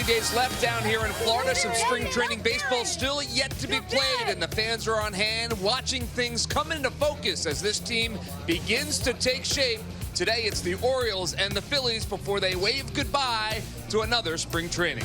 days left down here in Florida. Some spring training baseball still yet to be played, and the fans are on hand watching things come into focus as this team begins to take shape. Today it's the Orioles and the Phillies before they wave goodbye to another spring training.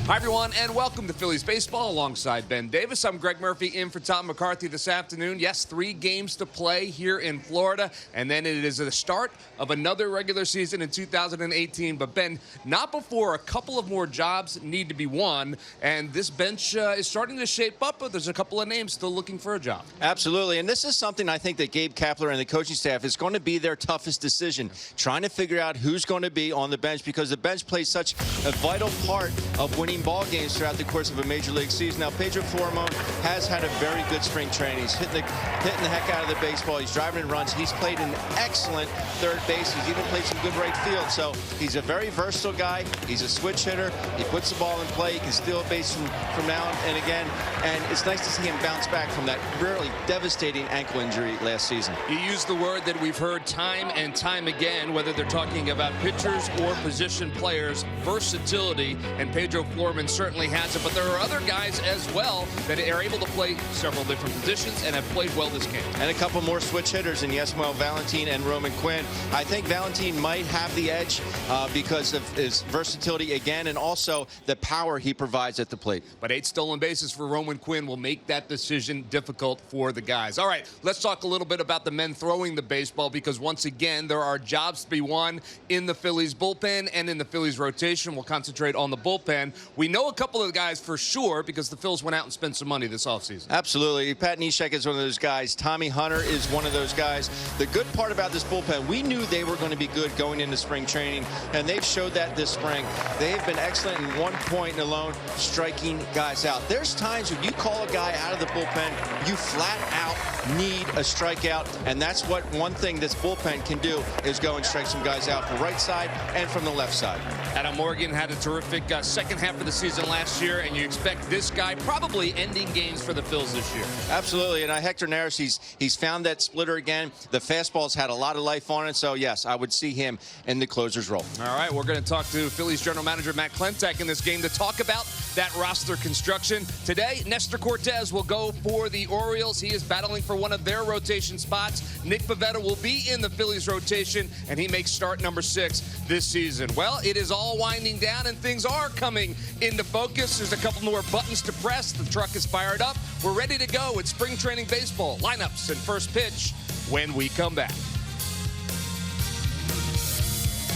Hi, everyone, and welcome to Phillies Baseball alongside Ben Davis. I'm Greg Murphy in for Tom McCarthy this afternoon. Yes, 3 games to play here in Florida, and then it is the start of another regular season in 2018. But, Ben, not before a couple of more jobs need to be won, and this bench is starting to shape up, but there's a couple of names still looking for a job. Absolutely, and this is something I think that Gabe Kapler and the coaching staff is going to be their toughest decision, trying to figure out who's going to be on the bench, because the bench plays such a vital part of winning ball games throughout the course of a major league season. Now, Pedro Flormon has had a very good spring training. He's hitting the heck out of the baseball. He's driving in runs. He's played an excellent third base. He's even played some good right field. So he's a very versatile guy. He's a switch hitter. He puts the ball in play. He can steal a base from now and again. And it's nice to see him bounce back from that really devastating ankle injury last season. You used the word that we've heard time and time again, whether they're talking about pitchers or position players, versatility, and Pedro Flormon certainly has it, but there are other guys as well that are able to play several different positions and have played well this game. And a couple more switch hitters in Yasmuel Valentin and Roman Quinn. I think Valentin might have the edge because of his versatility again, and also the power he provides at the plate. But 8 stolen bases for Roman Quinn will make that decision difficult for the guys. All right, let's talk a little bit about the men throwing the baseball, because once again, there are jobs to be won in the Phillies bullpen and in the Phillies rotation. We'll concentrate on the bullpen. We know a couple of guys for sure because the Phils went out and spent some money this offseason. Absolutely. Pat Neshek is one of those guys. Tommy Hunter is one of those guys. The good part about this bullpen, we knew they were going to be good going into spring training, and they've showed that this spring. They've been excellent in one point alone, striking guys out. There's times when you call a guy out of the bullpen, you flat out need a strikeout, and that's what one thing this bullpen can do is go and strike some guys out from the right side and from the left side. Adam Morgan had a terrific second half of the season last year, and you expect this guy probably ending games for the Phils this year. Absolutely, and Hector Neris, he's found that splitter again. The fastball's had a lot of life on it, so yes, I would see him in the closer's role. All right, we're going to talk to Phillies general manager Matt Klentak in this game to talk about that roster construction. Today, Nestor Cortez will go for the Orioles. He is battling for one of their rotation spots. Nick Pivetta will be in the Phillies rotation, and he makes start number 6 this season. Well, it is all winding down, and things are coming into focus. There's a couple more buttons to press. The truck is fired up. We're ready to go. It's spring training baseball. Lineups and first pitch when we come back.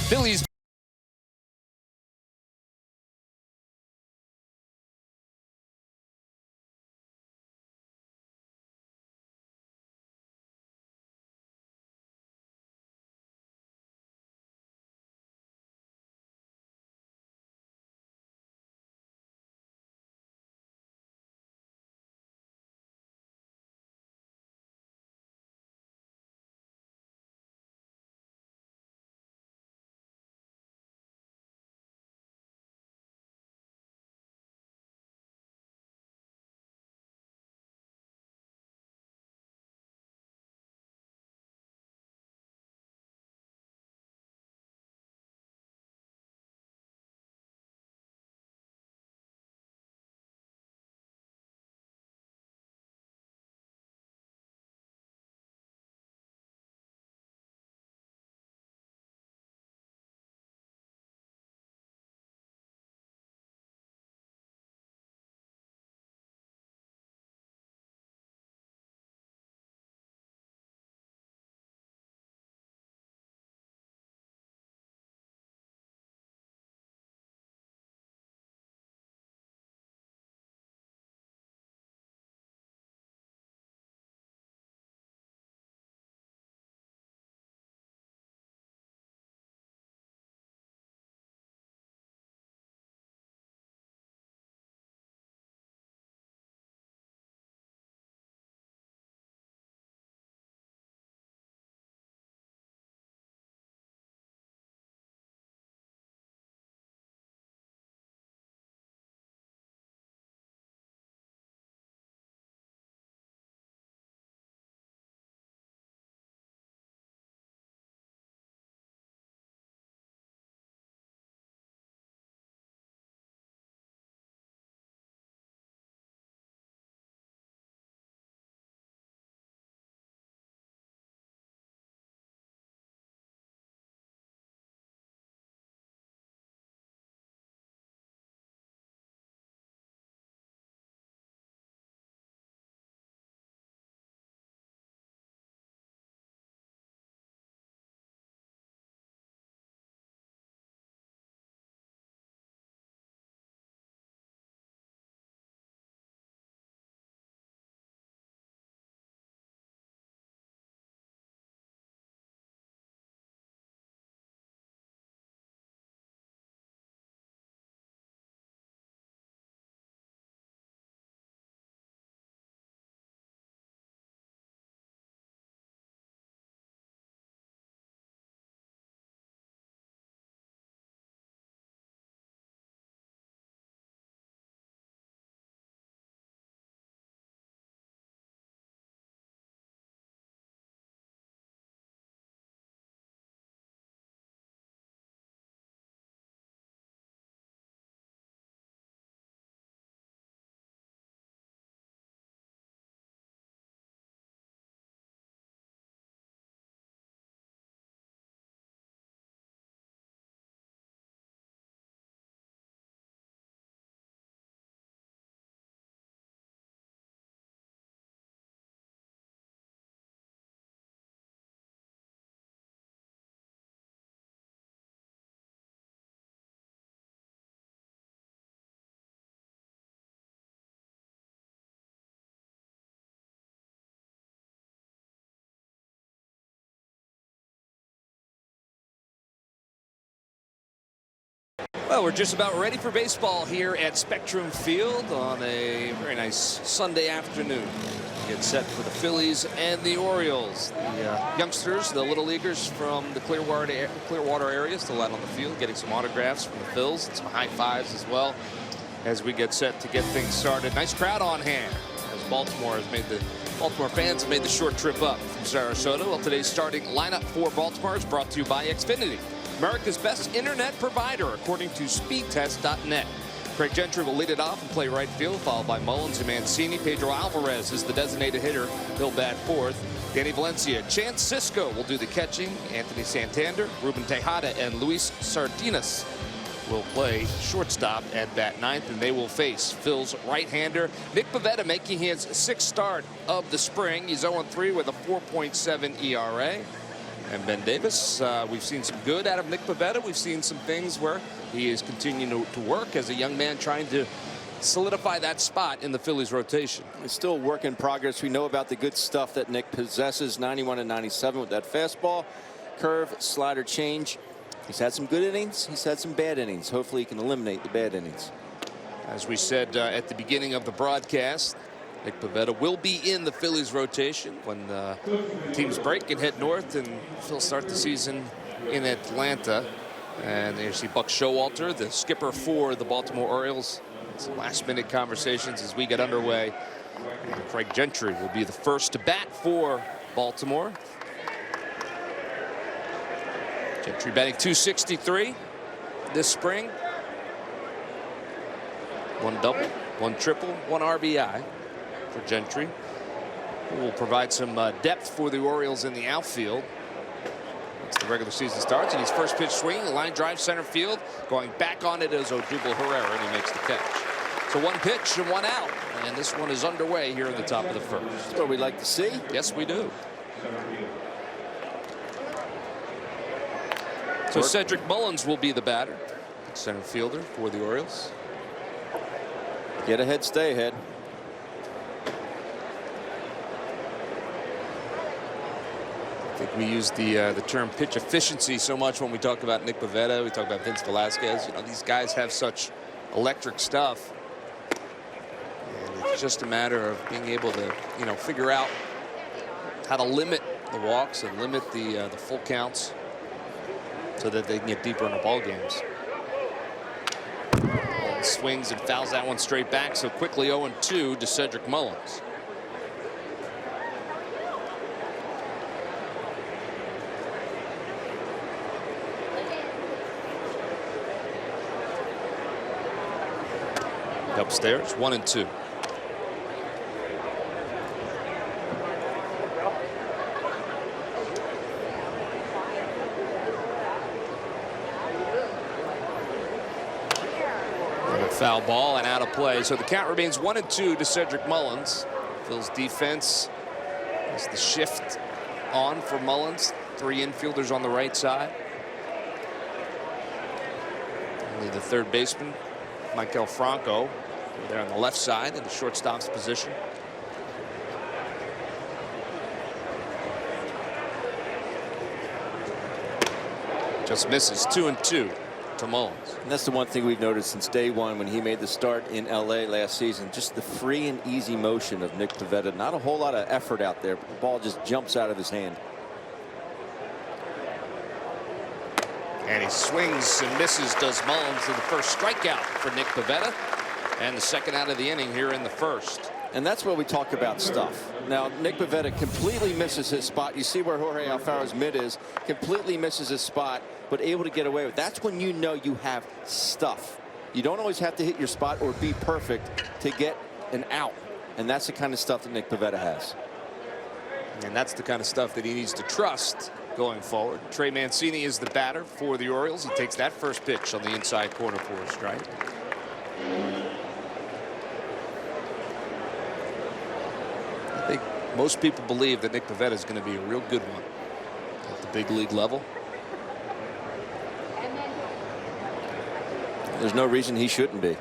Phillies Well, we're just about ready for baseball here at Spectrum Field on a very nice Sunday afternoon. Get set for the Phillies and the Orioles. The youngsters, the little leaguers from the Clearwater area still out on the field getting some autographs from the Phils and some high fives as well as we get set to get things started. Nice crowd on hand as Baltimore fans have made the short trip up from Sarasota. Well, today's starting lineup for Baltimore is brought to you by Xfinity, America's best internet provider, according to speedtest.net. Craig Gentry will lead it off and play right field, followed by Mullins and Mancini. Pedro Alvarez is the designated hitter. He'll bat fourth. Danny Valencia, Chance Sisco will do the catching. Anthony Santander, Ruben Tejada, and Luis Sardinas will play shortstop at bat ninth, and they will face Phil's right-hander Nick Pivetta, making his sixth start of the spring. He's 0-3 with a 4.7 ERA. And Ben Davis, we've seen some good out of Nick Pivetta. We've seen some things where he is continuing to work as a young man trying to solidify that spot in the Phillies rotation. It's still a work in progress. We know about the good stuff that Nick possesses, 91 and 97 with that fastball, curve, slider change. He's had some good innings. He's had some bad innings. Hopefully he can eliminate the bad innings. As we said at the beginning of the broadcast, Nick Pivetta will be in the Phillies rotation when teams break and head north, and Phil start the season in Atlanta. And there you see Buck Showalter, the skipper for the Baltimore Orioles. Some last-minute conversations as we get underway. And Craig Gentry will be the first to bat for Baltimore. Gentry batting .263 this spring. 1 double, 1 triple, 1 RBI for Gentry, who will provide some depth for the Orioles in the outfield once the regular season starts. And his first pitch swing, line drive center field, going back on it as Odubel Herrera, and he makes the catch. So 1 pitch and 1 out, and this one is underway here in the top of the first. That's what we like to see. Yes, we do. So Cedric Mullins will be the batter, center fielder for the Orioles. Get ahead, stay ahead. I think we use the term pitch efficiency so much when we talk about Nick Pivetta. We talk about Vince Velasquez. You know, these guys have such electric stuff, and it's just a matter of being able to, you know, figure out how to limit the walks and limit the full counts so that they can get deeper into ball games. Swings and fouls that one straight back, so quickly 0-2 to Cedric Mullins. Upstairs, 1-2. Foul ball and out of play. So the count remains 1-2 to Cedric Mullins. Phil's defense is the shift on for Mullins. 3 infielders on the right side. Only the third baseman, Michael Franco, there on the left side in the shortstop's position. Just misses. 2-2 to Mullins. And that's the one thing we've noticed since day one when he made the start in LA last season. Just the free and easy motion of Nick Pivetta. Not a whole lot of effort out there, but the ball just jumps out of his hand. And he swings and misses, does Mullins, to the first strikeout for Nick Pivetta, and the second out of the inning here in the first. And that's where we talk about stuff. Now, Nick Pivetta completely misses his spot. You see where Jorge Alfaro's mid is. Completely misses his spot, but able to get away with it. That's when you know you have stuff. You don't always have to hit your spot or be perfect to get an out. And that's the kind of stuff that Nick Pivetta has. And that's the kind of stuff that he needs to trust going forward. Trey Mancini is the batter for the Orioles. He takes that first pitch on the inside corner for a strike. I think most people believe that Nick Pivetta is going to be a real good one at the big league level. There's no reason he shouldn't be.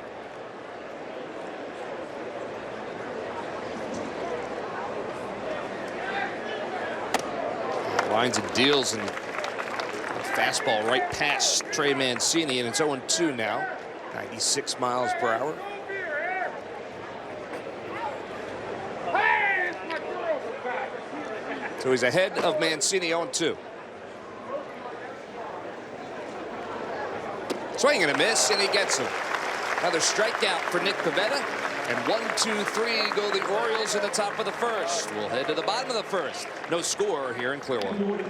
Lines and deals, and Fastball right past Trey Mancini, and it's 0-2 now. 96 miles per hour. So he's ahead of Mancini, 0-2. Swing and a miss, and he gets him. Another strikeout for Nick Pivetta. And 1-2-3 go the Orioles in the top of the first. We'll head to the bottom of the first. No score here in Clearwater.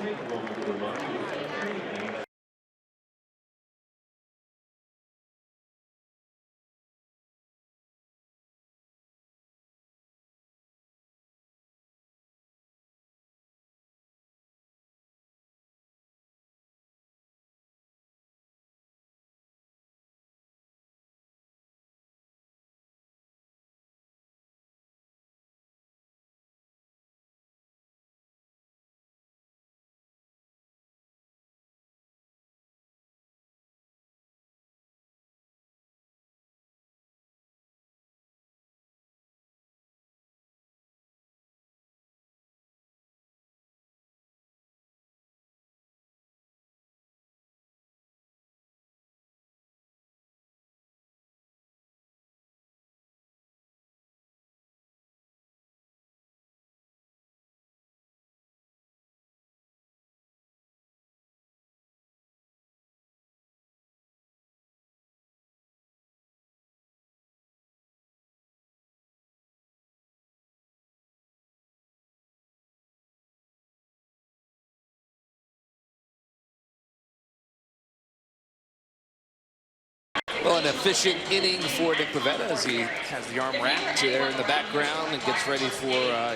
Well, an efficient inning for Nick Pivetta as he has the arm wrapped there in the background and gets ready for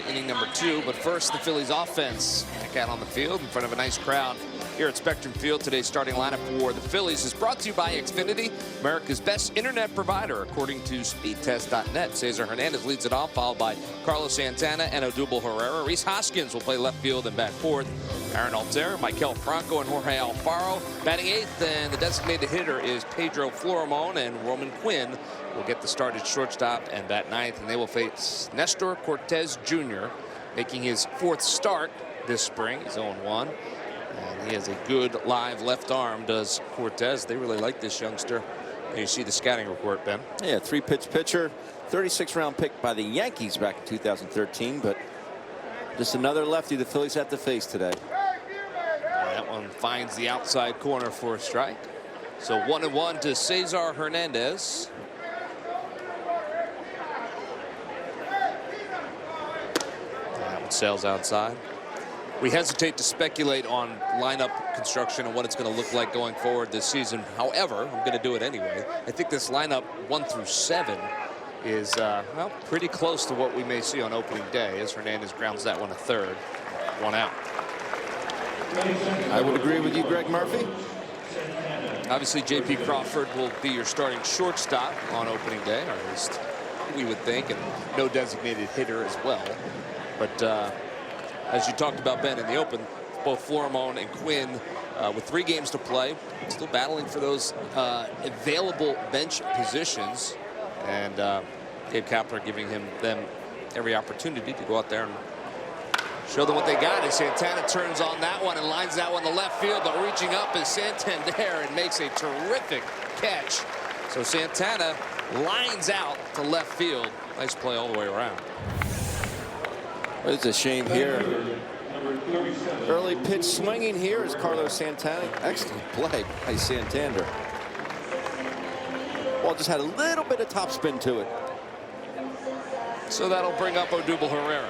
inning number 2. But first, the Phillies offense back out on the field in front of a nice crowd here at Spectrum Field. Today's starting lineup for the Phillies is brought to you by Xfinity, America's best internet provider, according to speedtest.net. Cesar Hernandez leads it off, followed by Carlos Santana and Odubel Herrera. Reese Hoskins will play left field and bat fourth. Aaron Alter, Maikel Franco, and Jorge Alfaro batting eighth, and the designated hitter is Pedro Florimon, and Roman Quinn will get the start at shortstop and bat ninth, and they will face Nestor Cortez Jr., making his fourth start this spring. He's 0-1, and he has a good live left arm, does Cortez. They really like this youngster. You see the scouting report, Ben. Yeah, 3-pitch pitcher, 36th-round pick by the Yankees back in 2013, but just another lefty the Phillies have to face today. That one finds the outside corner for a strike. So 1-1 to Cesar Hernandez. That one sails outside. We hesitate to speculate on lineup construction and what it's going to look like going forward this season. However, I'm going to do it anyway. I think this lineup 1 through 7 is well, pretty close to what we may see on opening day as Hernandez grounds that one to third. 1 out. I would agree with you, Greg Murphy. Obviously, J.P. Crawford will be your starting shortstop on opening day, or at least we would think, and no designated hitter as well. But as you talked about, Ben, in the open, both Florimon and Quinn with 3 games to play, still battling for those available bench positions. And Gabe Kapler giving them every opportunity to go out there and show them what they got as Santana turns on that one and lines that one to left field, but reaching up is Santander and makes a terrific catch. So Santana lines out to left field. Nice play all the way around. It's a shame here. Early pitch swinging here is Carlos Santana. Excellent play by Santander. Ball just had a little bit of topspin to it. So that'll bring up Odubel Herrera.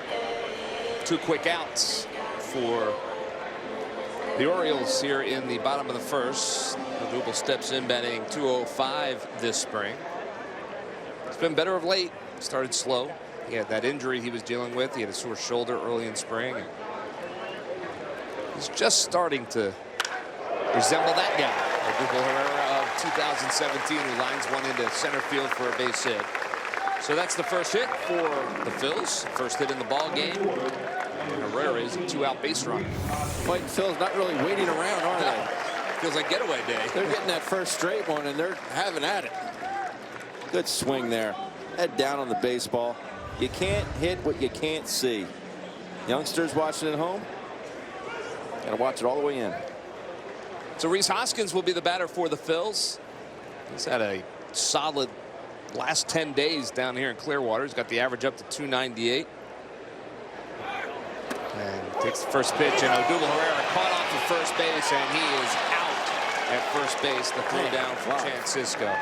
2 quick outs for the Orioles here in the bottom of the first. Odubel steps in batting .205 this spring. It's been better of late. Started slow. He had that injury he was dealing with. He had a sore shoulder early in spring. He's just starting to resemble that guy, Odubel Herrera of 2017, who lines one into center field for a base hit. So that's the first hit for the Phils. First hit in the ball game. Herrera is a 2-out base runner. Fighting Phils not really waiting around, are they? Feels like getaway day. They're getting that first straight one, and they're having at it. Good swing there. Head down on the baseball. You can't hit what you can't see. Youngsters watching at home, gotta watch it all the way in. So Rhys Hoskins will be the batter for the Phils. He's had a solid last 10 days down here in Clearwater. He's got the average up to 298. And takes the first pitch, and Odubel Herrera caught off of first base, and he is out at first base. The throw down from Chance Sisco.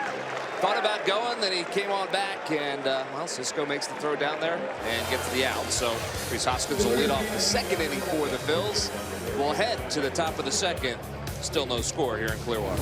Thought about going, then he came on back, and well, Sisco makes the throw down there and gets the out. So Rhys Hoskins will lead off the second inning for the Phils. We'll head to the top of the second. Still no score here in Clearwater.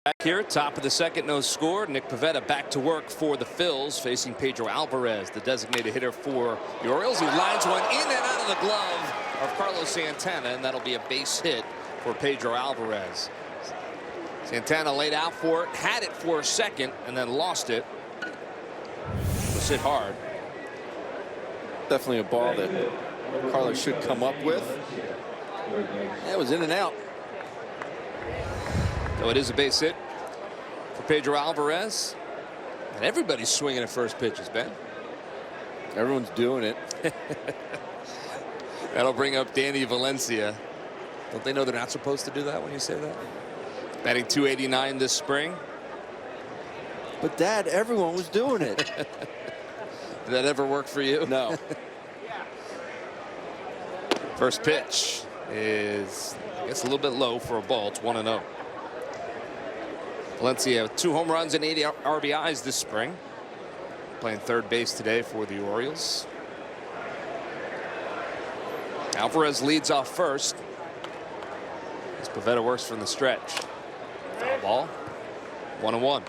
Back here, top of the second, no score. Nick Pivetta back to work for the Phils, facing Pedro Alvarez, the designated hitter for the Orioles. He lines one in and out of the glove of Carlos Santana, and that'll be a base hit for Pedro Alvarez. Santana laid out for it, had it for a second, and then lost it. Was hit hard. Definitely a ball that Carlos should come up with. That was in and out. So it is a base hit for Pedro Alvarez. And everybody's swinging at first pitches, Ben. Everyone's doing it. That'll bring up Danny Valencia. Don't they know they're not supposed to do that when you say that? Batting .289 this spring. But Dad, everyone was doing it. Did that ever work for you? No. First pitch is, I guess, a little bit low for a ball. It's 1-0. Valencia with 2 home runs and 80 RBIs this spring. Playing third base today for the Orioles. Alvarez leads off first. As Pivetta works from the stretch. Foul ball. 1-1.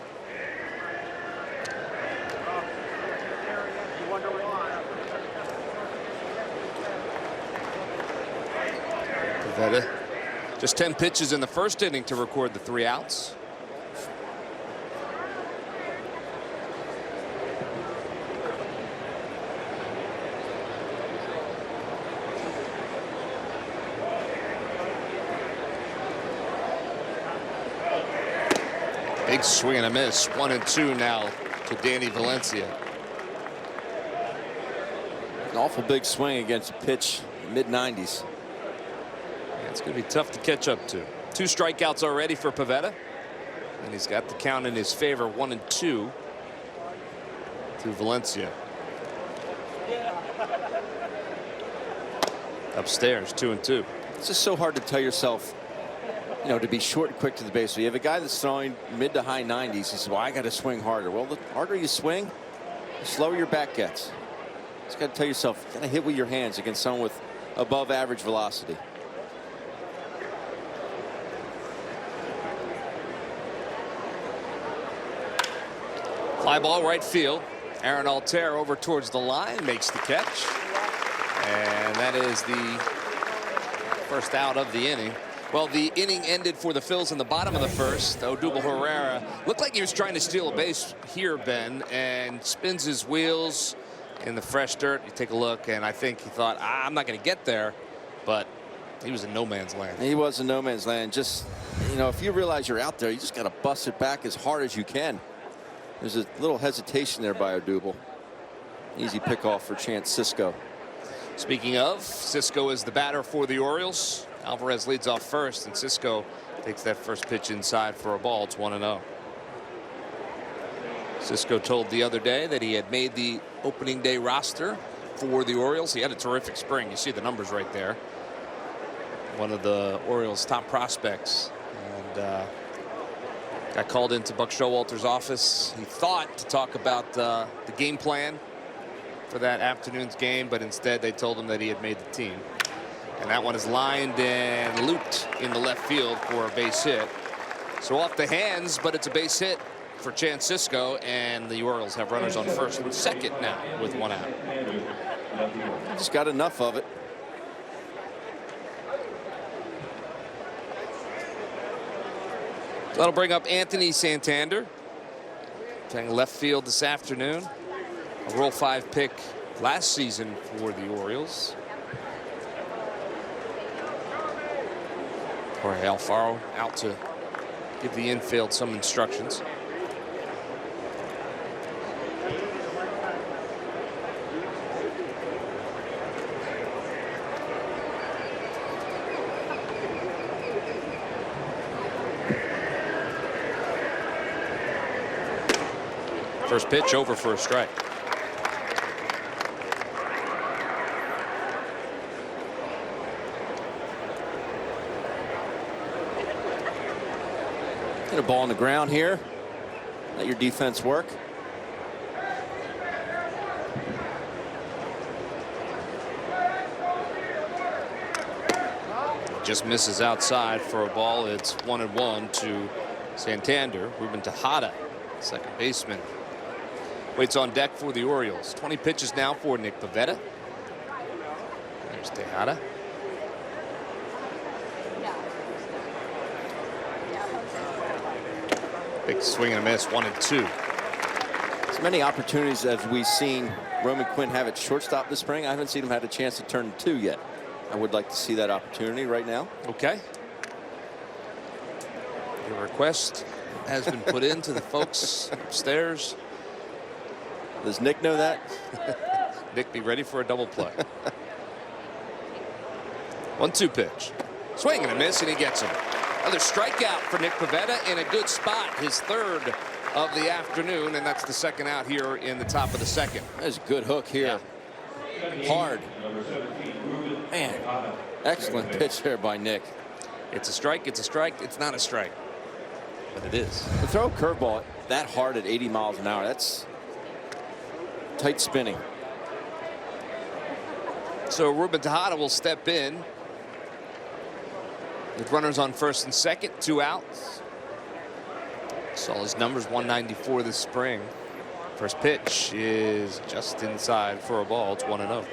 Pivetta. Just 10 pitches in the first inning to record the 3 outs. Big swing and a miss. 1-2 now to Danny Valencia. An awful big swing against a pitch mid-90s. Yeah, it's going to be tough to catch up to. 2 strikeouts already for Pivetta. And he's got the count in his favor. 1-2 to Valencia. Upstairs, 2-2. It's just so hard to tell yourself, you know, to be short and quick to the base. So you have a guy that's throwing mid to high 90s. He says, well, I got to swing harder. Well, the harder you swing, the slower your bat gets. You just got to tell yourself, you got to hit with your hands against someone with above average velocity. Fly ball right field. Aaron Altair over towards the line, makes the catch. And that is the first out of the inning. Well, the inning ended for the Phils in the bottom of the first. Odubel Herrera looked like he was trying to steal a base here, Ben, and spins his wheels in the fresh dirt. You take a look, and I think he thought, I'm not going to get there, but he was in no man's land. He was in no man's land. Just, you know, if you realize you're out there, you just got to bust it back as hard as you can. There's a little hesitation there by Odubel. Easy pickoff for Chance Sisco. Speaking of, Sisco is the batter for the Orioles. Alvarez leads off first, and Sisco takes that first pitch inside for a ball. It's 1-0. Sisco told the other day that he had made the opening day roster for the Orioles. He had a terrific spring. You see the numbers right there. One of the Orioles' top prospects, and got called into Buck Showalter's office. He thought to talk about the game plan for that afternoon's game, but instead they told him that he had made the team. And that one is lined and looped in the left field for a base hit. So off the hands, but it's a base hit for Chance Sisco, and the Orioles have runners on first and second now with 1 out. Just got enough of it. That'll bring up Anthony Santander, playing left field this afternoon. A Rule 5 pick last season for the Orioles. Jorge Alfaro out to give the infield some instructions. First pitch over for a strike. Get a ball on the ground here. Let your defense work. Just misses outside for a ball. It's 1-1 to Santander. Ruben Tejada, second baseman, waits on deck for the Orioles. 20 pitches now for Nick Pivetta. There's Tejada. Big swing and a miss, 1-2. As many opportunities as we've seen Roman Quinn have at shortstop this spring, I haven't seen him have a chance to turn 2 yet. I would like to see that opportunity right now. Okay. Your request has been put in to the folks upstairs. Does Nick know that? Nick, be ready for a double play. 1-2 pitch. Swing and a miss, and he gets him. Another strikeout for Nick Pivetta in a good spot. His third of the afternoon, and that's the second out here in the top of the second. That's a good hook here. Yeah. Hard. Man, excellent pitch there by Nick. It's a strike, it's a strike, it's not a strike. But it is. To throw a curveball that hard at 80 miles an hour, that's tight spinning. So Ruben Tejada will step in with runners on first and second, 2 outs. Saw his numbers, 194 this spring. First pitch is just inside for a ball. It's 1-0.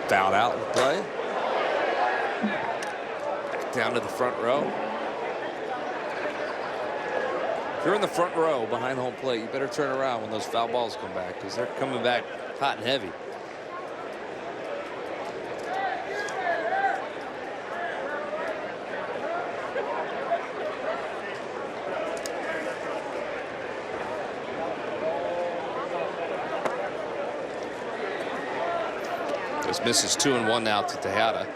Fouled out in play. Down to the front row. If you're in the front row behind home plate, you better turn around when those foul balls come back, because they're coming back hot and heavy. This misses 2-1 now to Tejada.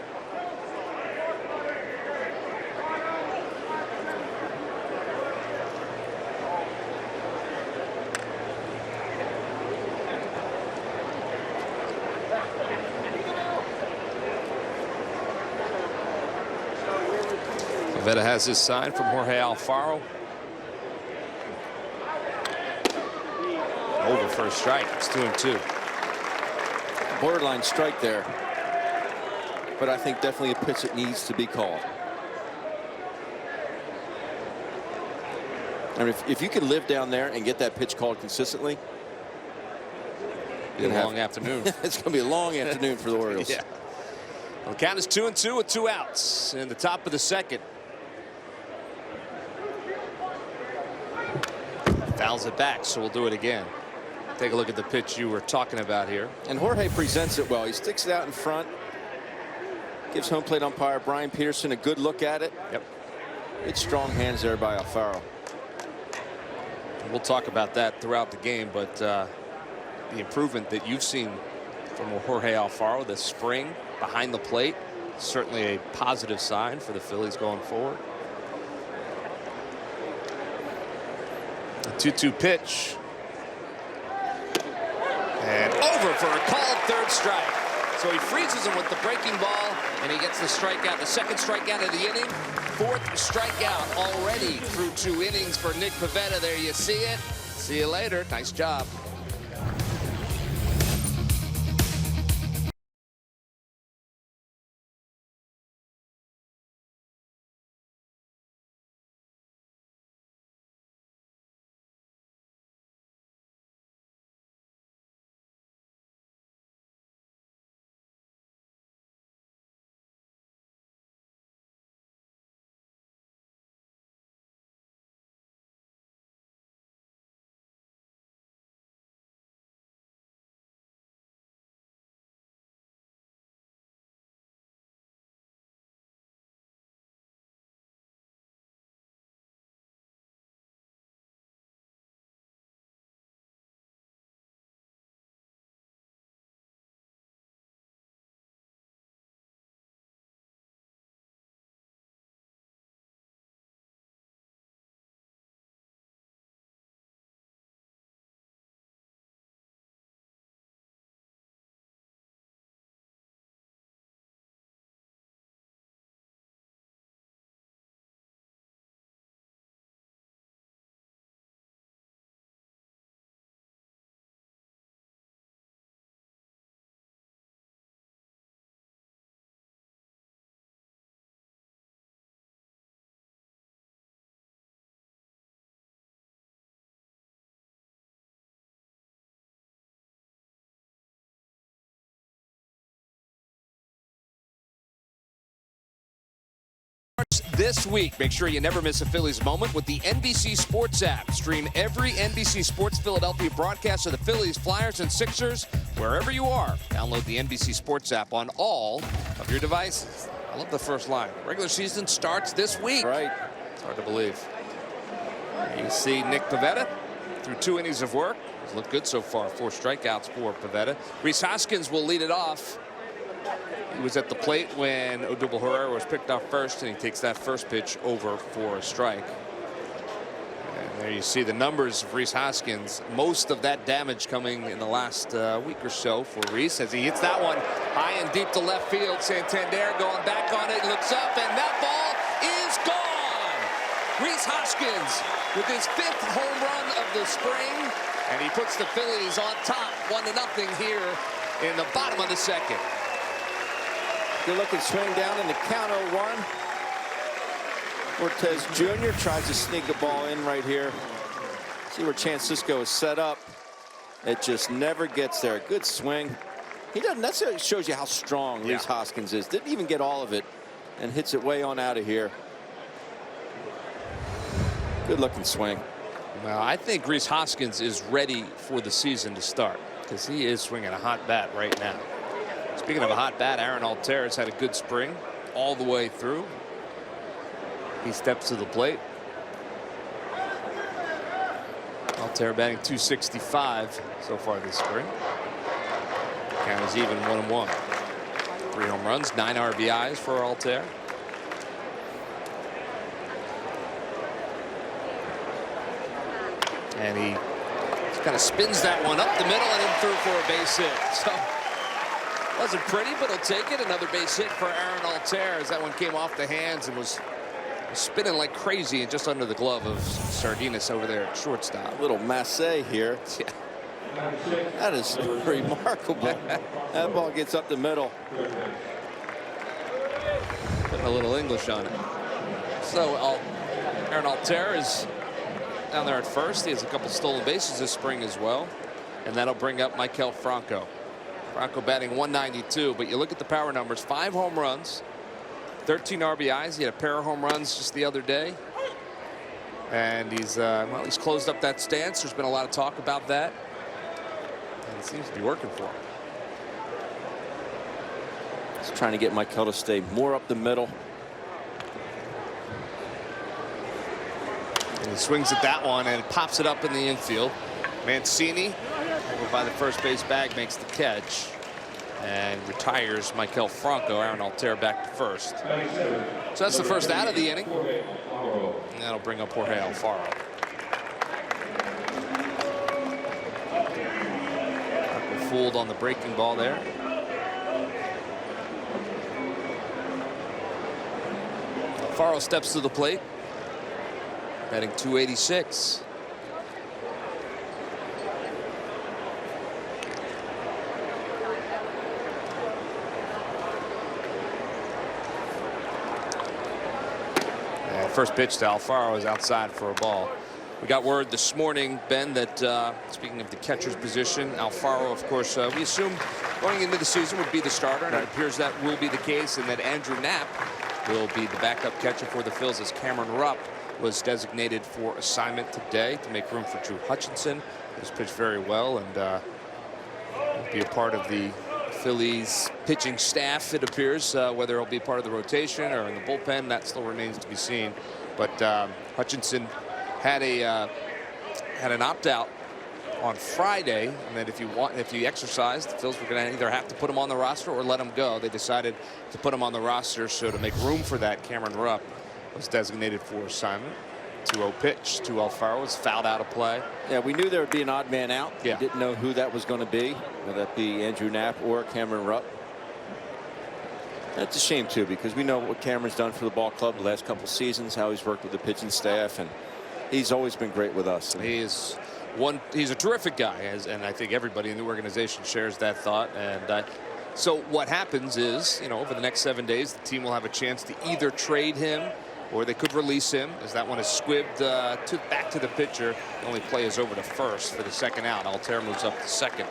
Pivetta has his sign from Jorge Alfaro. Over for a strike. It's 2-2. Borderline strike there. But I think definitely a pitch that needs to be called. I mean, if you can live down there and get that pitch called consistently, Be a long afternoon. It's going to be a long afternoon for the Orioles. Yeah. Well, the count is 2-2 with 2 outs in the top of the second. Fouls it back, so we'll do it again. Take a look at the pitch you were talking about here. And Jorge presents it well. He sticks it out in front. Gives home plate umpire Brian Peterson a good look at it. Yep. It's strong hands there by Alfaro. We'll talk about that throughout the game, but the improvement that you've seen from Jorge Alfaro this spring behind the plate, certainly a positive sign for the Phillies going forward. A 2-2 pitch. And over for a called third strike. So he freezes him with the breaking ball, and he gets the strikeout, the second strikeout of the inning. 4th strikeout already through 2 innings for Nick Pivetta. There you see it. See you later. Nice job. This week, make sure you never miss a Phillies moment with the NBC Sports app. Stream every NBC Sports Philadelphia broadcast of the Phillies, Flyers, and Sixers wherever you are. Download the NBC Sports app on all of your devices. I love the first line. Regular season starts this week. Right. It's hard to believe. You see Nick Pivetta through 2 innings of work. He's looked good so far. 4 strikeouts for Pivetta. Rhys Hoskins will lead it off. He was at the plate when Odubel Herrera was picked off first, and he takes that first pitch over for a strike. And there you see the numbers of Rhys Hoskins. Most of that damage coming in the last week or so for Rhys as he hits that one high and deep to left field. Santander going back on it, looks up, and that ball is gone. Rhys Hoskins with his 5th home run of the spring, and he puts the Phillies on top 1-0 here in the bottom of the second. Good looking swing down in the count 0-1. Cortez Jr. tries to sneak the ball in right here. See where Francisco is set up. It just never gets there. Good swing. He doesn't. That shows you how strong Rhys Hoskins is. Didn't even get all of it and hits it way on out of here. Good looking swing. Well, I think Rhys Hoskins is ready for the season to start because he is swinging a hot bat right now. Speaking of a hot bat, Aaron Altair has had a good spring all the way through. He steps to the plate. Altair batting .265 so far this spring. Count is even 1-1. 3 home runs, 9 RBIs for Altair. And he just kind of spins that one up the middle and in through for a base hit. So wasn't pretty, but he'll take it. Another base hit for Aaron Altair as that one came off the hands and was spinning like crazy and just under the glove of Sardinas over there at shortstop. A little masse here. Yeah. That is remarkable. That ball gets up the middle. Putting a little English on it. So Aaron Altair is down there at first. He has a couple stolen bases this spring as well. And that'll bring up Maikel Franco. Franco batting 192, but you look at the power numbers, 5 home runs, 13 RBIs. He had a pair of home runs just the other day. And he's closed up that stance. There's been a lot of talk about that. And it seems to be working for him. He's trying to get Maikel to stay more up the middle. And he swings at that one and pops it up in the infield. Mancini over by the first base bag makes the catch and retires Maikel Franco. Aaron Altair back to first. So that's the first out of the inning. And that'll bring up Jorge Alfaro. Franco fooled on the breaking ball there. Alfaro steps to the plate. Batting 286. First pitch to Alfaro is outside for a ball. We got word this morning, Ben, that speaking of the catcher's position, Alfaro, of course, we assumed going into the season would be the starter, and it appears that will be the case, and that Andrew Knapp will be the backup catcher for the Phils, as Cameron Rupp was designated for assignment today to make room for Drew Hutchinson, who's pitched very well and will be a part of the Phillies pitching staff, it appears. Whether it'll be part of the rotation or in the bullpen, that still remains to be seen. But Hutchinson had an opt-out on Friday, and that if you exercised, the Phils were going to either have to put him on the roster or let him go. They decided to put him on the roster, so to make room for that, Cameron Rupp was designated for assignment. 2-0 pitch to Alfaro, was fouled out of play. Yeah, we knew there would be an odd man out. Yeah. We didn't know who that was going to be, whether that be Andrew Knapp or Cameron Rupp. That's a shame too, because we know what Cameron's done for the ball club the last couple seasons, how he's worked with the pitching staff, and he's always been great with us. He's a terrific guy, and I think everybody in the organization shares that thought. And so what happens is, over the next 7 days, the team will have a chance to either trade him or they could release him, as that one is squibbed back to the pitcher. The only play is over to first for the second out. Altair moves up to second.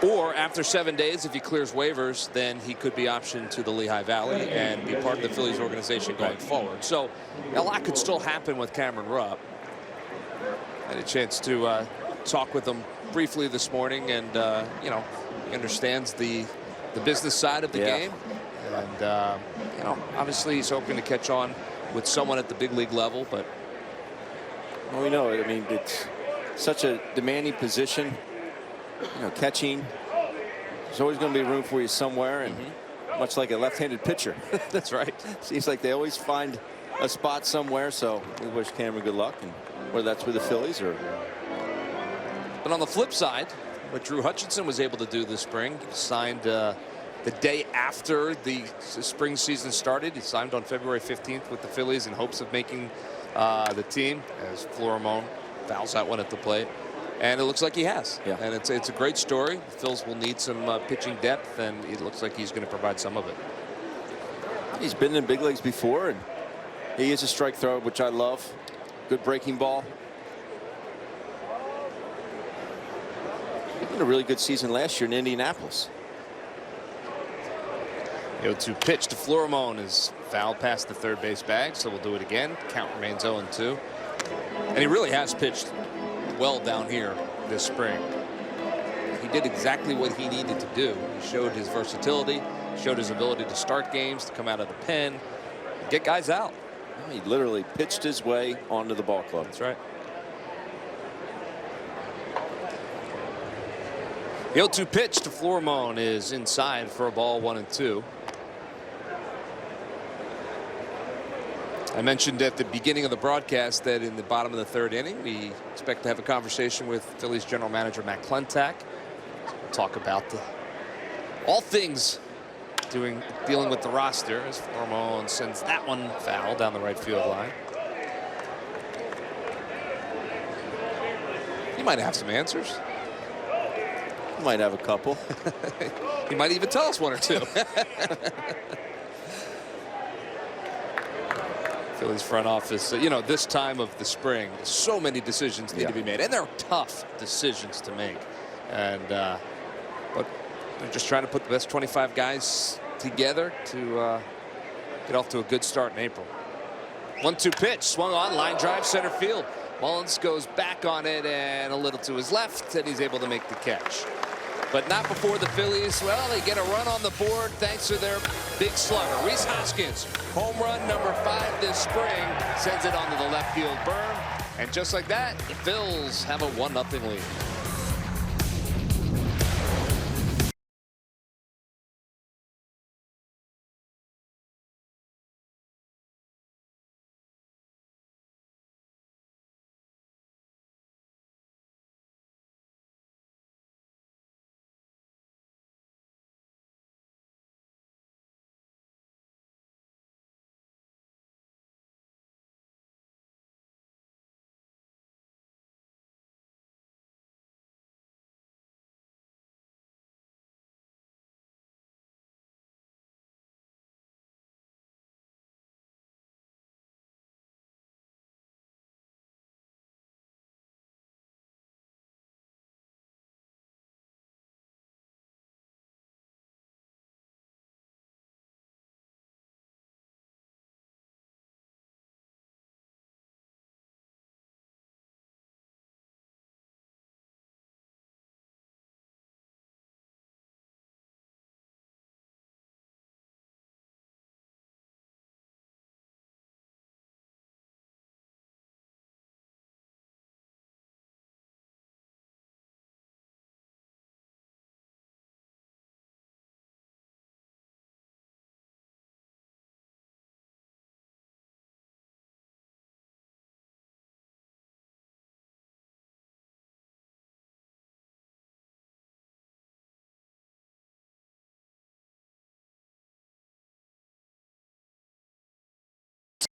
Or after 7 days, if he clears waivers, then he could be optioned to the Lehigh Valley and be part of the Phillies organization going forward. So a lot could still happen with Cameron Rupp. I had a chance to talk with him briefly this morning, and he understands the business side of the game. And obviously he's hoping to catch on with someone at the big league level, but well, we know it. I mean, it's such a demanding position. Catching, there's always going to be room for you somewhere, and much like a left-handed pitcher. That's right. Seems like they always find a spot somewhere, so we wish Cameron good luck, and whether that's with the Phillies or. But on the flip side, what Drew Hutchinson was able to do this spring, he signed the day after the spring season started. He signed on February 15th with the Phillies in hopes of making the team, as Florimon fouls that one at the plate. And it looks like he has. Yeah. And it's a great story. The Phils will need some pitching depth, and it looks like he's going to provide some of it. He's been in big leagues before, and he is a strike thrower, which I love. Good breaking ball. He had a really good season last year in Indianapolis. The 0-2 pitch to Florimon is fouled past the third base bag, so we'll do it again. Count remains 0-2. And he really has pitched well down here this spring. He did exactly what he needed to do. He showed his versatility, showed his ability to start games, to come out of the pen, get guys out. He literally pitched his way onto the ball club. That's right. The 0-2 pitch to Florimon is inside for a ball, 1-2. I mentioned at the beginning of the broadcast that in the bottom of the third inning, we expect to have a conversation with Phillies general manager Matt Klentak. We'll talk about all things dealing with the roster, as Florimon sends that one foul down the right field line. He might have some answers. Might have a couple. He might even tell us one or two. Phillies front office, you know, this time of the spring, so many decisions need to be made, and they're tough decisions to make. And but they're just trying to put the best 25 guys together to get off to a good start in April. 1-2 pitch, swung on, line drive, center field. Mullins goes back on it and a little to his left, and he's able to make the catch. But not before the Phillies. Well, they get a run on the board thanks to their big slugger. Rhys Hoskins, home run number 5 this spring, sends it onto the left field berm. And just like that, the Phils have a 1-0 lead.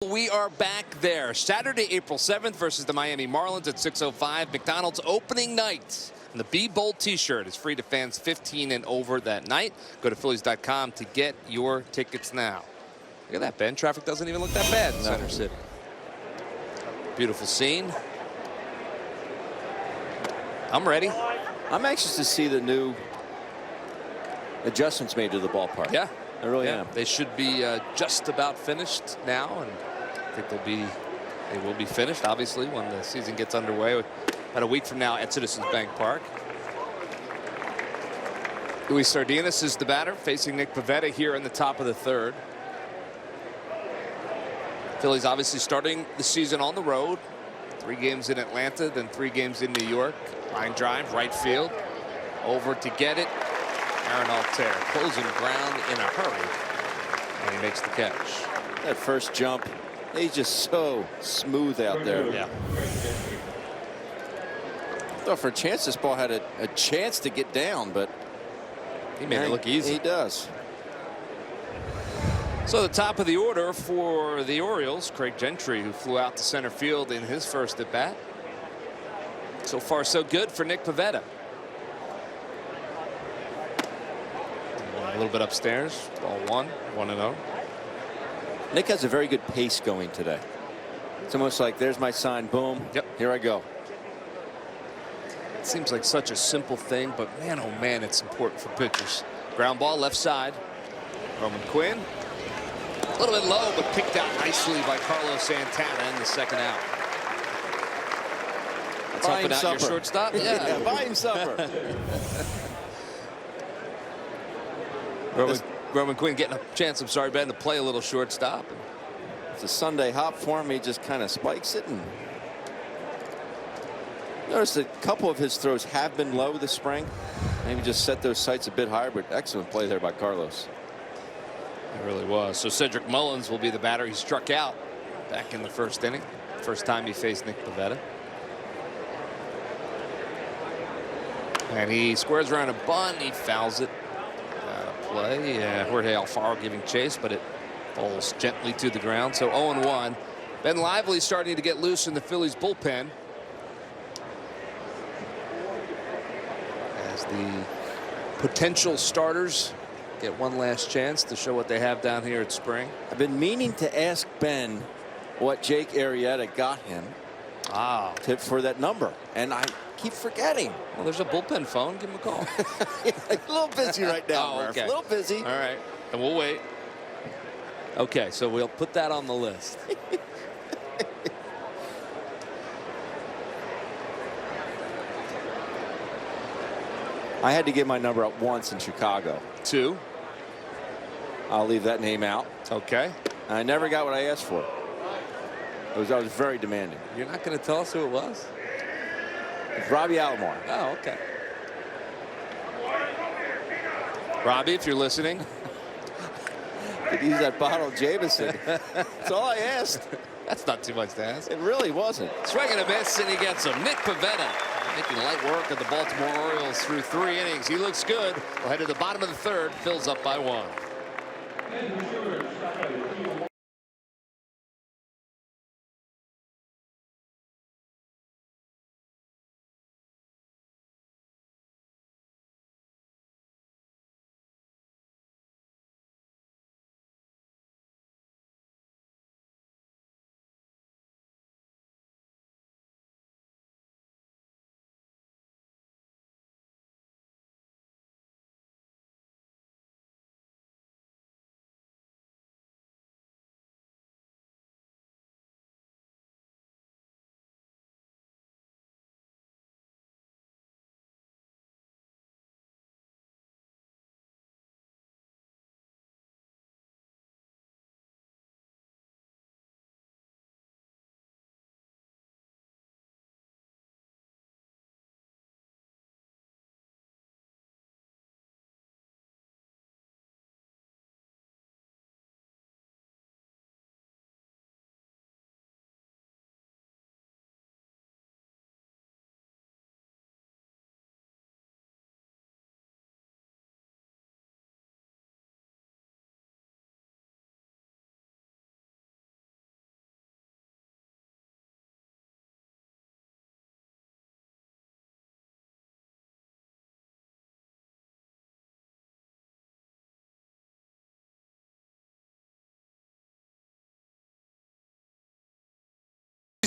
We are back there. Saturday, April 7th versus the Miami Marlins at 6:05. McDonald's opening night. And the Be Bold t-shirt is free to fans 15 and over that night. Go to Phillies.com to get your tickets now. Look at that, Ben. Traffic doesn't even look that bad in Center City. Beautiful scene. I'm ready. I'm anxious to see the new adjustments made to the ballpark. Yeah. I really am. They should be just about finished now, and I think they will be finished, obviously, when the season gets underway. About a week from now at Citizens Bank Park. Luis Sardinas is the batter, facing Nick Pivetta here in the top of the 3rd. Phillies obviously starting the season on the road. 3 games in Atlanta, then 3 games in New York. Line drive, right field. Over to get it. Aaron Altair closing ground in a hurry, and he makes the catch. That first jump, he's just so smooth out there. Yeah. I thought for a chance this ball had a chance to get down, but he made it look easy. He does. So the top of the order for the Orioles, Craig Gentry, who flew out to center field in his first at bat. So far so good for Nick Pivetta. A little bit upstairs. Ball 1-0. Nick has a very good pace going today. It's almost like there's my sign, boom, yep, here I go. It seems like such a simple thing, but man, oh man, it's important for pitchers. Ground ball left side. Roman Quinn. A little bit low, but picked out nicely by Carlos Santana in the second out. That's helping out your shortstop. Yeah, buy him supper. Roman Quinn getting a chance, I'm sorry, Ben, to play a little shortstop. It's a Sunday hop for him. He just kind of spikes it. And notice a couple of his throws have been low this spring. Maybe just set those sights a bit higher, but excellent play there by Carlos. It really was. So Cedric Mullins will be the batter. He struck out back in the first inning. First time he faced Nick Pivetta. And he squares around a bunt. He fouls it. Play. Jorge Alfaro giving chase, but it falls gently to the ground. So 0-1. Ben Lively starting to get loose in the Phillies bullpen. as the potential starters get one last chance to show what they have down here at spring. I've been meaning to ask Ben what Jake Arrieta got him for that number, and I keep forgetting. Well, there's a bullpen phone. Give him a call. A little busy right now, Murph. Okay. A little busy. All right, and we'll wait. Okay, so we'll put that on the list. I had to get my number up once in Chicago. 2. I'll leave that name out. Okay. I never got what I asked for. I was very demanding. You're not going to tell us who it was? It's Robbie Alomar. Oh, okay. Robbie, if you're listening. Could use that bottle of Jameson. That's all I asked. That's not too much to ask. It really wasn't. Swing and a miss, and he gets him. Nick Pivetta making light work of the Baltimore Orioles through 3 innings. He looks good. We'll head to the bottom of the 3rd. Phil's up by 1.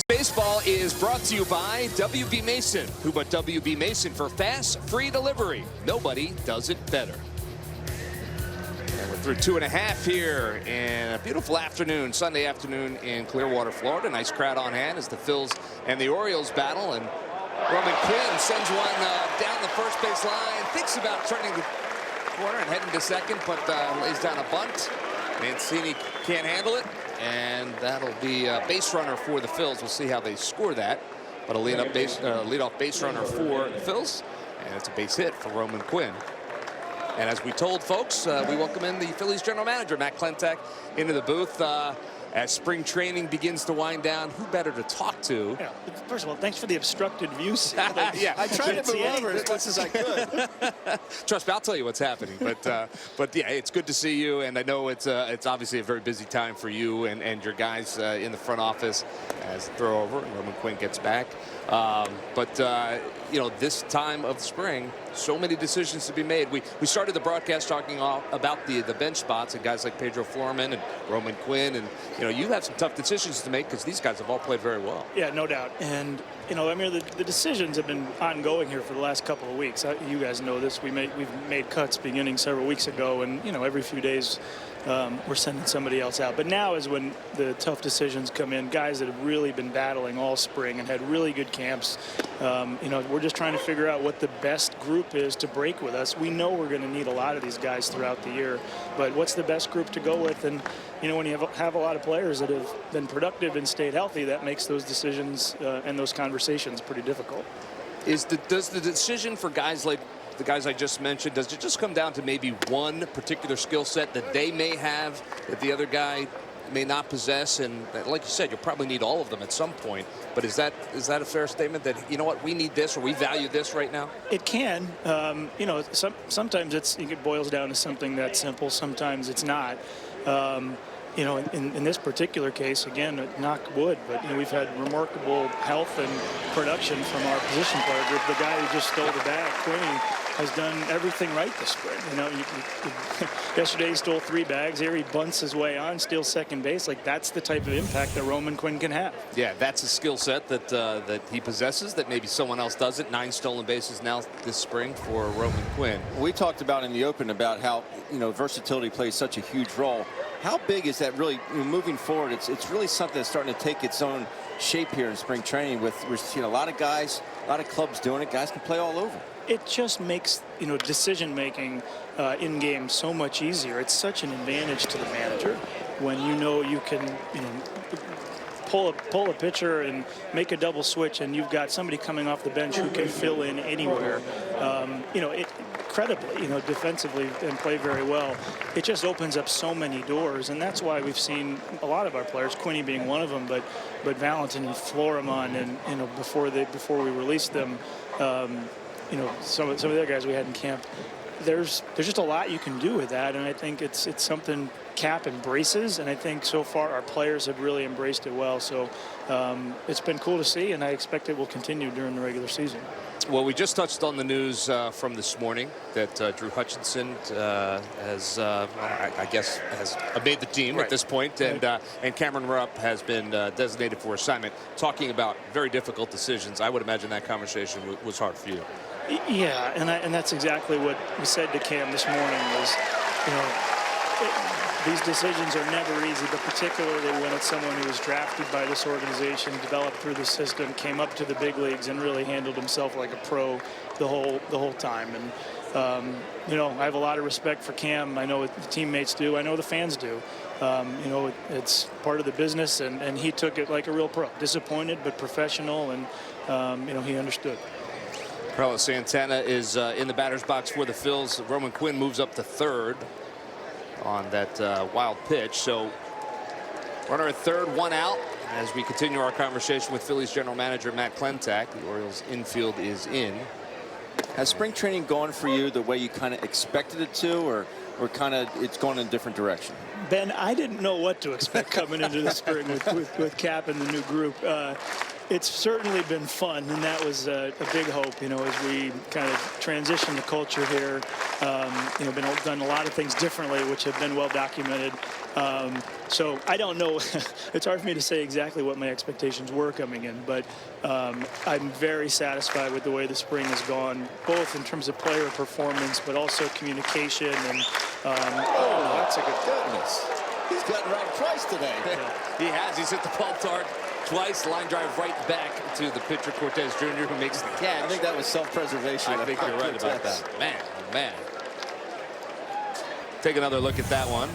Baseball is brought to you by WB Mason. Who but WB Mason for fast, free delivery? Nobody does it better. And we're through 2.5 here in a beautiful afternoon, Sunday afternoon in Clearwater, Florida. Nice crowd on hand as the Phils and the Orioles battle. And Roman Quinn sends one down the first base line, thinks about turning the corner and heading to second, but lays down a bunt. Mancini can't handle it. And that'll be a base runner for the Phils. We'll see how they score that. But a lead-off base runner for the Phils. And it's a base hit for Roman Quinn. And as we told folks, we welcome in the Phillies general manager, Matt Klentak, into the booth. As spring training begins to wind down, who better to talk to? Yeah, first of all, thanks for the obstructed views. Yeah, I tried to move over as much as I could. Trust me, I'll tell you what's happening. But yeah, it's good to see you, and I know it's obviously a very busy time for you and your guys in the front office as the throw over and Roman Quinn gets back. You know, this time of spring, so many decisions to be made. We started the broadcast talking about the bench spots and guys like Pedro Florman and Roman Quinn, and you know, you have some tough decisions to make because these guys have all played very well. Yeah, no doubt. And you know, I mean, the decisions have been ongoing here for the last couple of weeks. You guys know this. We've made cuts beginning several weeks ago, and you know, every few days we're sending somebody else out. But now is when the tough decisions come in. Guys that have really been battling all spring and had really good camps. You know, we're just trying to figure out what the best group is to break with us. We know we're going to need a lot of these guys throughout the year, but what's the best group to go with? And you know, when you have a lot of players that have been productive and stayed healthy, that makes those decisions and those conversations pretty difficult. Does the decision for guys like the guys I just mentioned, does it just come down to maybe one particular skill set that they may have that the other guy may not possess? And like you said, you'll probably need all of them at some point. But is that a fair statement that, you know what, we need this or we value this right now? It can. You know, sometimes it boils down to something that simple. Sometimes it's not. you know, in this particular case, again, knock wood, but, you know, we've had remarkable health and production from our position player group. The guy who just stole the bag, Quinn, has done everything right this spring. You know, yesterday he stole 3 bags. Here he bunts his way on, steals second base. Like, that's the type of impact that Roman Quinn can have. Yeah, that's a skill set that that he possesses that maybe someone else doesn't. 9 stolen bases now this spring for Roman Quinn. We talked about in the open about how, you know, versatility plays such a huge role. How big is that really, you know, moving forward? It's really something that's starting to take its own shape here in spring training. We're seeing a lot of guys, a lot of clubs doing it. Guys can play all over. It just makes, you know, decision making in game so much easier. It's such an advantage to the manager when you know you can, you know, pull a pitcher and make a double switch, and you've got somebody coming off the bench who can fill in anywhere. You know, credibly, you know, defensively, and play very well. It just opens up so many doors, and that's why we've seen a lot of our players, Quinney being one of them, but Valentin and Florimon, and, you know, before we released them, you know, some of the other guys we had in camp. There's just a lot you can do with that, and I think it's something Cap embraces, and I think so far our players have really embraced it well. So it's been cool to see, and I expect it will continue during the regular season. Well, we just touched on the news from this morning that Drew Hutchinson has, I guess, has made the team at this point, and Cameron Rupp has been designated for assignment. Talking about very difficult decisions, I would imagine that conversation was hard for you. Yeah, and that's exactly what we said to Cam this morning was, you know, these decisions are never easy, but particularly when it's someone who was drafted by this organization, developed through the system, came up to the big leagues, and really handled himself like a pro the whole time. And you know, I have a lot of respect for Cam. I know the teammates do. I know the fans do. You know, it's part of the business, and he took it like a real pro. Disappointed, but professional, and you know, he understood. Carlos Santana is in the batter's box for the Phils. Roman Quinn moves up to third on that wild pitch. So runner at third, 1 out. As we continue our conversation with Phillies general manager Matt Klentak, the Orioles infield is in. Has spring training gone for you the way you kind of expected it to, or kind of it's gone in a different direction? Ben, I didn't know what to expect coming into the spring with Cap and the new group. It's certainly been fun, and that was a big hope, you know, as we kind of transition the culture here. You know, done a lot of things differently, which have been well documented. So I don't know. It's hard for me to say exactly what my expectations were coming in, but I'm very satisfied with the way the spring has gone, both in terms of player performance, but also communication. And oh, that's a good goodness. He's gotten right twice today. He has. He's hit the ball dark twice. Line drive right back to the pitcher Cortez Jr., who makes the catch. I think that was self-preservation. I think you're right about that. Man, oh man. Take another look at that one.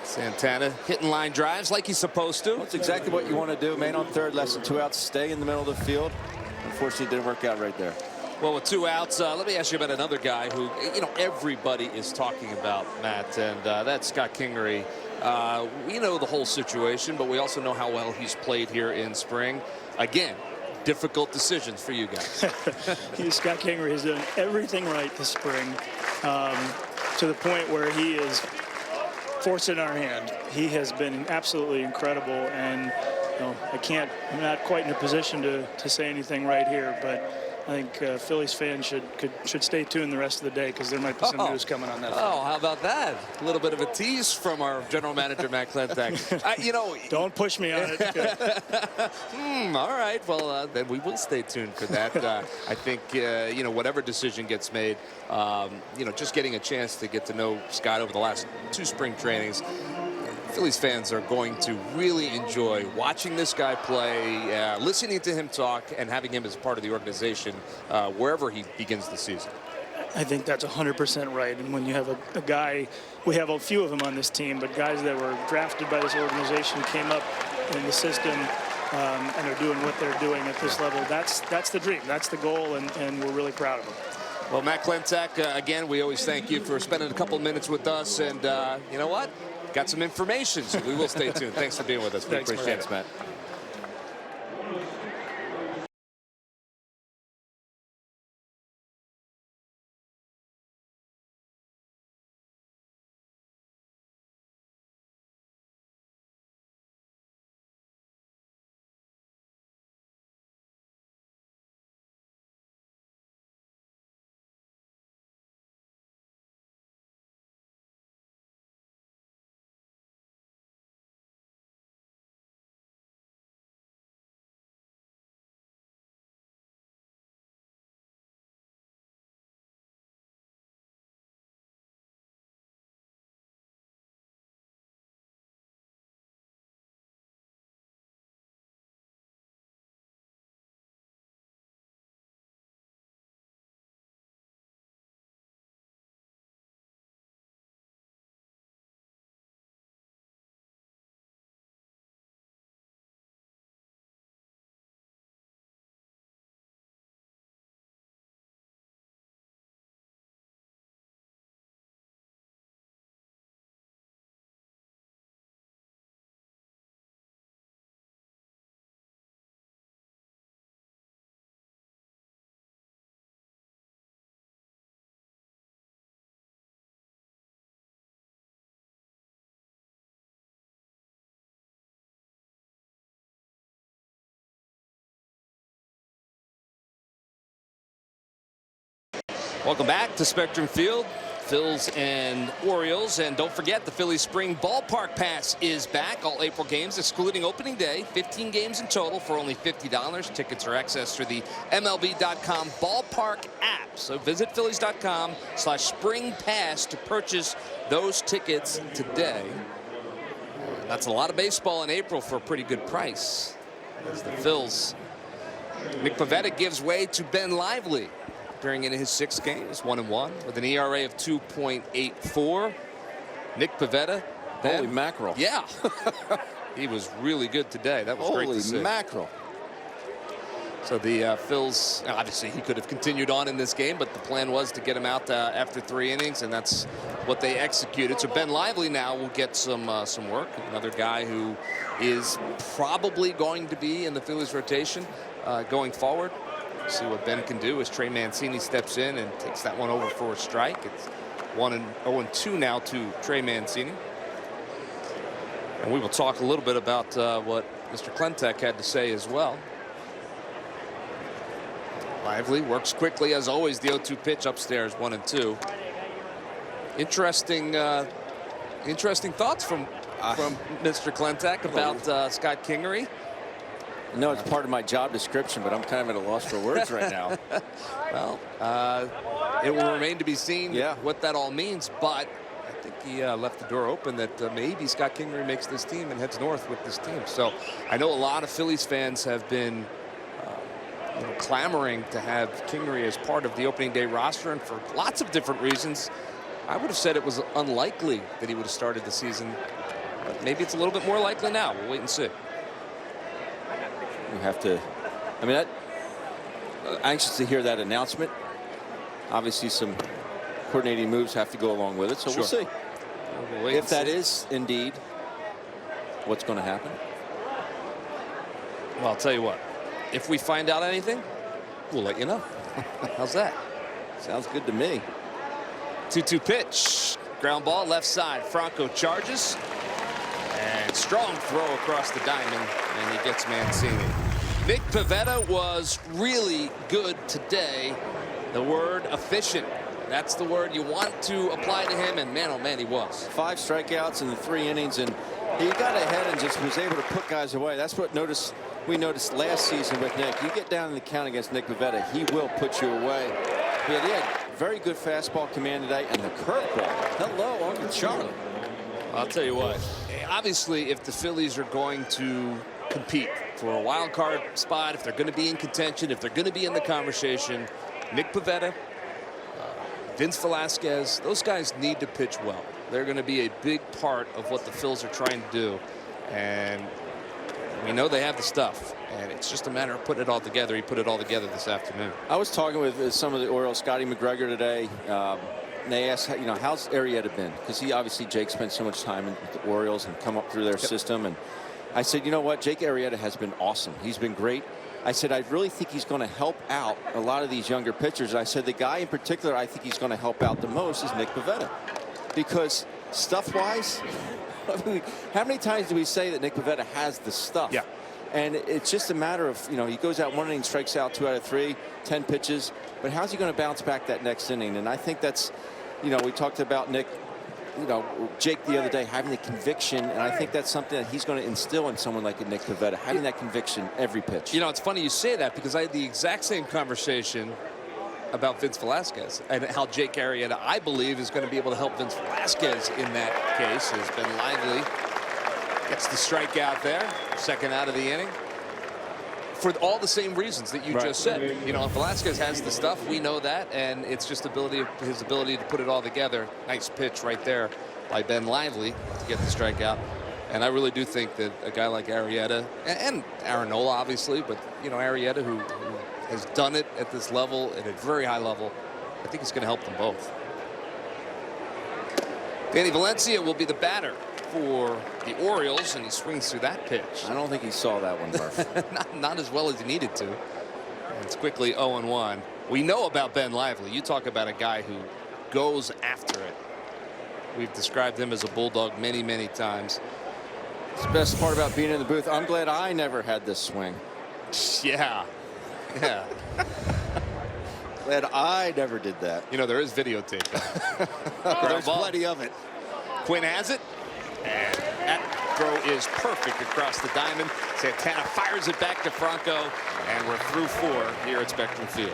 Santana hitting line drives like he's supposed to. That's exactly what you want to do. Man on third, less than 2 outs, stay in the middle of the field. Unfortunately, it didn't work out right there. Well, with 2 outs, let me ask you about another guy who, you know, everybody is talking about, Matt, and that's Scott Kingery. We know the whole situation, but we also know how well he's played here in spring. Again, difficult decisions for you guys. Scott Kingery has done everything right this spring, to the point where he is forcing our hand. He has been absolutely incredible, and you know, I'm not quite in a position to say anything right here, but I think Phillies fans should stay tuned the rest of the day, because there might be some news coming on that. Oh, how about that? A little bit of a tease from our general manager, Matt Klentak. You know, don't push me on it. All right. Well, then we will stay tuned for that. I think you know, whatever decision gets made, you know, just getting a chance to get to know Scott over the last 2 spring trainings, Phillies fans are going to really enjoy watching this guy play, listening to him talk, and having him as part of the organization wherever he begins the season. I think that's 100% right. And when you have a guy, we have a few of them on this team, but guys that were drafted by this organization, came up in the system, and are doing what they're doing at this level, that's the dream. That's the goal, and we're really proud of them. Well, Matt Klentak, again, we always thank you for spending a couple of minutes with us. And you know what? Got some information, so we will stay tuned. Thanks for being with us. We appreciate it, Matt. Welcome back to Spectrum Field. Phils and Orioles, and don't forget the Phillies Spring Ballpark Pass is back. All April games excluding opening day, 15 games in total for only $50. Tickets are accessed through the MLB.com Ballpark app. So visit Phillies.com/springpass to purchase those tickets today. That's a lot of baseball in April for a pretty good price. As the Phils, Nick Pivetta gives way to Ben Lively. Appearing in his 6th game, is 1-1 with an ERA of 2.84. Nick Pivetta. Holy mackerel. Yeah. He was really good today. That was great to see. Holy mackerel. So the Phils, obviously he could have continued on in this game, but the plan was to get him out after 3 innings, and that's what they executed. So Ben Lively now will get some work. Another guy who is probably going to be in the Phillies rotation going forward. See what Ben can do as Trey Mancini steps in and takes that one over for a strike. It's 1-2 now to Trey Mancini. And we will talk a little bit about what Mr. Klentak had to say as well. Lively works quickly as always. The 0-2 pitch upstairs, 1-2. Interesting thoughts from Mr. Klentak about Scott Kingery. No, it's part of my job description, but I'm kind of at a loss for words right now. Well, it will remain to be seen what that all means, but I think he left the door open that maybe Scott Kingery makes this team and heads north with this team. So I know a lot of Phillies fans have been clamoring to have Kingery as part of the opening day roster, and for lots of different reasons. I would have said it was unlikely that he would have started the season, but maybe it's a little bit more likely now. We'll wait and see. You have to, I mean, anxious to hear that announcement. Obviously some coordinating moves have to go along with it, so we'll see if that is indeed what's going to happen. Well, I'll tell you what, if we find out anything, we'll let you know. How's that? Sounds good to me. 2-2 pitch, ground ball left side. Franco charges, and strong throw across the diamond, and he gets Mancini. Nick Pivetta was really good today. The word efficient, that's the word you want to apply to him, and man, oh man, he was. 5 strikeouts in the 3 innings, and he got ahead and just was able to put guys away. That's what we noticed last season with Nick. You get down in the count against Nick Pivetta, he will put you away. Yeah, they had very good fastball command today, and the curveball. Hello, Uncle Charlie. I'll tell you what, obviously if the Phillies are going to compete for a wild card spot, if they're going to be in contention, if they're going to be in the conversation, Nick Pivetta, Vince Velasquez, those guys need to pitch well. They're going to be a big part of what the Phils are trying to do, and we know they have the stuff, and it's just a matter of putting it all together. He put it all together this afternoon. I was talking with some of the Orioles, Scotty McGregor today. And they asked, how's Arrieta been? Because Jake spent so much time with the Orioles and come up through their system. And I said, you know what? Jake Arrieta has been awesome. He's been great. I said, I really think he's going to help out a lot of these younger pitchers. And I said, the guy in particular I think he's going to help out the most is Nick Pivetta. Because stuff-wise, how many times do we say that Nick Pivetta has the stuff? Yeah. And it's just a matter of, he goes out 1 inning, strikes out 2 out of 3, 10 pitches. But how's he going to bounce back that next inning? And I think that's, we talked about Nick, Jake the other day having the conviction. And I think that's something that he's going to instill in someone like a Nick Pivetta, having that conviction every pitch. It's funny you say that, because I had the exact same conversation about Vince Velasquez and how Jake Arrieta, I believe, is going to be able to help Vince Velasquez in that case. Has been lively. Gets the strikeout there, second out of the inning. For all the same reasons that you just said. Velasquez has the stuff, we know that, and it's just his ability to put it all together. Nice pitch right there by Ben Lively to get the strikeout. And I really do think that a guy like Arrieta, and Aaron Nola obviously, but Arrieta who has done it at this level, at a very high level, I think it's going to help them both. Danny Valencia will be the batter for the Orioles, and he swings through that pitch. I don't think he saw that one, Murph. not as well as he needed to. And it's quickly 0-1. We know about Ben Lively. You talk about a guy who goes after it. We've described him as a bulldog many, many times. It's the best part about being in the booth. I'm glad I never had this swing. Yeah. Glad I never did that. You know, there is videotape. There's plenty of it. Quinn has it. And that throw is perfect across the diamond. Santana fires it back to Franco. And we're through 4 here at Spectrum Field.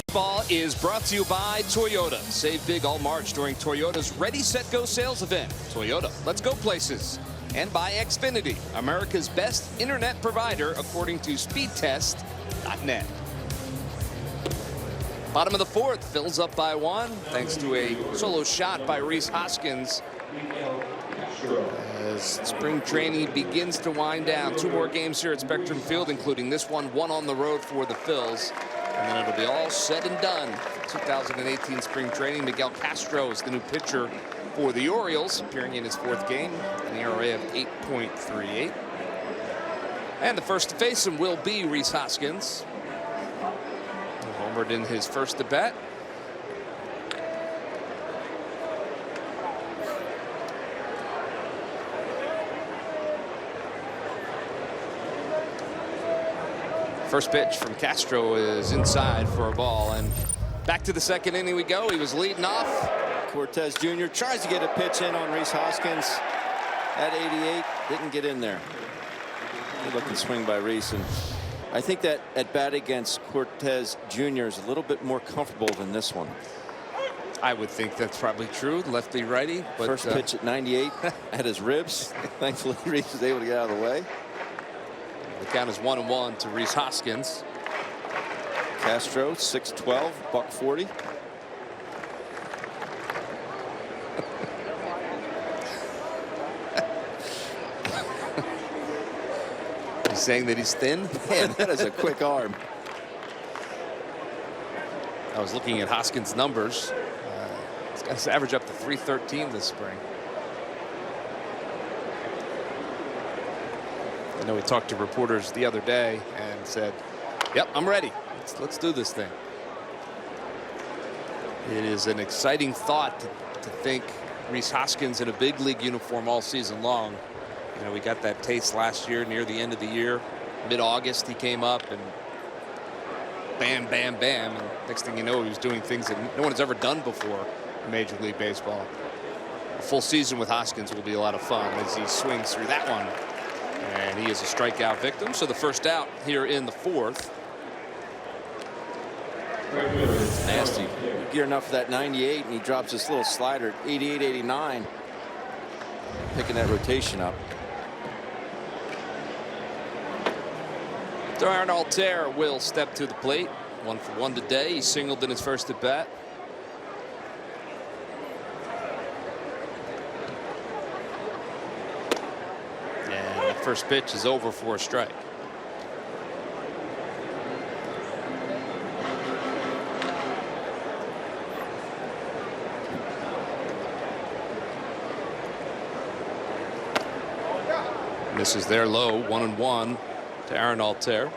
Baseball is brought to you by Toyota. Save big all March during Toyota's Ready, Set, Go sales event. Toyota, let's go places. And by Xfinity, America's best internet provider according to speedtest.net. Bottom of the 4th, Phil's up by 1 thanks to a solo shot by Rhys Hoskins. As spring training begins to wind down, 2 more games here at Spectrum Field, including this one on the road for the Phils. And then it'll be all said and done. 2018 spring training. Miguel Castro is the new pitcher for the Orioles, appearing in his 4th game, an ERA of 8.38. And the first to face him will be Rhys Hoskins. Homered in his first at bat. First pitch from Castro is inside for a ball, and back to the 2nd inning we go. He was leading off. Cortez Jr. tries to get a pitch in on Rhys Hoskins at 88. Didn't get in there. Good looking swing by Rhys, and I think that at bat against Cortez Jr. is a little bit more comfortable than this one. I would think that's probably true, lefty righty. But first pitch at 98 at his ribs. Thankfully Rhys was able to get out of the way. The count is 1-1 to Rhys Hoskins. Castro 6'12", $140. He's saying that he's thin. Man, that is a quick arm. I was looking at Hoskins' numbers. He's got his average up to 313 this spring. I know we talked to reporters the other day and said, yep, I'm ready. Let's do this thing. It is an exciting thought to think Rhys Hoskins in a big league uniform all season long. You know, we got that taste last year near the end of the year. Mid-August he came up and bam, bam, bam. And next thing you know, he was doing things that no one has ever done before in Major League Baseball. A full season with Hoskins will be a lot of fun as he swings through that one. And he is a strikeout victim. So the first out here in the 4th. Nasty. Gearing up for that 98, and he drops this little slider at 88, 89. Picking that rotation up. Darren Altair will step to the plate. 1 for 1 today. He singled in his first at bat. And the first pitch is over for a strike. And this is their low, 1-1 to Aaron Altair.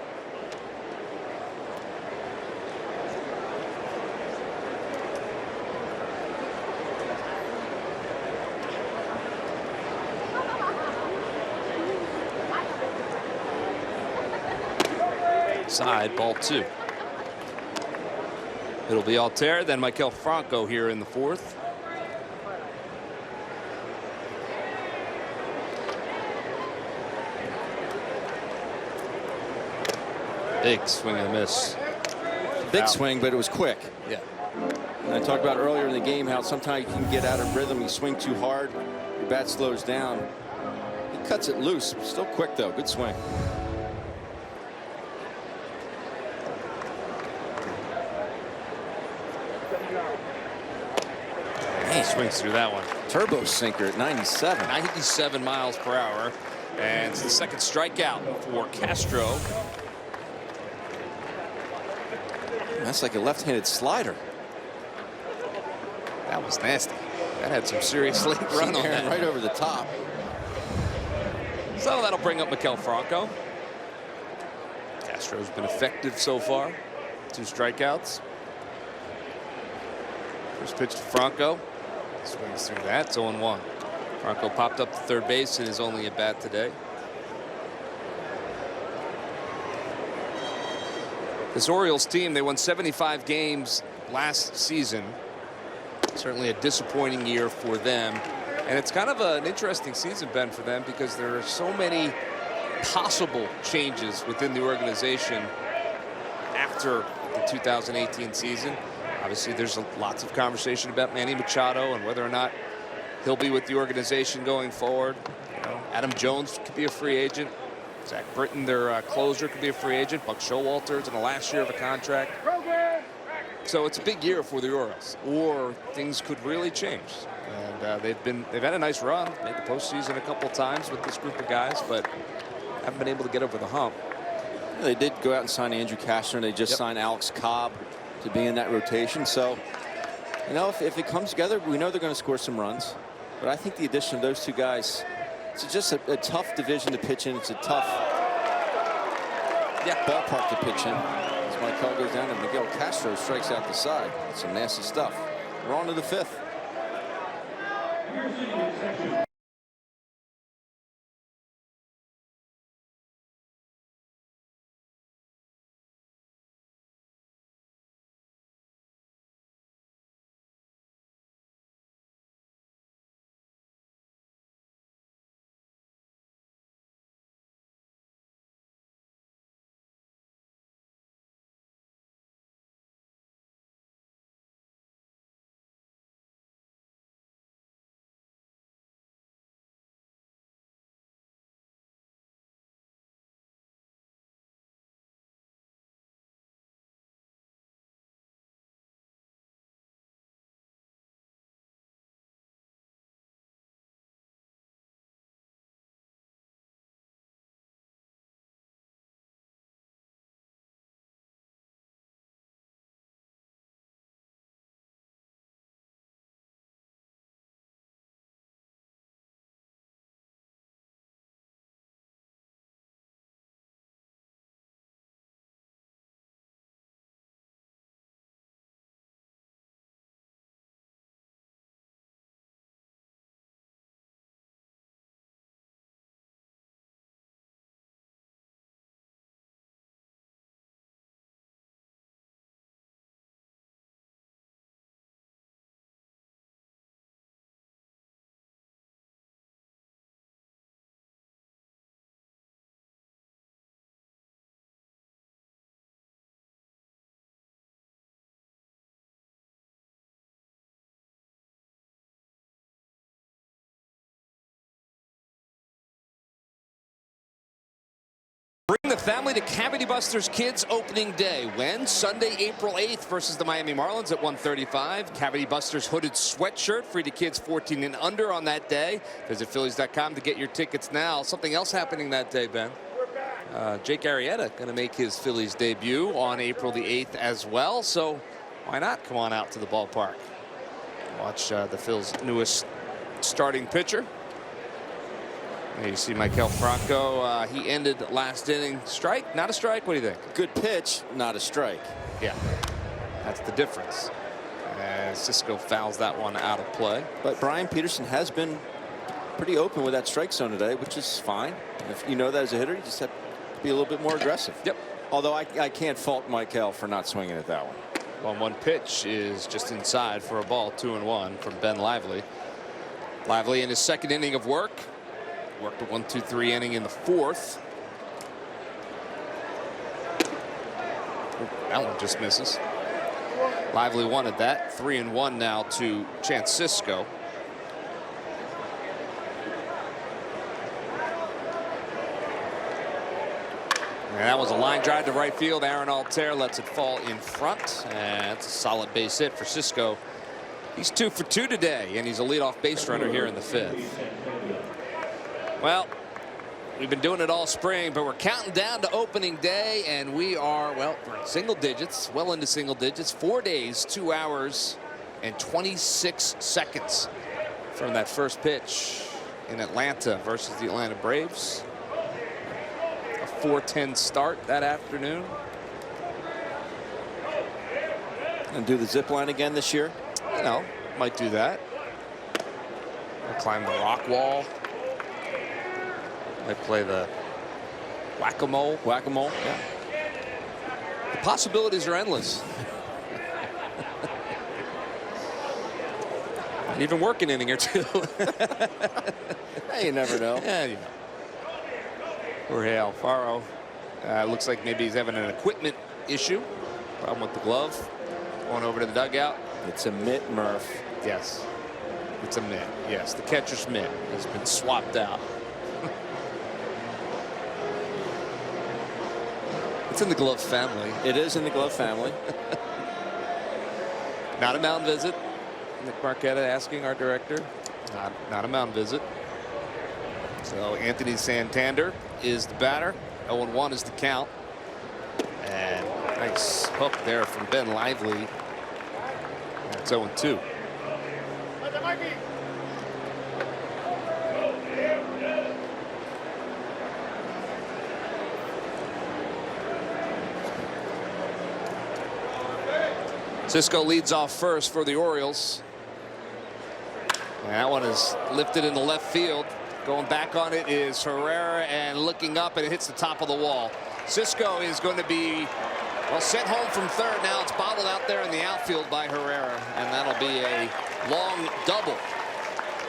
Side, ball 2. It'll be Altair, then Michael Franco here in the 4th. Big swing and a miss. Big swing, but it was quick. Yeah. And I talked about earlier in the game how sometimes you can get out of rhythm. You swing too hard, your bat slows down. He cuts it loose. Still quick, though. Good swing. He swings through that one. Turbo sinker at 97. 97 miles per hour. And it's the second strikeout for Castro. That's like a left-handed slider. That was nasty. That had some serious late run on that. Right over the top. So that'll bring up Mikel Franco. Castro's been effective so far. 2 strikeouts. First pitch to Franco. Swings through that. It's 0-1. Franco popped up to third base in his only at bat today. This Orioles team, they won 75 games last season. Certainly a disappointing year for them. And it's kind of an interesting season, Ben, for them because there are so many possible changes within the organization after the 2018 season. Obviously, there's lots of conversation about Manny Machado and whether or not he'll be with the organization going forward. You know, Adam Jones could be a free agent. Zach Britton, their closer, could be a free agent. Buck Showalter's in the last year of a contract. So it's a big year for the Orioles, or things could really change. And they've had a nice run, made the postseason a couple times with this group of guys, but haven't been able to get over the hump. Yeah, they did go out and sign Andrew Cashner. They just signed Alex Cobb to be in that rotation. So, you know, if it comes together, we know they're going to score some runs. But I think the addition of those two guys, it's just a tough division to pitch in. It's a tough ballpark to pitch in. As Michael goes down and Miguel Castro strikes out the side. That's some nasty stuff. We're on to the 5th. Bring the family to Cavity Busters Kids opening day. When? Sunday, April 8th versus the Miami Marlins at 1:35. Cavity Busters hooded sweatshirt free to kids 14 and under on that day. Visit Phillies.com to get your tickets now. Something else happening that day, Ben. Jake Arrieta going to make his Phillies debut on April the 8th as well. So why not come on out to the ballpark? Watch the Phil's newest starting pitcher. And you see Michael Franco. He ended last inning. Strike? Not a strike? What do you think? Good pitch, not a strike. Yeah, that's the difference. And Cisco fouls that one out of play. But Brian Peterson has been pretty open with that strike zone today, which is fine. If you know that as a hitter, you just have to be a little bit more aggressive. Yep. Although I can't fault Michael for not swinging at that one. 1-1 pitch is just inside for a ball. 2-1 from Ben Lively. Lively in his second inning of work. Worked a 1-2-3 inning in the fourth. That one just misses. Lively wanted that. 3-1 now to Chance Cisco. And that was a line drive to right field. Aaron Altair lets it fall in front. And it's a solid base hit for Cisco. He's 2 for 2 today, and he's a leadoff base runner here in the fifth. Well, we've been doing it all spring, but we're counting down to opening day, and we are, well, we're in single digits, well into single digits. 4 days, 2 hours, and 26 seconds from that first pitch in Atlanta versus the Atlanta Braves. A 4:10 start that afternoon. And do the zip line again this year? You know, might do that. Might climb the rock wall. Might play the whack-a-mole. Whack-a-mole, yeah. The possibilities are endless. And even work an inning or two. Hey, you never know. Yeah, you know. Jorge Alfaro. Looks like maybe he's having an equipment issue. Problem with the glove. Going over to the dugout. It's a mitt, Murph. Yes. It's a mitt. Yes, the catcher's mitt has been swapped out. It's in the glove family. It is in the glove family. Not a mound visit. Nick Marquetta asking our director. Not a mound visit. So Anthony Santander is the batter. 0-1 is the count. And nice hook there from Ben Lively. It's 0-2. Cisco leads off first for the Orioles. And that one is lifted in the left field. Going back on it is Herrera, and looking up, and it hits the top of the wall. Cisco is going to be, well, sent home from third. Now it's bobbled out there in the outfield by Herrera, and that'll be a long double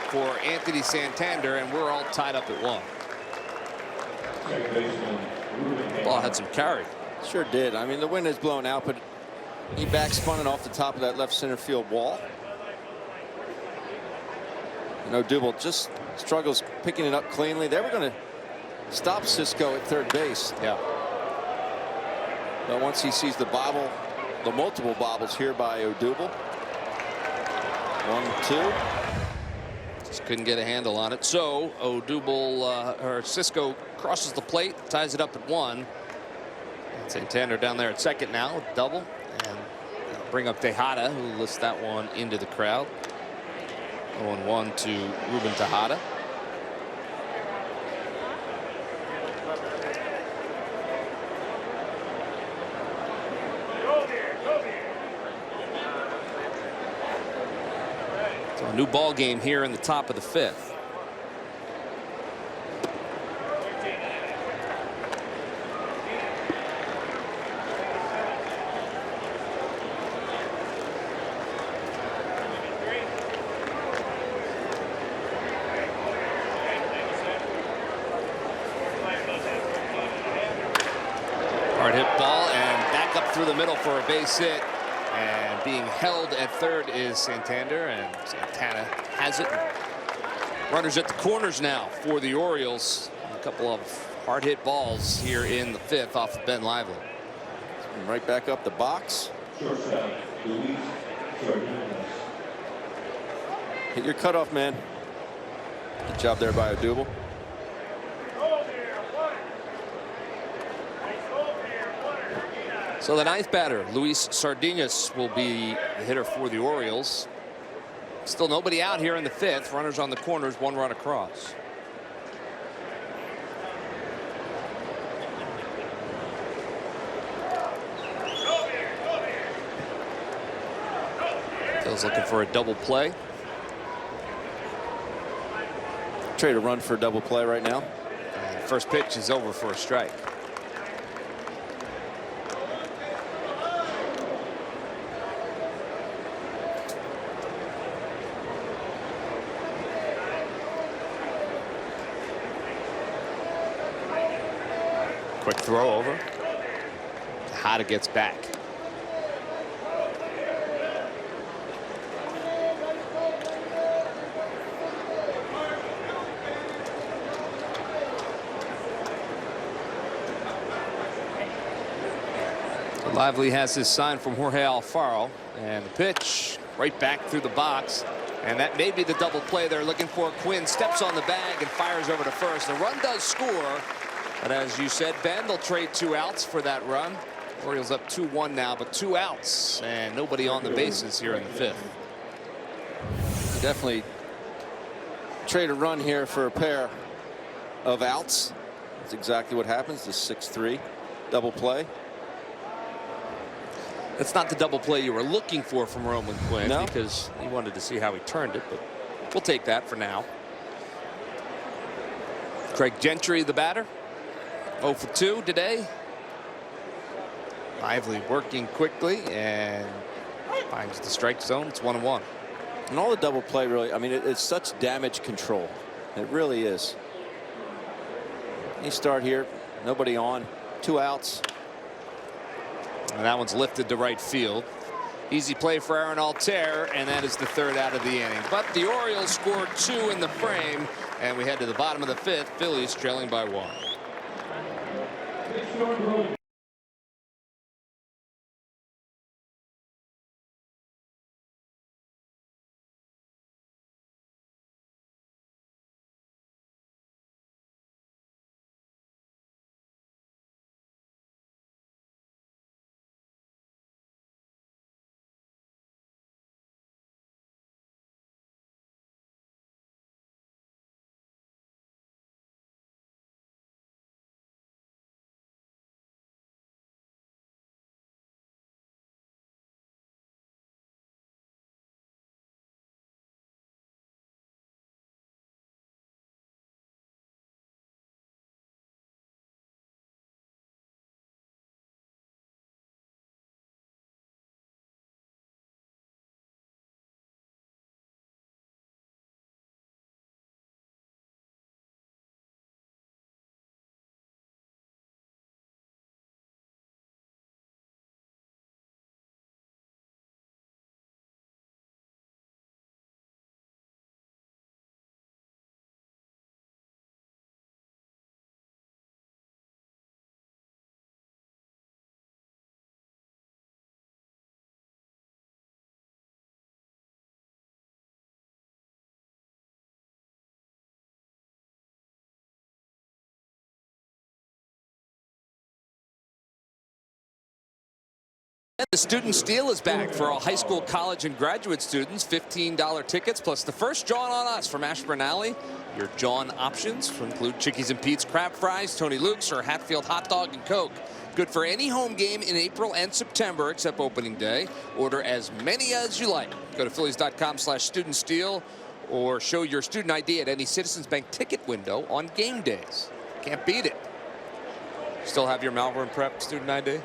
for Anthony Santander, and we're all tied up at 1. Ball had some carry. Sure did. I mean, the wind is blown out, but he backspun it off the top of that left center field wall. You know, Odubel just struggles picking it up cleanly. They were going to stop Cisco at third base. Yeah. But once he sees the bobble, the multiple bobbles here by Odubel. 1-2. Just couldn't get a handle on it. So Odubel, or Cisco crosses the plate, ties it up at 1. And Santander down there at second now with double. And bring up Tejada, who lifts that one into the crowd. 0-1 to Ruben Tejada. So a new ball game here in the top of the fifth. Hard hit ball, and back up through the middle for a base hit. And being held at third is Santander, and Santana has it. Runners at the corners now for the Orioles. A couple of hard hit balls here in the fifth off of Ben Lively. And right back up the box. Hit your cutoff, man. Good job there by Odubel. So the ninth batter, Luis Sardinas, will be the hitter for the Orioles. Still nobody out here in the fifth. Runners on the corners, 1 run across. Orioles looking for a double play. Trade a run for a double play right now. And first pitch is over for a strike. Quick throw over. Tejada gets back. Lively has his sign from Jorge Alfaro, and the pitch right back through the box, and that may be the double play they're looking for. Quinn steps on the bag and fires over to first. The run does score, but as you said, Ben, they'll trade 2 outs for that run. Orioles up 2-1 now, but 2 outs and nobody on the bases here in the 5th. Definitely trade a run here for a pair of outs. That's exactly what happens. The 6-3 double play. That's not the double play you were looking for from Roman Quinn, no, because you wanted to see how he turned it, but we'll take that for now. Craig Gentry, the batter, 0 for 2 today. Lively working quickly and finds the strike zone. It's 1-1. And all the double play, really, I mean, it's such damage control. It really is. You start here, nobody on, 2 outs. And that one's lifted to right field. Easy play for Aaron Altair, and that is the 3rd out of the inning. But the Orioles scored 2 in the frame, and we head to the bottom of the 5th. Phillies trailing by 1. The student steal is back for all high school, college, and graduate students. $15 tickets plus the first Jawn on Us from Ashburn Alley. Your Jawn options include Chickies and Pete's crab fries, Tony Luke's, or Hatfield hot dog and Coke. Good for any home game in April and September except opening day. Order as many as you like. Go to Phillies.com/student-steal or show your student ID at any Citizens Bank ticket window on game days. Can't beat it. Still have your Malvern Prep student ID?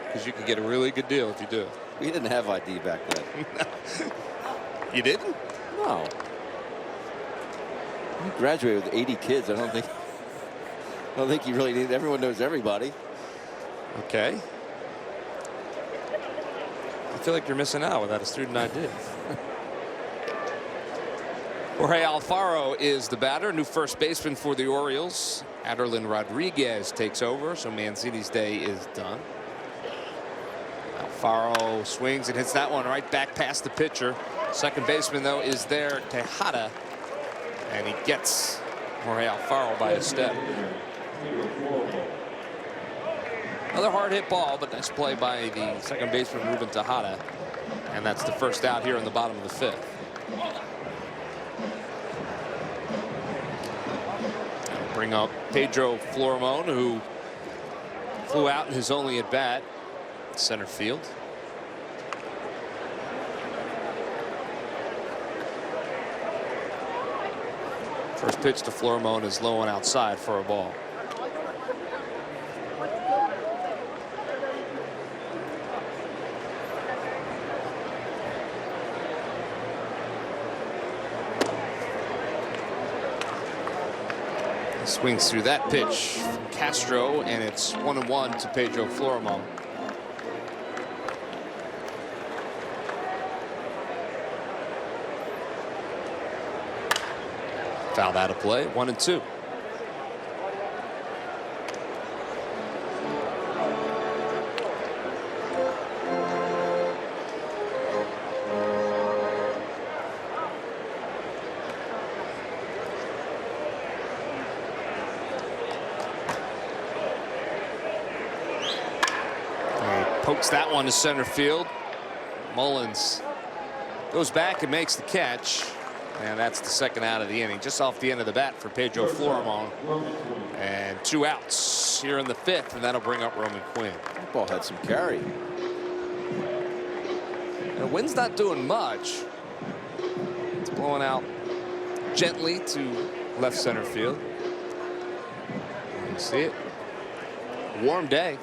Because you can get a really good deal if you do. We didn't have ID back then. You didn't? No. You graduated with 80 kids. I don't think you really need. Everyone knows everybody. Okay. I feel like you're missing out without a student ID. Jorge Alfaro is the batter, new first baseman for the Orioles. Aderlin Rodriguez takes over, so Mancini's day is done. Alfaro swings and hits that one right back past the pitcher. Second baseman, though, is there, Tejada, and he gets Jorge Alfaro by a step. Another hard hit ball, but nice play by the second baseman, Ruben Tejada, and that's the first out here in the bottom of the 5th. Bring up Pedro Florimon, who flew out in his only at bat. Center field. First pitch to Florimon is low and outside for a ball. He swings through that pitch from Castro, and it's 1-1 to Pedro Florimon. Fouled out of play, 1-2. Pokes that one to center field. Mullins goes back and makes the catch. And that's the second out of the inning, just off the end of the bat for Pedro Florimon. And 2 outs here in the 5th, and that'll bring up Roman Quinn. That ball had some carry. And wind's not doing much. It's blowing out gently to left center field. You see it. Warm day.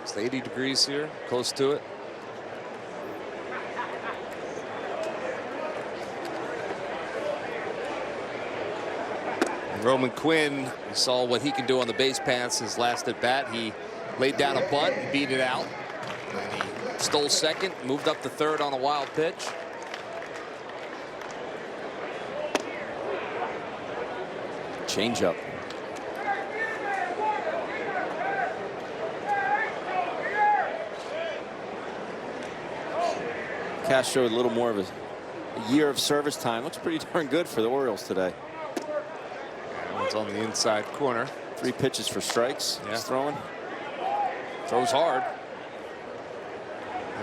It's 80 degrees here, close to it. Roman Quinn, we saw what he can do on the base paths his last at bat. He laid down a bunt and beat it out. And he stole second, moved up to third on a wild pitch. Changeup. Castro a little more of a year of service time. Looks pretty darn good for the Orioles today. It's on the inside corner. 3 pitches for strikes. Yeah. He's throwing. Throws hard,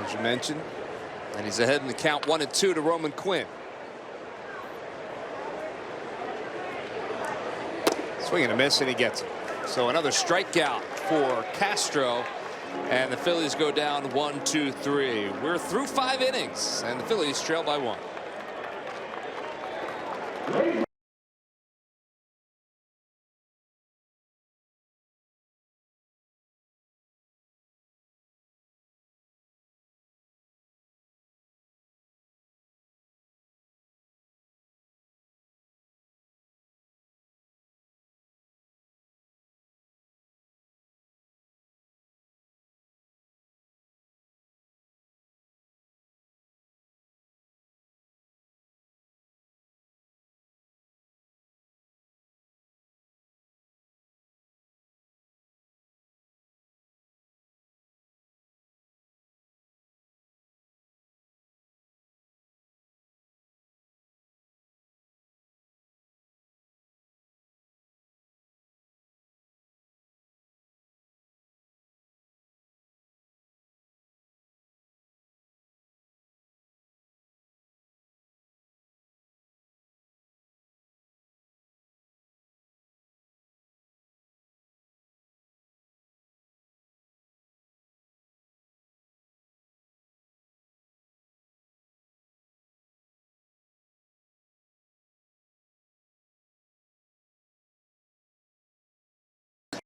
as you mentioned. And he's ahead in the count, 1-2 to Roman Quinn. Swing and a miss, and he gets it. So another strikeout for Castro. And the Phillies go down 1-2-3. We're through 5 innings, and the Phillies trail by 1.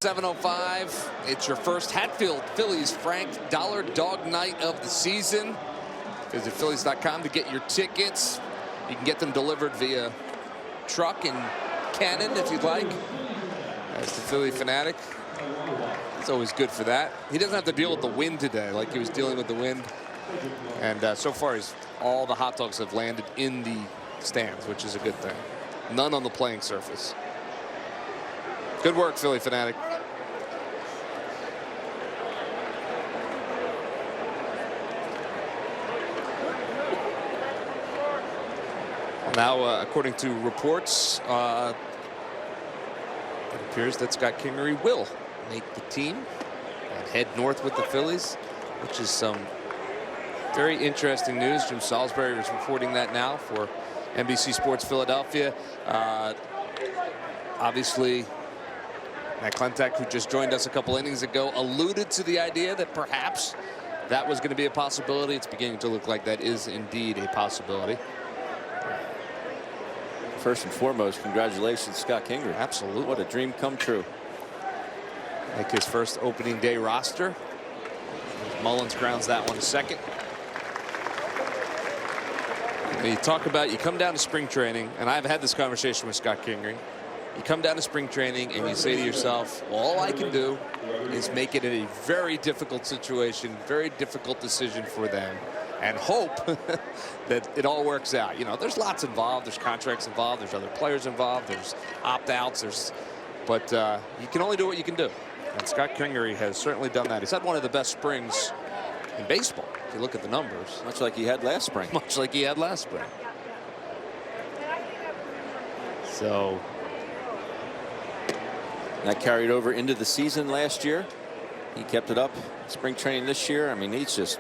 .705. It's your first Hatfield Phillies Frank Dollar Dog Night of the season. Visit Phillies.com to get your tickets. You can get them delivered via truck and cannon if you'd like. As the Philly fanatic, it's always good for that. He doesn't have to deal with the wind today like he was dealing with the wind. And so far, all the hot dogs have landed in the stands, which is a good thing. None on the playing surface. Good work, Philly fanatic. Now, according to reports, it appears that Scott Kingery will make the team and head north with the Phillies, which is some very interesting news. Jim Salisbury is reporting that now for NBC Sports Philadelphia. Obviously, Matt Klentak, who just joined us a couple innings ago, alluded to the idea that perhaps that was going to be a possibility. It's beginning to look like that is indeed a possibility. First and foremost, congratulations, Scott Kingery. Absolutely. What a dream come true. Make his first opening day roster. Mullins grounds that one to second. And you talk about, you come down to spring training, and I've had this conversation with Scott Kingery. You come down to spring training and you say to yourself, well, all I can do is make it a very difficult situation, very difficult decision for them, and hope that it all works out. You know, there's lots involved. There's contracts involved. There's other players involved. There's opt-outs. But you can only do what you can do. And Scott Kingery has certainly done that. He's had one of the best springs in baseball, if you look at the numbers. Much like he had last spring. Much like he had last spring. So that carried over into the season last year. He kept it up spring training this year. I mean, he's just.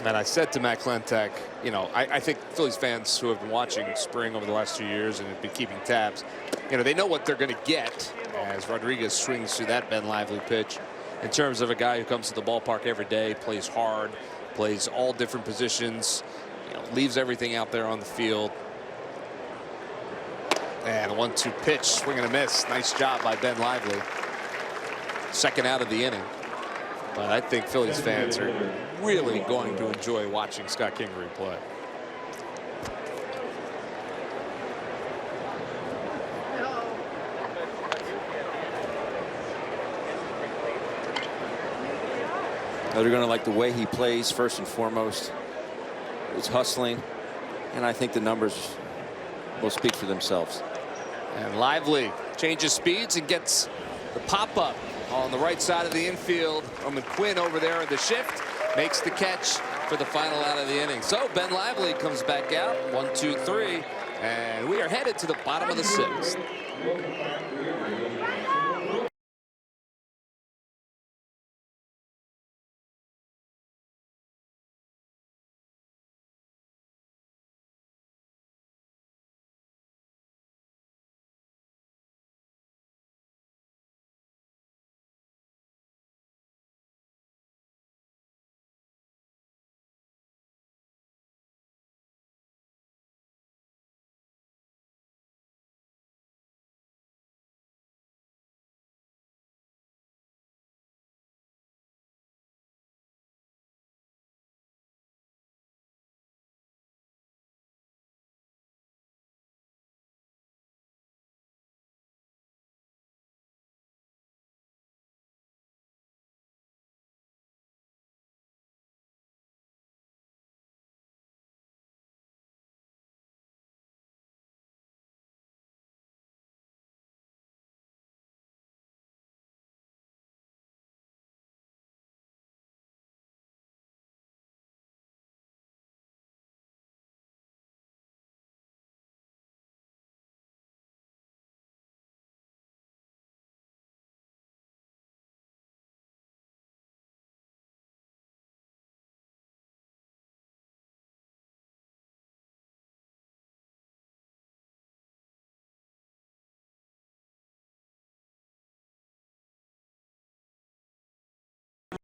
And I said to Matt Klentak, you know, I think Phillies fans who have been watching spring over the last 2 years and have been keeping tabs, you know, they know what they're going to get as Rodriguez swings through that Ben Lively pitch in terms of a guy who comes to the ballpark every day, plays hard, plays all different positions, you know, leaves everything out there on the field. And a 1-2 pitch, swing and a miss. Nice job by Ben Lively. Second out of the inning. But I think Phillies fans are really going to enjoy watching Scott Kingery play. They're going to like the way he plays, first and foremost. He's hustling, and I think the numbers will speak for themselves. And Lively changes speeds and gets the pop-up on the right side of the infield. Quinn over there in the shift makes the catch for the final out of the inning. So Ben Lively comes back out, 1, 2, 3, and we are headed to the bottom of the 6th.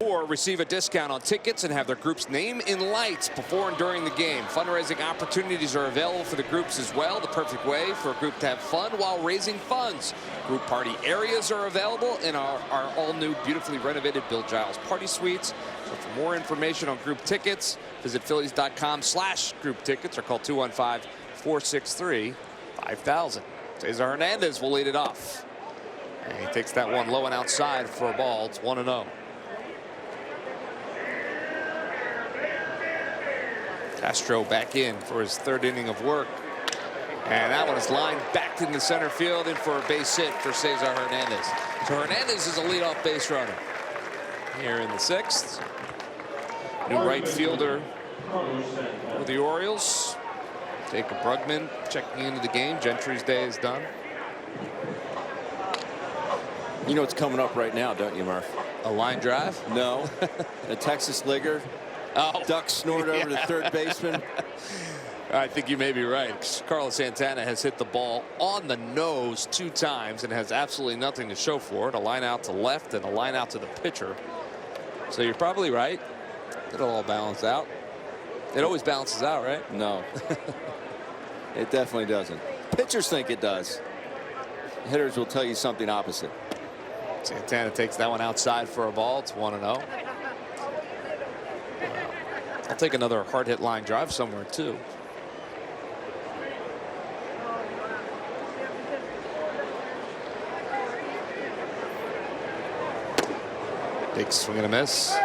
Or receive a discount on tickets and have their group's name in lights before and during the game. Fundraising opportunities are available for the groups as well. The perfect way for a group to have fun while raising funds. Group party areas are available in our all-new, beautifully renovated Bill Giles Party Suites. So for more information on group tickets, visit Phillies.com/group tickets or call 215-463-5000. Cesar Hernandez will lead it off. And he takes that one low and outside for a ball. It's 1-0. Castro back in for his 3rd inning of work. And that one is lined back in the center field in for a base hit for Cesar Hernandez. So Hernandez is a leadoff base runner here in the 6th. New right fielder for the Orioles. Jacob Brugman checking into the game. Gentry's day is done. You know what's coming up right now, don't you, Murph? A line drive? No. A Texas Ligger. Oh. Duck snort over to third baseman. I think you may be right. Carlos Santana has hit the ball on the nose 2 times and has absolutely nothing to show for it. A line out to left and a line out to the pitcher. So you're probably right. It'll all balance out. It always balances out, right? No. It definitely doesn't. pitchers think it does. Hitters will tell you something opposite. Santana takes that one outside for a ball. It's 1-0. I'll take another hard hit line drive somewhere too. Big swing and a miss.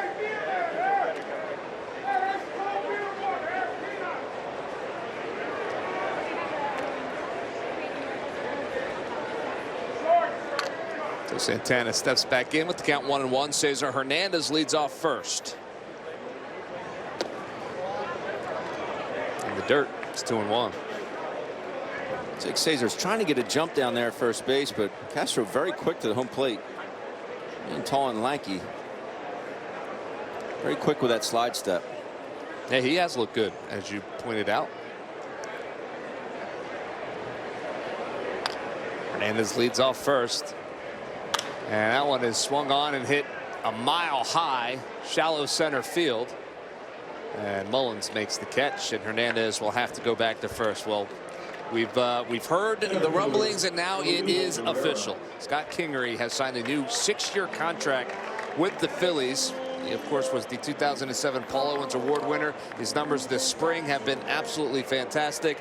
So Santana steps back in with the count 1-1. Cesar Hernandez leads off first. In the dirt, it's 2-1. Jake Cesar's trying to get a jump down there at first base, but Castro very quick to the home plate. Being tall and lanky. Very quick with that slide step. Yeah, he has looked good, as you pointed out. Hernandez leads off first. And that one is swung on and hit a mile high, shallow center field. And Mullins makes the catch, and Hernandez will have to go back to first. Well, we've heard the rumblings, and now it is official. Scott Kingery has signed a new 6-year contract with the Phillies. He, of course, was the 2007 Paul Owens Award winner. His numbers this spring have been absolutely fantastic.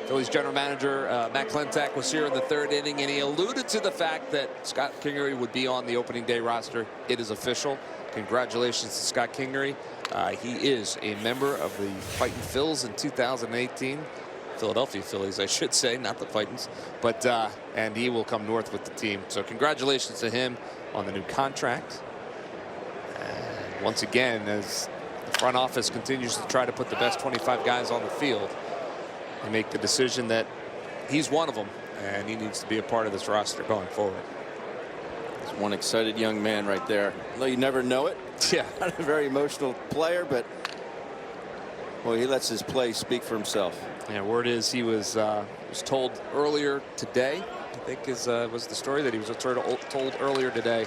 Phillies general manager Matt Klentak was here in the 3rd inning, and he alluded to the fact that Scott Kingery would be on the opening day roster. It is official. Congratulations to Scott Kingery. He is a member of the Fightin' Phils in 2018. Philadelphia Phillies, I should say, not the Fightins. But and he will come north with the team. So congratulations to him on the new contract. And once again, as the front office continues to try to put the best 25 guys on the field, they make the decision that he's one of them, and he needs to be a part of this roster going forward. There's one excited young man right there. Although you never know it. Yeah. Not a very emotional player, but well, he lets his play speak for himself. Yeah, word is he was told earlier today, I think was the story, that he was told earlier today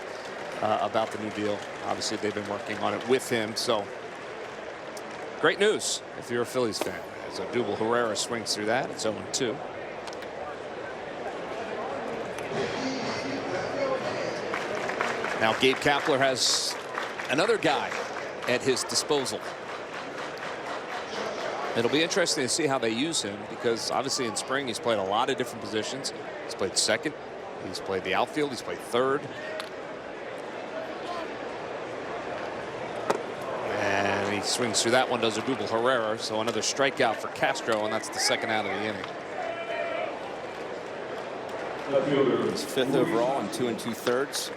about the new deal. Obviously, they've been working on it with him. So great news if you're a Phillies fan. As Odubel Herrera swings through that, it's 0-2. Now Gabe Kapler has another guy at his disposal. It'll be interesting to see how they use him, because obviously in spring he's played a lot of different positions. He's played second, he's played the outfield, he's played third. And he swings through that one, does Odubel Herrera. So another strikeout for Castro, and that's the 2nd out of the inning. He's 5th overall in 2 2/3.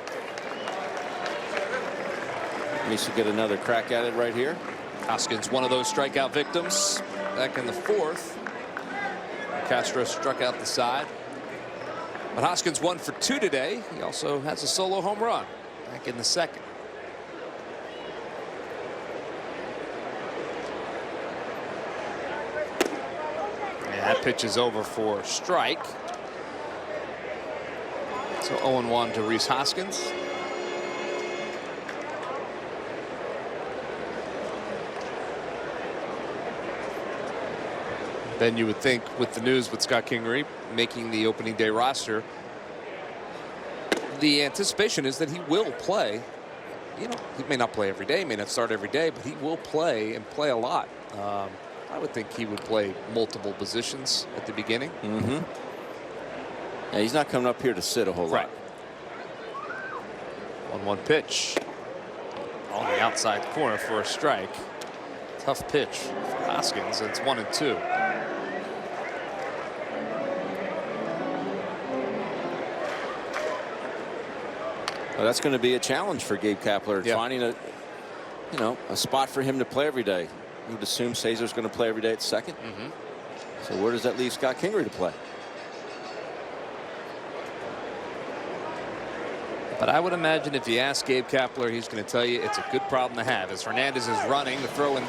He should get another crack at it right here. Hoskins, one of those strikeout victims back in the 4th. Castro struck out the side. But Hoskins 1 for 2 today. He also has a solo home run back in the 2nd. That pitch is over for strike. So 0-1 to Rhys Hoskins. Then you would think, with the news with Scott Kingery making the opening day roster, the anticipation is that he will play. You know, he may not play every day, may not start every day, but he will play, and play a lot. I would think he would play multiple positions at the beginning. Mm-hmm. Yeah, he's not coming up here to sit a whole lot. 1-1 pitch on the outside corner for a strike. Tough pitch for Hoskins. It's 1-2. Well, that's going to be a challenge for Gabe Kapler, finding a spot for him to play every day. You would assume Cesar's going to play every day at second. So where does that leave Scott Kingery to play? But I would imagine if you ask Gabe Kapler, he's going to tell you it's a good problem to have. As Hernandez is running, the throw in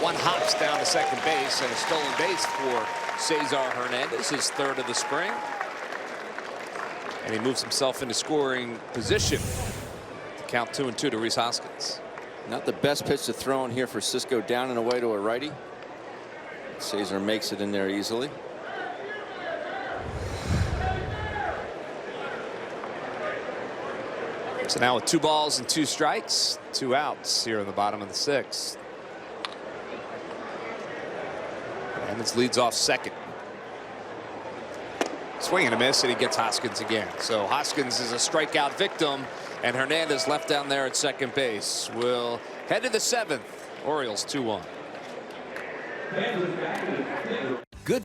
one hops down to second base, and a stolen base for Cesar Hernandez, his 3rd of the spring. And he moves himself into scoring position. Count 2-2 to Rhys Hoskins. Not the best pitch to throw in here for Cisco, down and away to a righty. Cesar makes it in there easily. So now with 2 balls and 2 strikes, 2 outs here in the bottom of the 6th. And this leads off second. Swing and a miss, and he gets Hoskins again. So Hoskins is a strikeout victim, and Hernandez left down there at second base. Will head to the 7th. Orioles 2-1. Good.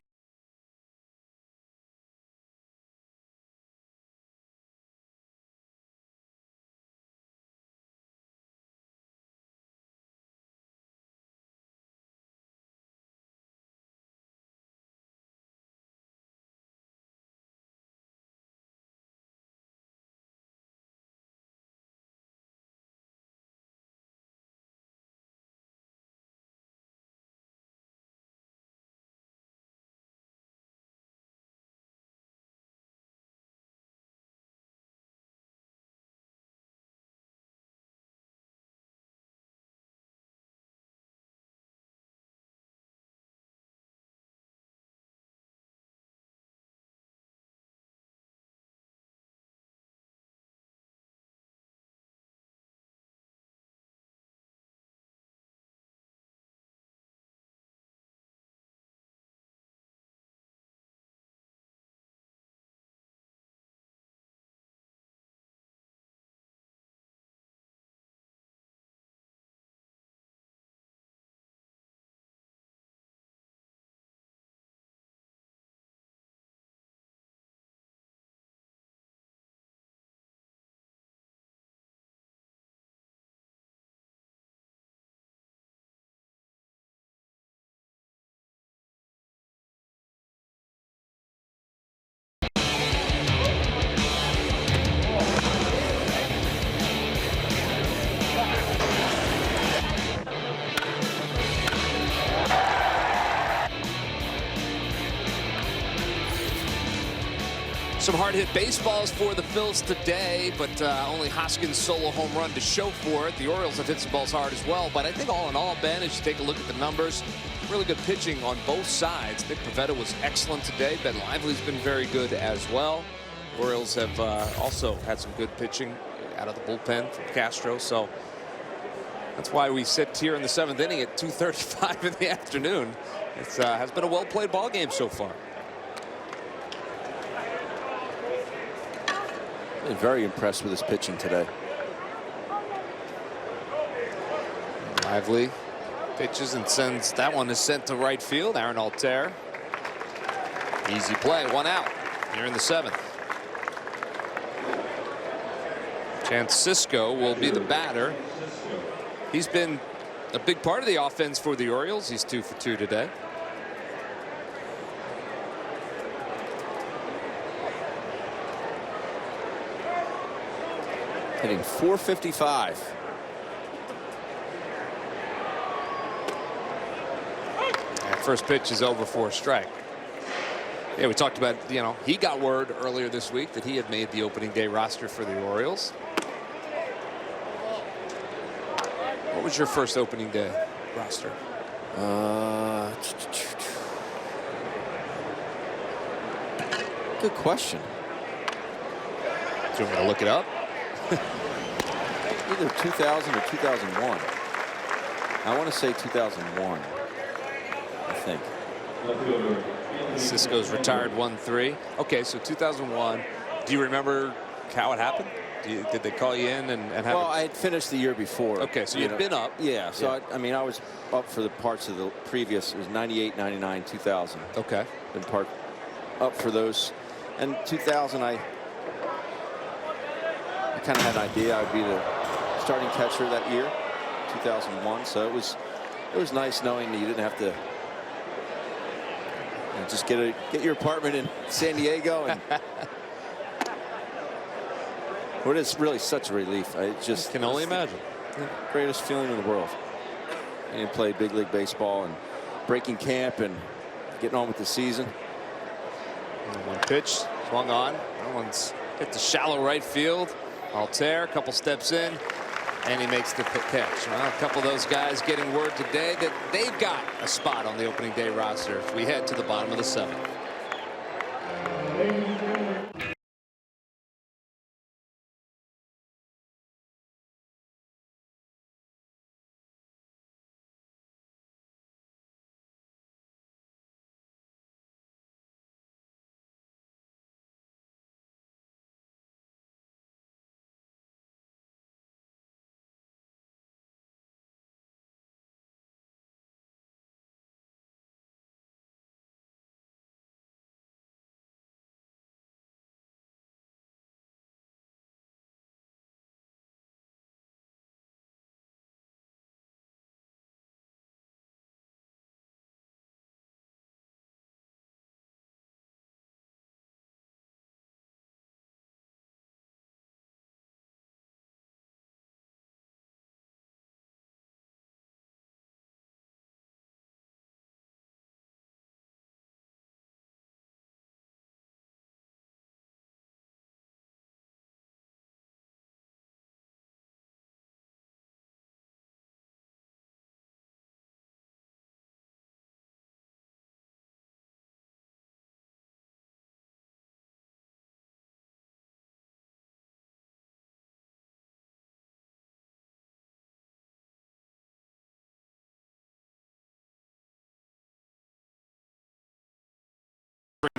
Some hard-hit baseballs for the Phils today, but only Hoskins' solo home run to show for it. The Orioles have hit some balls hard as well, but I think all in all, Ben, as you take a look at the numbers, really good pitching on both sides. Nick Pivetta was excellent today. Ben Lively's been very good as well. Orioles have also had some good pitching out of the bullpen from Castro, so that's why we sit here in the 7th inning at 2:35 in the afternoon. It has been a well-played ball game so far. Been very impressed with his pitching today. Lively pitches and sends that one is sent to right field. Aaron Altair. Easy play, 1 out here in the 7th. Chance Cisco will be the batter. He's been a big part of the offense for the Orioles. He's 2 for 2 today. Hitting .455. And first pitch is over for a strike. Yeah, we talked about, he got word earlier this week that he had made the opening day roster for the Orioles. What was your first opening day roster? Good question. Do you want me to look it up? Either 2000 or 2001. I want to say 2001. I think. Cisco's retired 1-3. Okay, so 2001. Do you remember how it happened? Did they call you in and have? Well, I had finished the year before. Okay, so you'd been up. Yeah. So I mean, I was up for the parts of the previous. It was 98, 99, 2000. Okay. Been up for those, and 2000 I kind of had an idea I'd be the starting catcher that year, 2001. So it was nice knowing that you didn't have to just get your apartment in San Diego. And well, it's really such a relief. I just can only imagine. The greatest feeling in the world. And play big league baseball and breaking camp and getting on with the season. And 1 pitch swung on. That one's hit the shallow right field. Altair, a couple steps in, and he makes the catch. Well, a couple of those guys getting word today that they've got a spot on the opening day roster if we head to the bottom of the 7th.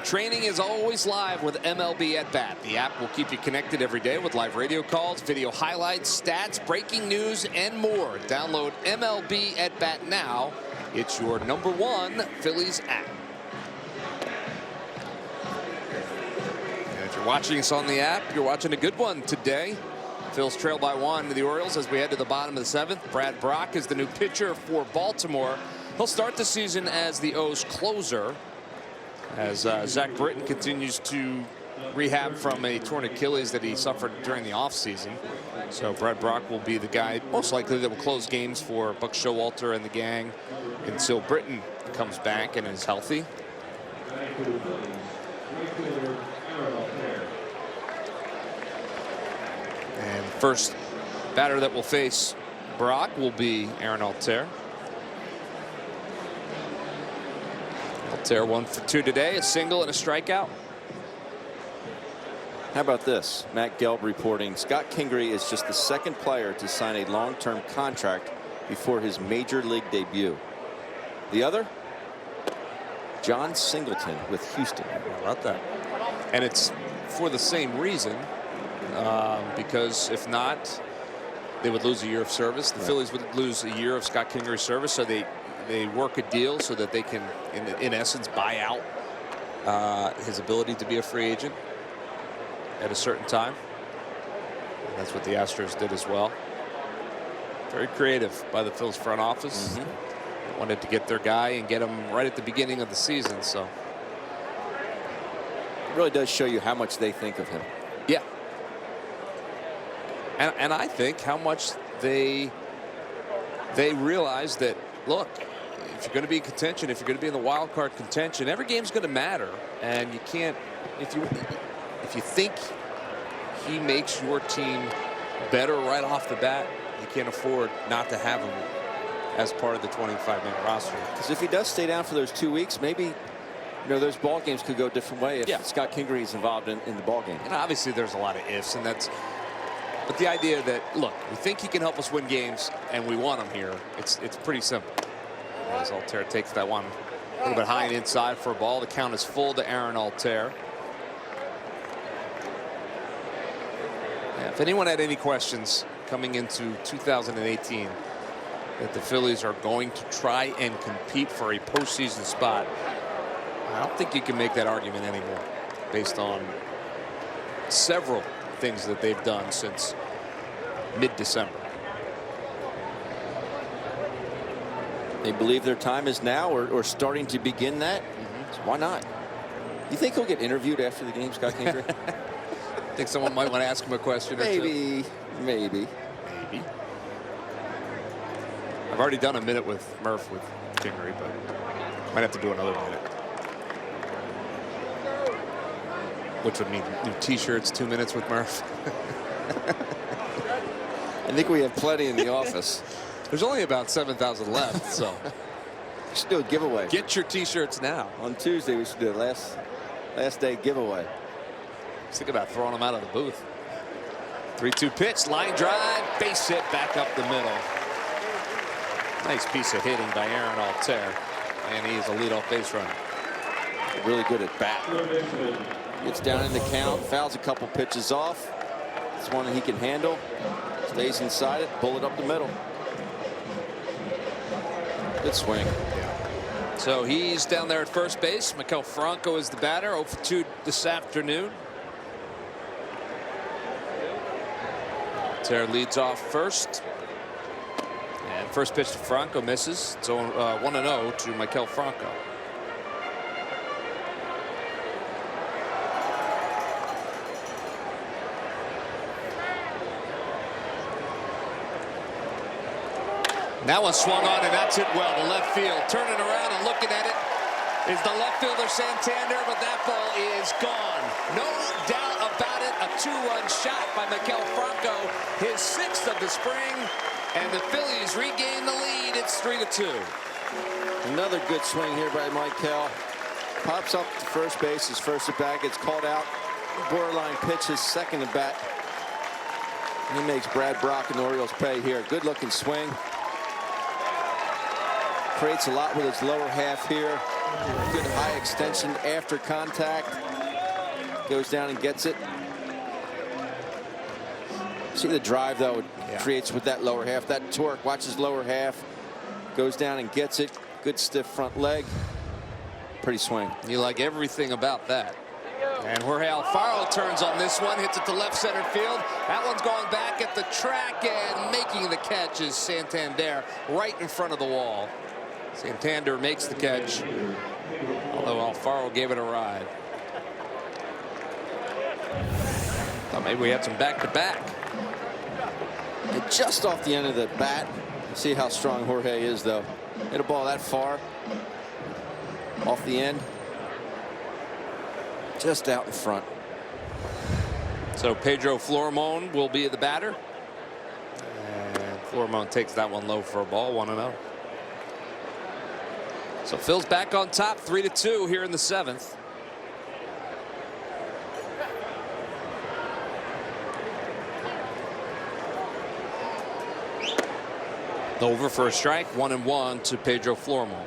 Training is always live with MLB At Bat. The app will keep you connected every day with live radio calls, video highlights, stats, breaking news, and more. Download MLB At Bat now. It's your #1 Phillies app. And if you're watching us on the app, you're watching a good one today. Phils trail by 1 to the Orioles as we head to the bottom of the 7th. Brad Brock is the new pitcher for Baltimore. He'll start the season as the O's closer, as Zach Britton continues to rehab from a torn Achilles that he suffered during the offseason. So Brad Brock will be the guy most likely that will close games for Buck Showalter and the gang until Britton comes back and is healthy. And first batter that will face Brock will be Aaron Altair. Altair 1 for 2 today, a single and a strikeout. How about this? Matt Gelb reporting Scott Kingery is just the 2nd player to sign a long-term contract before his major league debut. The other, John Singleton with Houston. How about that? And it's for the same reason, because if not, they would lose a year of service. The Phillies would lose a year of Scott Kingery's service, so they work a deal so that they can, in essence, buy out his ability to be a free agent at a certain time. And that's what the Astros did as well. Very creative by the Phillies front office. They wanted to get their guy and get him right at the beginning of the season. So it really does show you how much they think of him. Yeah. And I think how much they realize that, look, if you're going to be in contention, if you're going to be in the wild card contention, every game's going to matter. And you can't, if you think he makes your team better right off the bat, you can't afford not to have him as part of the 25-man roster. Because if he does stay down for those 2 weeks, maybe those ball games could go a different way if Scott Kingery is involved in the ball game. And obviously there's a lot of ifs, and that's, but the idea that, look, we think he can help us win games and we want him here, it's pretty simple. As Altair takes that one a little bit high and inside for a ball. The count is full to Aaron Altair. Yeah, if anyone had any questions coming into 2018 that the Phillies are going to try and compete for a postseason spot, I don't think you can make that argument anymore based on several things that they've done since mid-December. They believe their time is now or starting to begin that. So why not? You think he'll get interviewed after the game, Scott Kingery? I think someone might want to ask him a question or two. Maybe. I've already done a minute with Murph with Kingery, but might have to do another minute. Which would mean new T-shirts, 2 minutes with Murph. I think we have plenty in the office. There's only about 7,000 left, so. We should do a giveaway. Get your T-shirts now. On Tuesday, we should do a last day giveaway. Think about throwing them out of the booth. 3-2 pitch, line drive, base hit back up the middle. Nice piece of hitting by Aaron Altair, and he is a leadoff base runner. Really good at bat. Gets down in the count, fouls a couple pitches off. It's one that he can handle. Stays inside it, bullet up the middle. Good swing. So he's down there at first base. Maikel Franco is the batter, 0 for 2 this afternoon. Altair leads off first. And first pitch to Franco misses. It's 1-0 to Maikel Franco. That one swung on, and that's hit well to left field. Turning around and looking at it is the left fielder Santander, but that ball is gone. No doubt about it. A 2-run shot by Maikel Franco, his 6th of the spring, and the Phillies regain the lead. It's 3-2. Another good swing here by Maikel. Pops up to first base, his first at bat, gets called out. Borderline pitch, his 2nd at bat. And he makes Brad Brock and the Orioles pay here. Good looking swing. Creates a lot with his lower half here. Good high extension after contact. Goes down and gets it. See the drive, though, it creates with that lower half. That torque, watch his lower half. Goes down and gets it. Good stiff front leg. Pretty swing. You like everything about that. And Jorge Alfaro turns on this one, hits it to left center field. That one's going back at the track, and making the catch is Santander right in front of the wall. Santander makes the catch, although Alfaro gave it a ride. Thought maybe we had some back-to-back. And just off the end of the bat. See how strong Jorge is, though. Hit a ball that far off the end. Just out in front. So Pedro Florimon will be the batter. And Florimon takes that one low for a ball, 1-0. So Phil's back on top, 3-2 here in the 7th. Over for a strike, 1-1 to Pedro Florimon.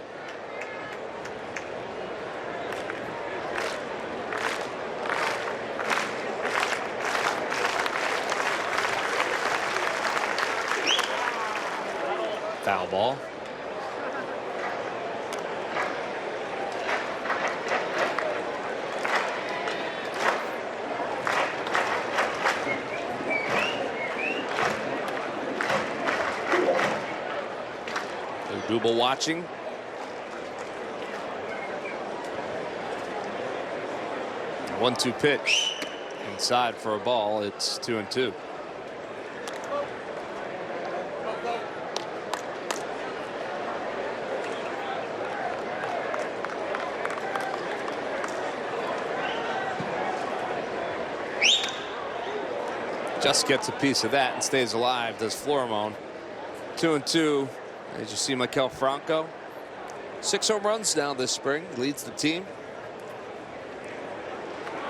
Foul ball. Double watching. 1-2 pitch inside for a ball. It's 2-2. Just gets a piece of that and stays alive, does Florimon. 2-2. As you see, Maikel Franco, 6 home runs now this spring, leads the team.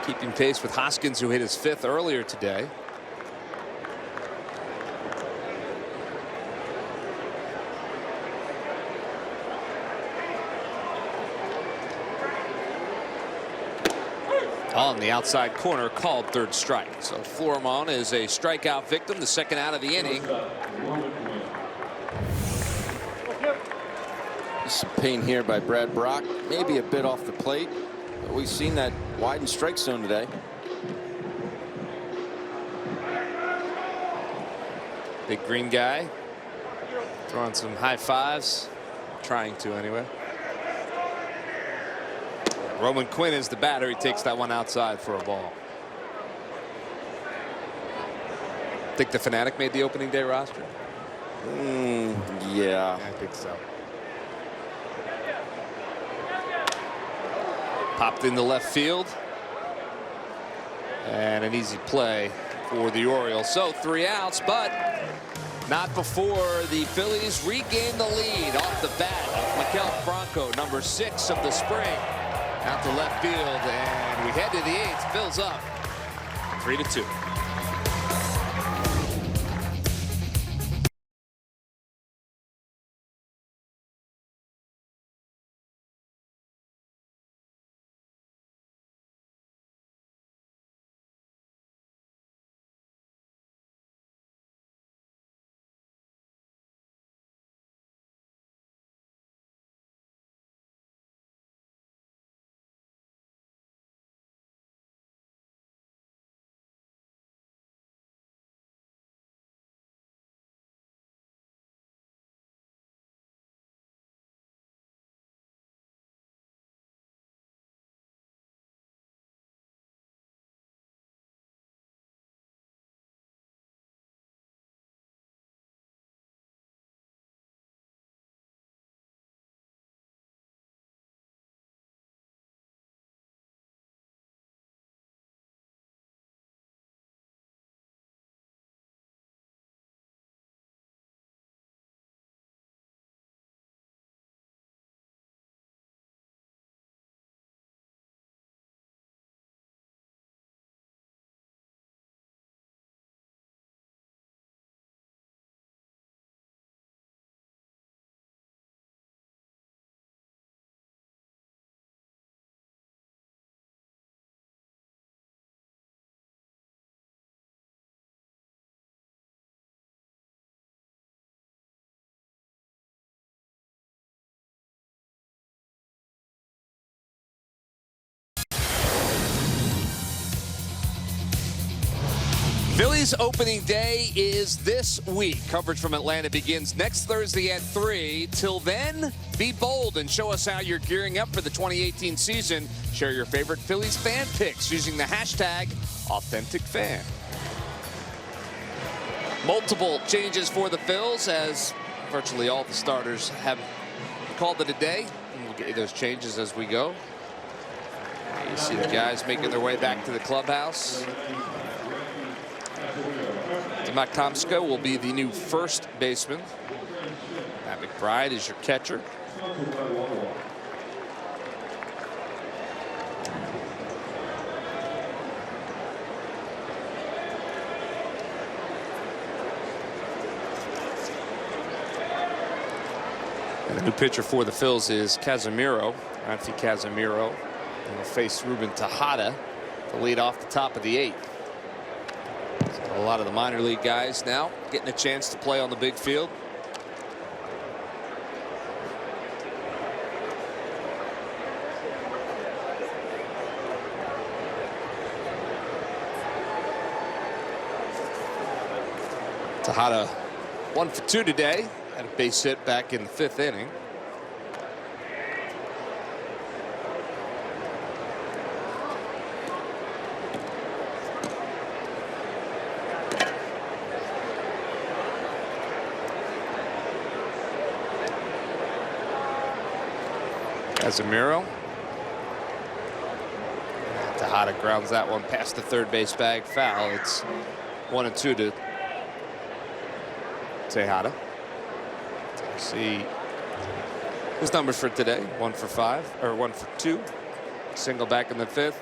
Keeping pace with Hoskins, who hit his 5th earlier today. On the outside corner, called 3rd strike. So Florimon is a strikeout victim, the 2nd out of the inning. Some pain here by Brad Brock, maybe a bit off the plate, but we've seen that widened strike zone today. Big green guy throwing some high fives, trying to anyway. Roman Quinn is the batter. He takes that one outside for a ball. Think the Fanatic made the opening day roster? Yeah, I think so. Popped into left field. And an easy play for the Orioles. So 3 outs, but not before the Phillies regain the lead off the bat of Maikel Franco, number 6 of the spring. Out to left field, and we head to the 8th. Phil's up 3-2. Phillies opening day is this week. Coverage from Atlanta begins next Thursday at 3. Till then, be bold and show us how you're gearing up for the 2018 season. Share your favorite Phillies fan picks using the hashtag #AuthenticFan. Multiple changes for the Phils as virtually all the starters have called it a day. And we'll get you those changes as we go. You see the guys making their way back to the clubhouse. Tomaszko will be the new first baseman. Matt McBride is your catcher. And the new pitcher for the Phils is Casemiro, Rafi Casemiro. And will face Ruben Tejada to lead off the top of the 8th. A lot of the minor league guys now getting a chance to play on the big field. Tejada 1 for 2 today. Had a base hit back in the 5th inning. Casemiro. Tejada grounds that one past the third base bag, foul. It's 1-2 to Tejada. Let's see his numbers for today: 1 for 5, or 1 for 2. Single back in the 5th.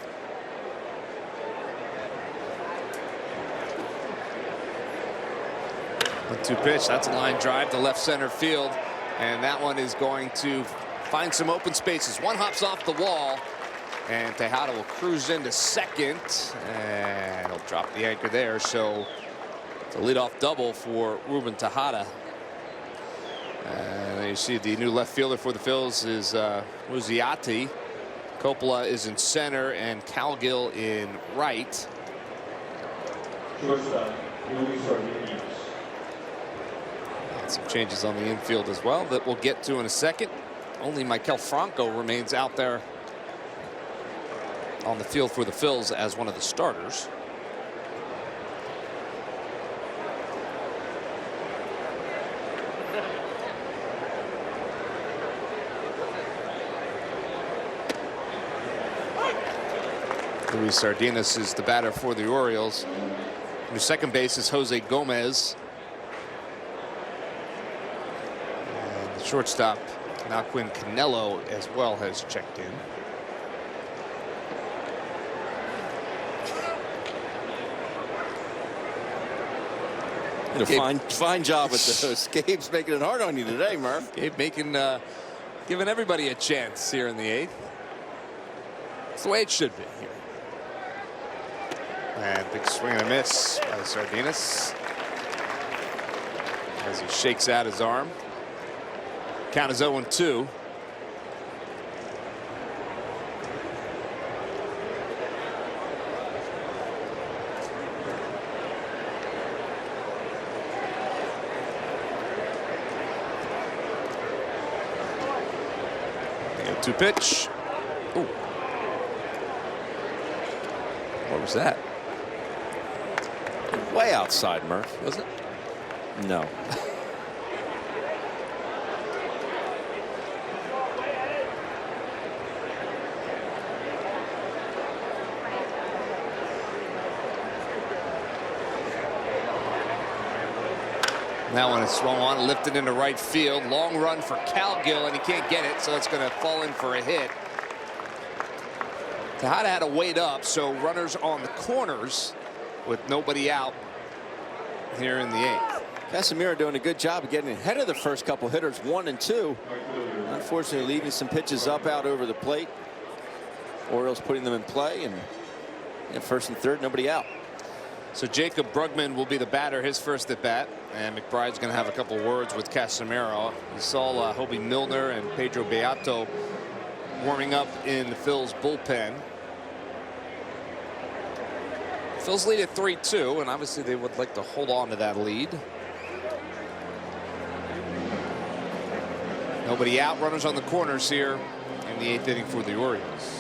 One-two pitch. That's a line drive to left center field, and that one is going to find some open spaces. One hops off the wall, and Tejada will cruise into second, and he'll drop the anchor there. So it's a leadoff double for Ruben Tejada. And you see the new left fielder for the Phils is Muziati. Coppola is in center, and Calgill in right. And some changes on the infield as well that we'll get to in a second. Only Maikel Franco remains out there on the field for the Phils as one of the starters. Luis Sardinas is the batter for the Orioles. Your second base is Jose Gomez. And the shortstop, Malquin Canelo, as well, has checked in. Fine job with those. Gabe's making it hard on you today, Murph. Gabe making, giving everybody a chance here in the 8th. It's the way it should be here. And big swing and a miss by Sardinas as he shakes out his arm. Count is 0-2. The 0-2 pitch. Ooh. What was that? Way outside, Murph. Was it? No. That one is swung on, lifted into right field. Long run for Calgill, and he can't get it, so it's going to fall in for a hit. Tejada had to wait up, so runners on the corners with nobody out here in the 8th. Casemiro doing a good job of getting ahead of the first couple hitters, 1 and 2. Unfortunately, leaving some pitches up out over the plate. Orioles putting them in play, and first and third, nobody out. So Jacob Brugman will be the batter, his first at bat, and McBride's going to have a couple words with Casemiro. You saw Hobie Milner and Pedro Beato warming up in the Phils bullpen. Phil's lead at 3-2, and obviously they would like to hold on to that lead. Nobody out, runners on the corners here in the 8th inning for the Orioles.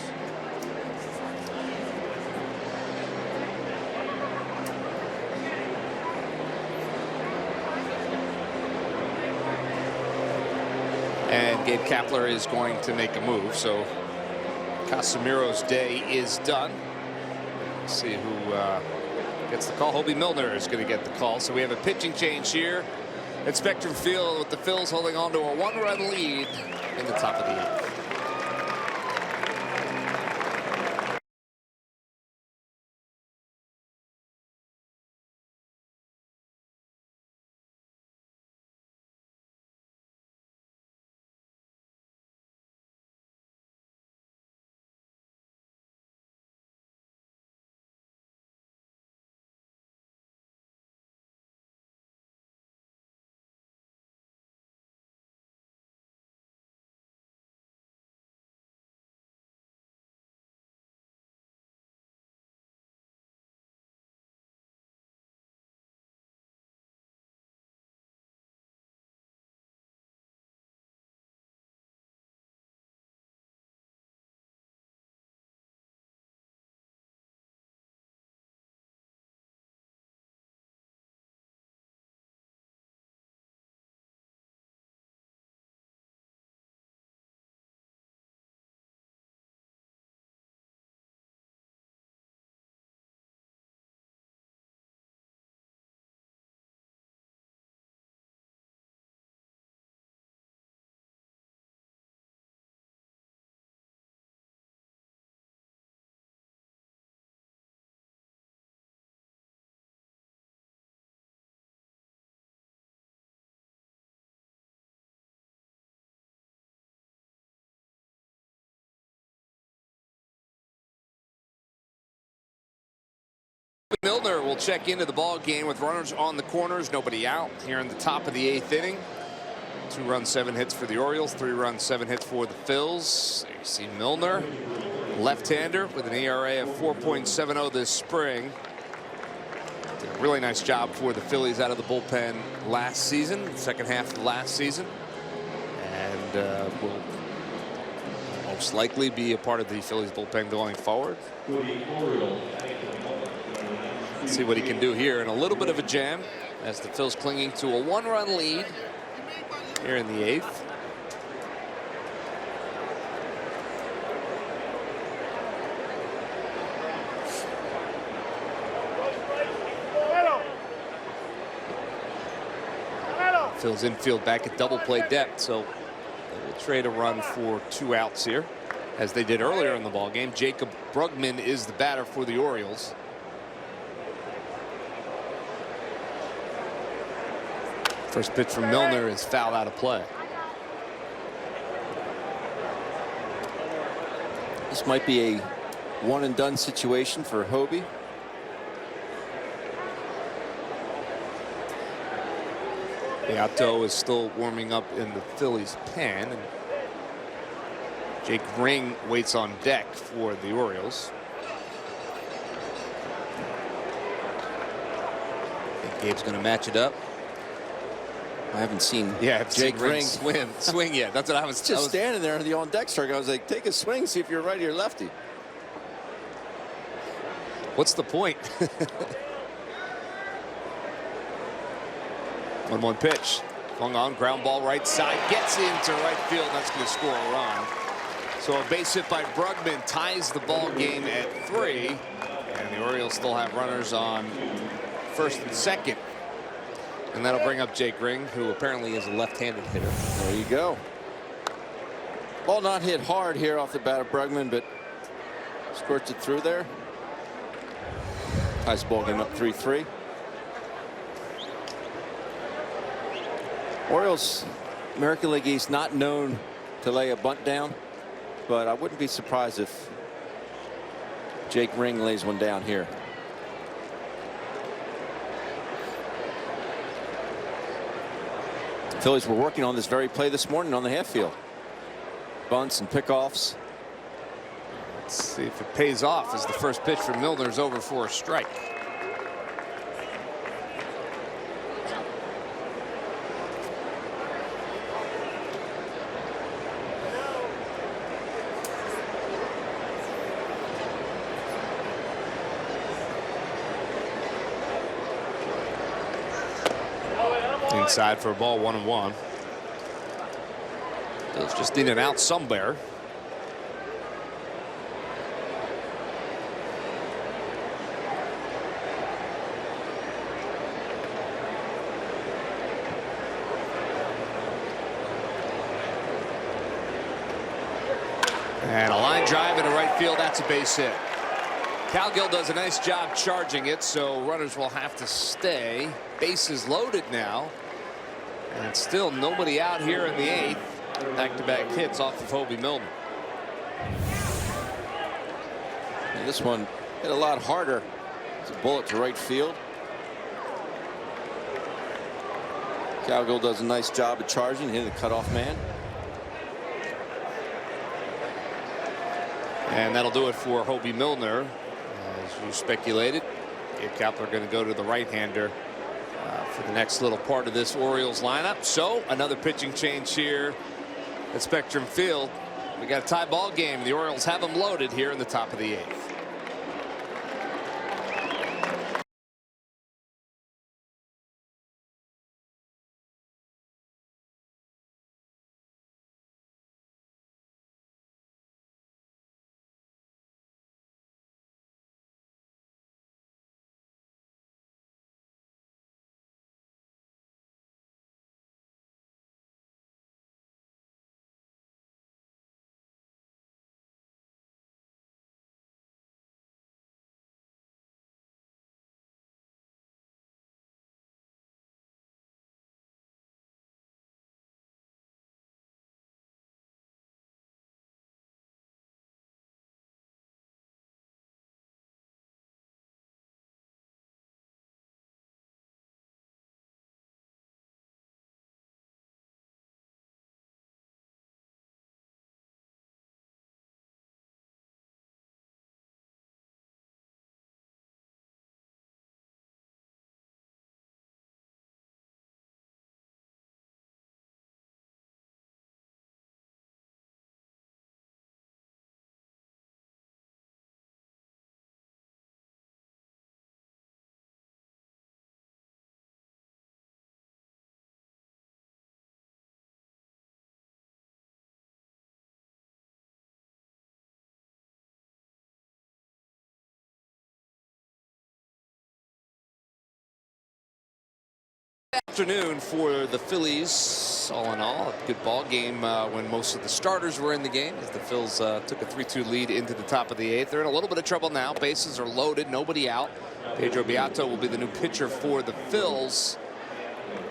And Gabe Kapler is going to make a move, so Casimiro's day is done. Let's see who gets the call. Hobie Milner is going to get the call. So we have a pitching change here at Spectrum Field with the Phils holding on to a 1-run lead in the top of the 8th. Milner will check into the ball game with runners on the corners, nobody out here in the top of the 8th inning. 2-run, 7 hits for the Orioles, 3-run, 7 hits for the Phils. There you see Milner, left-hander with an ERA of 4.70 this spring. Did a really nice job for the Phillies out of the bullpen last season, second half of last season, and will most likely be a part of the Phillies bullpen going forward. Let's see what he can do here in a little bit of a jam as the Phils clinging to a 1-run lead here in the 8th. Phil's infield back at double play depth, so they will trade a run for 2 outs here, as they did earlier in the ball game. Jacob Brugman is the batter for the Orioles. First pitch from Milner is fouled out of play. This might be a one-and-done situation for Hobie. Beato is still warming up in the Phillies pen, and Jake Ring waits on deck for the Orioles. I think Gabe's going to match it up. I haven't seen Jake Ring swing yet. That's what I was just standing there in the on-deck circle. I was like, take a swing, see if you're righty or lefty. What's the point? 1-1 pitch. Swung on, ground ball right side, gets into right field. That's going to score a run. So a base hit by Brugman ties the ball game at 3. And the Orioles still have runners on first and second. And that'll bring up Jake Ring, who apparently is a left-handed hitter. There you go. Ball not hit hard here off the bat of Brugman, but squirts it through there. Nice ball game up 3-3. Orioles, American League East, not known to lay a bunt down, but I wouldn't be surprised if Jake Ring lays one down here. Phillies were working on this very play this morning on the half field. Bunts and pickoffs. Let's see if it pays off as the first pitch from Milner is over for a strike. Inning side for a ball, 1-1. Bills just need an out somewhere. And a line drive into right field. That's a base hit. Calgill does a nice job charging it, so runners will have to stay. Bases loaded now. And still nobody out here in the 8th. Back-to-back hits off of Hobie Milner. And this one hit a lot harder. It's a bullet to right field. Calgill does a nice job of charging, hitting the cutoff man. And that'll do it for Hobie Milner. As you speculated, Gabe Kapler going to go to the right-hander for the next little part of this Orioles lineup. So another pitching change here at Spectrum Field. We got a tie ball game. The Orioles have them loaded here in the top of the 8th. Afternoon for the Phillies. All in all, a good ball game when most of the starters were in the game, as the Phils took a 3-2 lead into the top of the 8th. They're in a little bit of trouble now. Bases are loaded, nobody out. Pedro Beato will be the new pitcher for the Phils,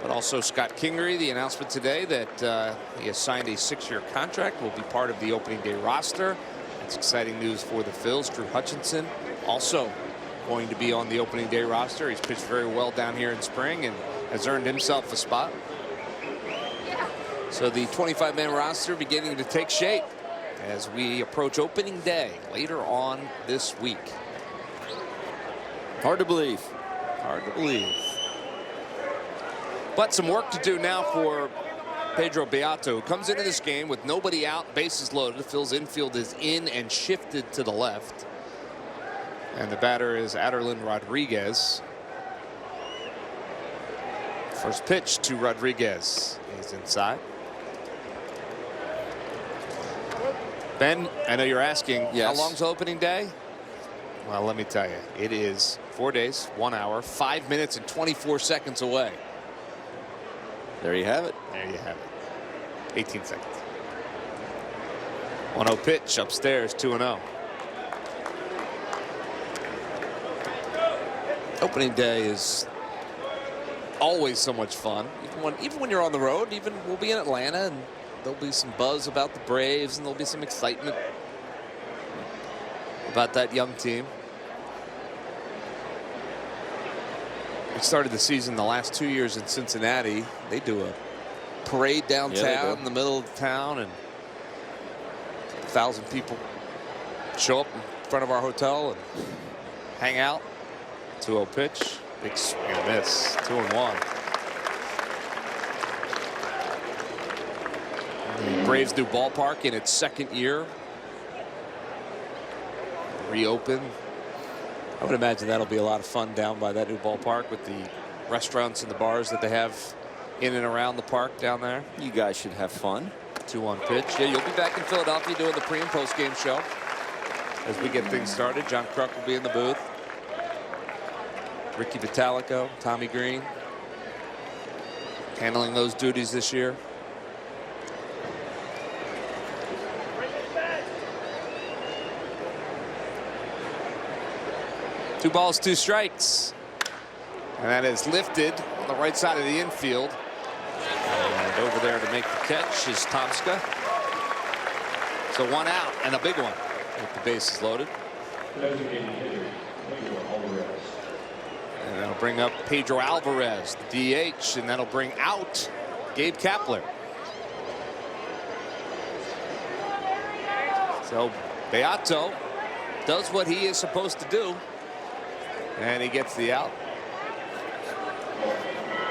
but also Scott Kingery. The announcement today that he has signed a 6-year contract, will be part of the opening day roster. That's exciting news for the Phils. Drew Hutchinson also going to be on the opening day roster. He's pitched very well down here in spring and has earned himself a spot. So the 25-man roster beginning to take shape as we approach opening day later on this week. Hard to believe. Hard to believe. But some work to do now for Pedro Beato, who comes into this game with nobody out, bases loaded. Phil's infield is in and shifted to the left. And the batter is Aderlin Rodriguez. First pitch to Rodriguez is inside. Ben, I know you're asking, yes, how long's opening day? Well, let me tell you, it is 4 days, 1 hour, 5 minutes, and 24 seconds away. There you have it. There you have it. 18 seconds. 1-0 pitch upstairs, 2-0. Opening day is always so much fun, even when you're on the road. Even we'll be in Atlanta and there'll be some buzz about the Braves and there'll be some excitement about that young team. We started the season the last 2 years in Cincinnati. They do a parade downtown in the middle of town, and 1,000 people show up in front of our hotel and hang out. 2-0 pitch. Big swing and a miss. 2-1. The Braves new ballpark in its second year. Reopen. I would imagine that'll be a lot of fun down by that new ballpark with the restaurants and the bars that they have in and around the park down there. You guys should have fun. 2-1 pitch. Yeah, you'll be back in Philadelphia doing the pre and post game show as we get things started. John Kruk will be in the booth. Ricky Vitalico, Tommy Green handling those duties this year. Two balls, two strikes. And that is lifted on the right side of the infield. And over there to make the catch is Tomska. So one out and a big one with the bases loaded. And that'll bring up Pedro Alvarez, the DH, and that'll bring out Gabe Kapler. So Beato does what he is supposed to do, and he gets the out.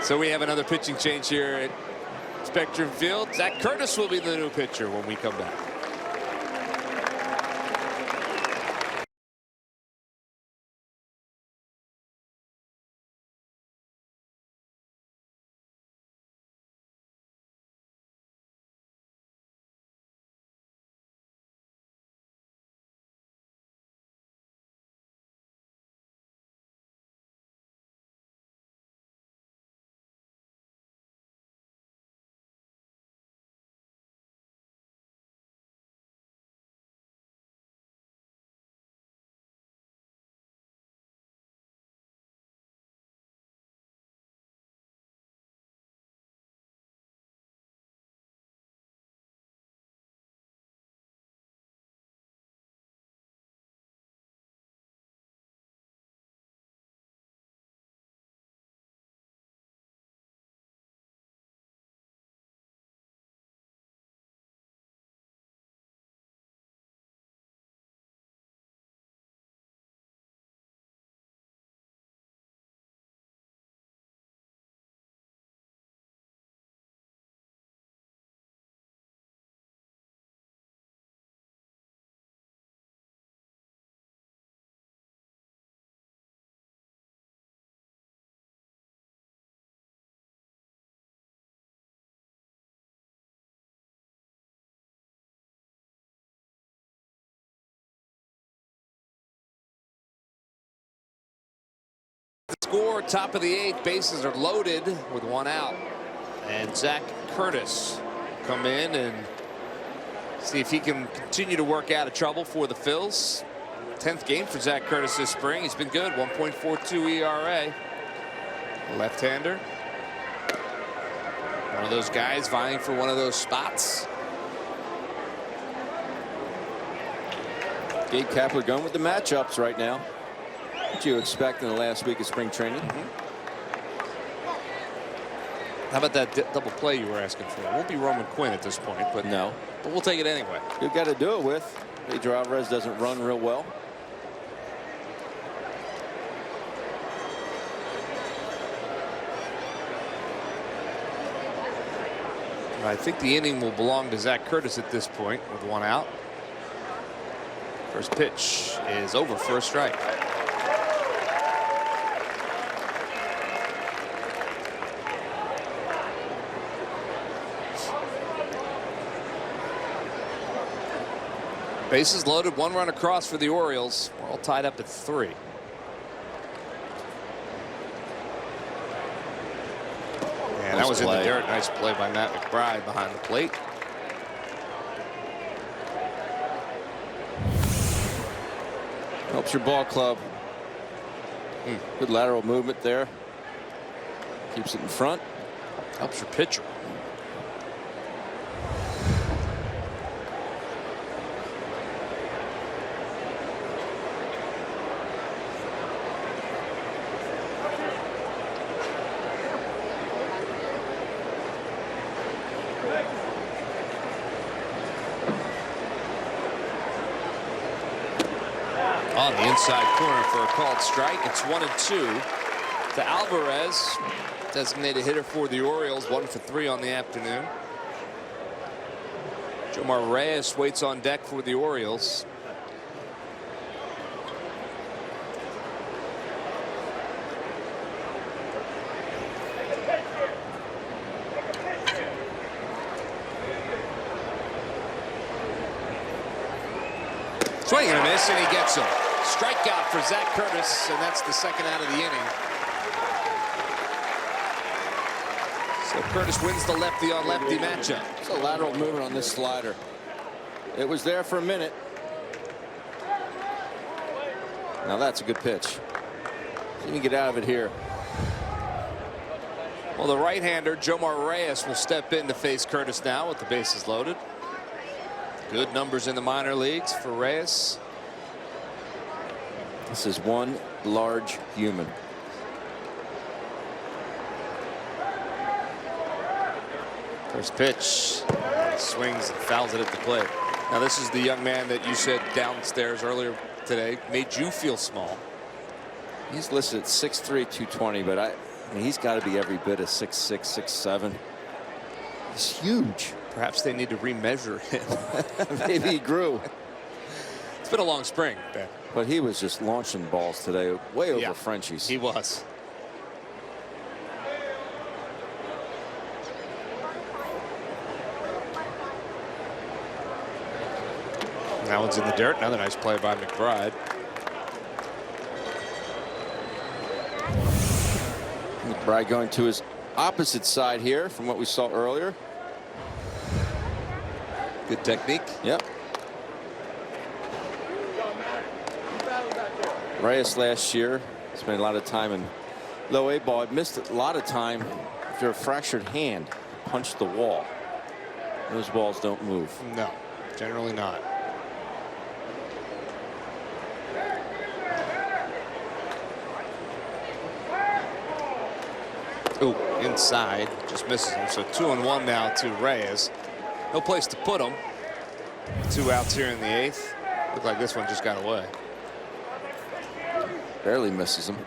So we have another pitching change here at Spectrum Field. Zach Curtis will be the new pitcher when we come back. Score, top of the 8th, bases are loaded with one out, and Zach Curtis come in and see if he can continue to work out of trouble for the Phils. 10th game for Zach Curtis this spring. He's been good, 1.42 ERA. Left-hander, one of those guys vying for one of those spots. Gabe Kapler going with the matchups right now. What you expect in the last week of spring training? How about that double play you were asking for? It won't be Roman Quinn at this point, but no. But we'll take it anyway. You've got to do it with. Pedro Alvarez doesn't run real well. I think the inning will belong to Zach Curtis at this point with one out. First pitch is over for a strike. Bases loaded, one run across for the Orioles. We're all tied up at 3. And that was in the dirt. Nice play by Matt McBride behind the plate. Helps your ball club. Good lateral movement there. Keeps it in front. Helps your pitcher. On the inside corner for a called strike. It's 1-2 to Alvarez, designated hitter for the Orioles, 1 for 3 on the afternoon. Jomar Reyes waits on deck for the Orioles. Swing and a miss, and he gets him. Strikeout for Zach Curtis, and that's the second out of the inning. So Curtis wins the lefty-on-lefty matchup. It's a lateral movement on this slider. It was there for a minute. Now that's a good pitch. See if you can get out of it here. Well, the right-hander, Jomar Reyes, will step in to face Curtis now with the bases loaded. Good numbers in the minor leagues for Reyes. This is one large human. First pitch. Swings and fouls it at the plate. Now, this is the young man that you said downstairs earlier today made you feel small. He's listed at 6'3", 220, but I mean, he's got to be every bit of 6'6", 6'7". He's huge. Perhaps they need to remeasure him. Maybe he grew. It's been a long spring, Ben. But he was just launching balls today, way over Frenchies. He was. That one's in the dirt. Another nice play by McBride. McBride going to his opposite side here from what we saw earlier. Good technique. Yep. Reyes last year spent a lot of time in low A ball. Missed a lot of time after a fractured hand. Punched the wall. Those balls don't move. No, generally not. Ooh, inside, just misses him. So 2-1 now to Reyes. No place to put him. 2 outs here in the 8th. Looked like this one just got away. Barely misses him.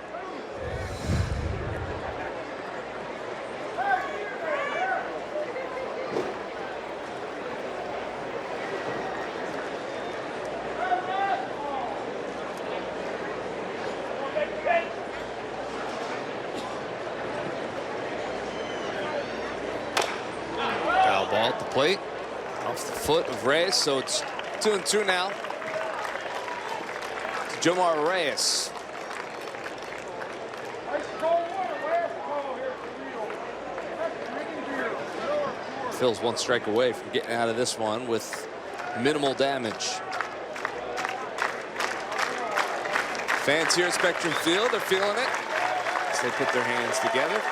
Foul ball at the plate. Off the foot of Reyes, so it's 2-2 now. Jomar Reyes. Phil's 1 strike away from getting out of this one with minimal damage. Fans here at Spectrum Field are feeling it as they put their hands together.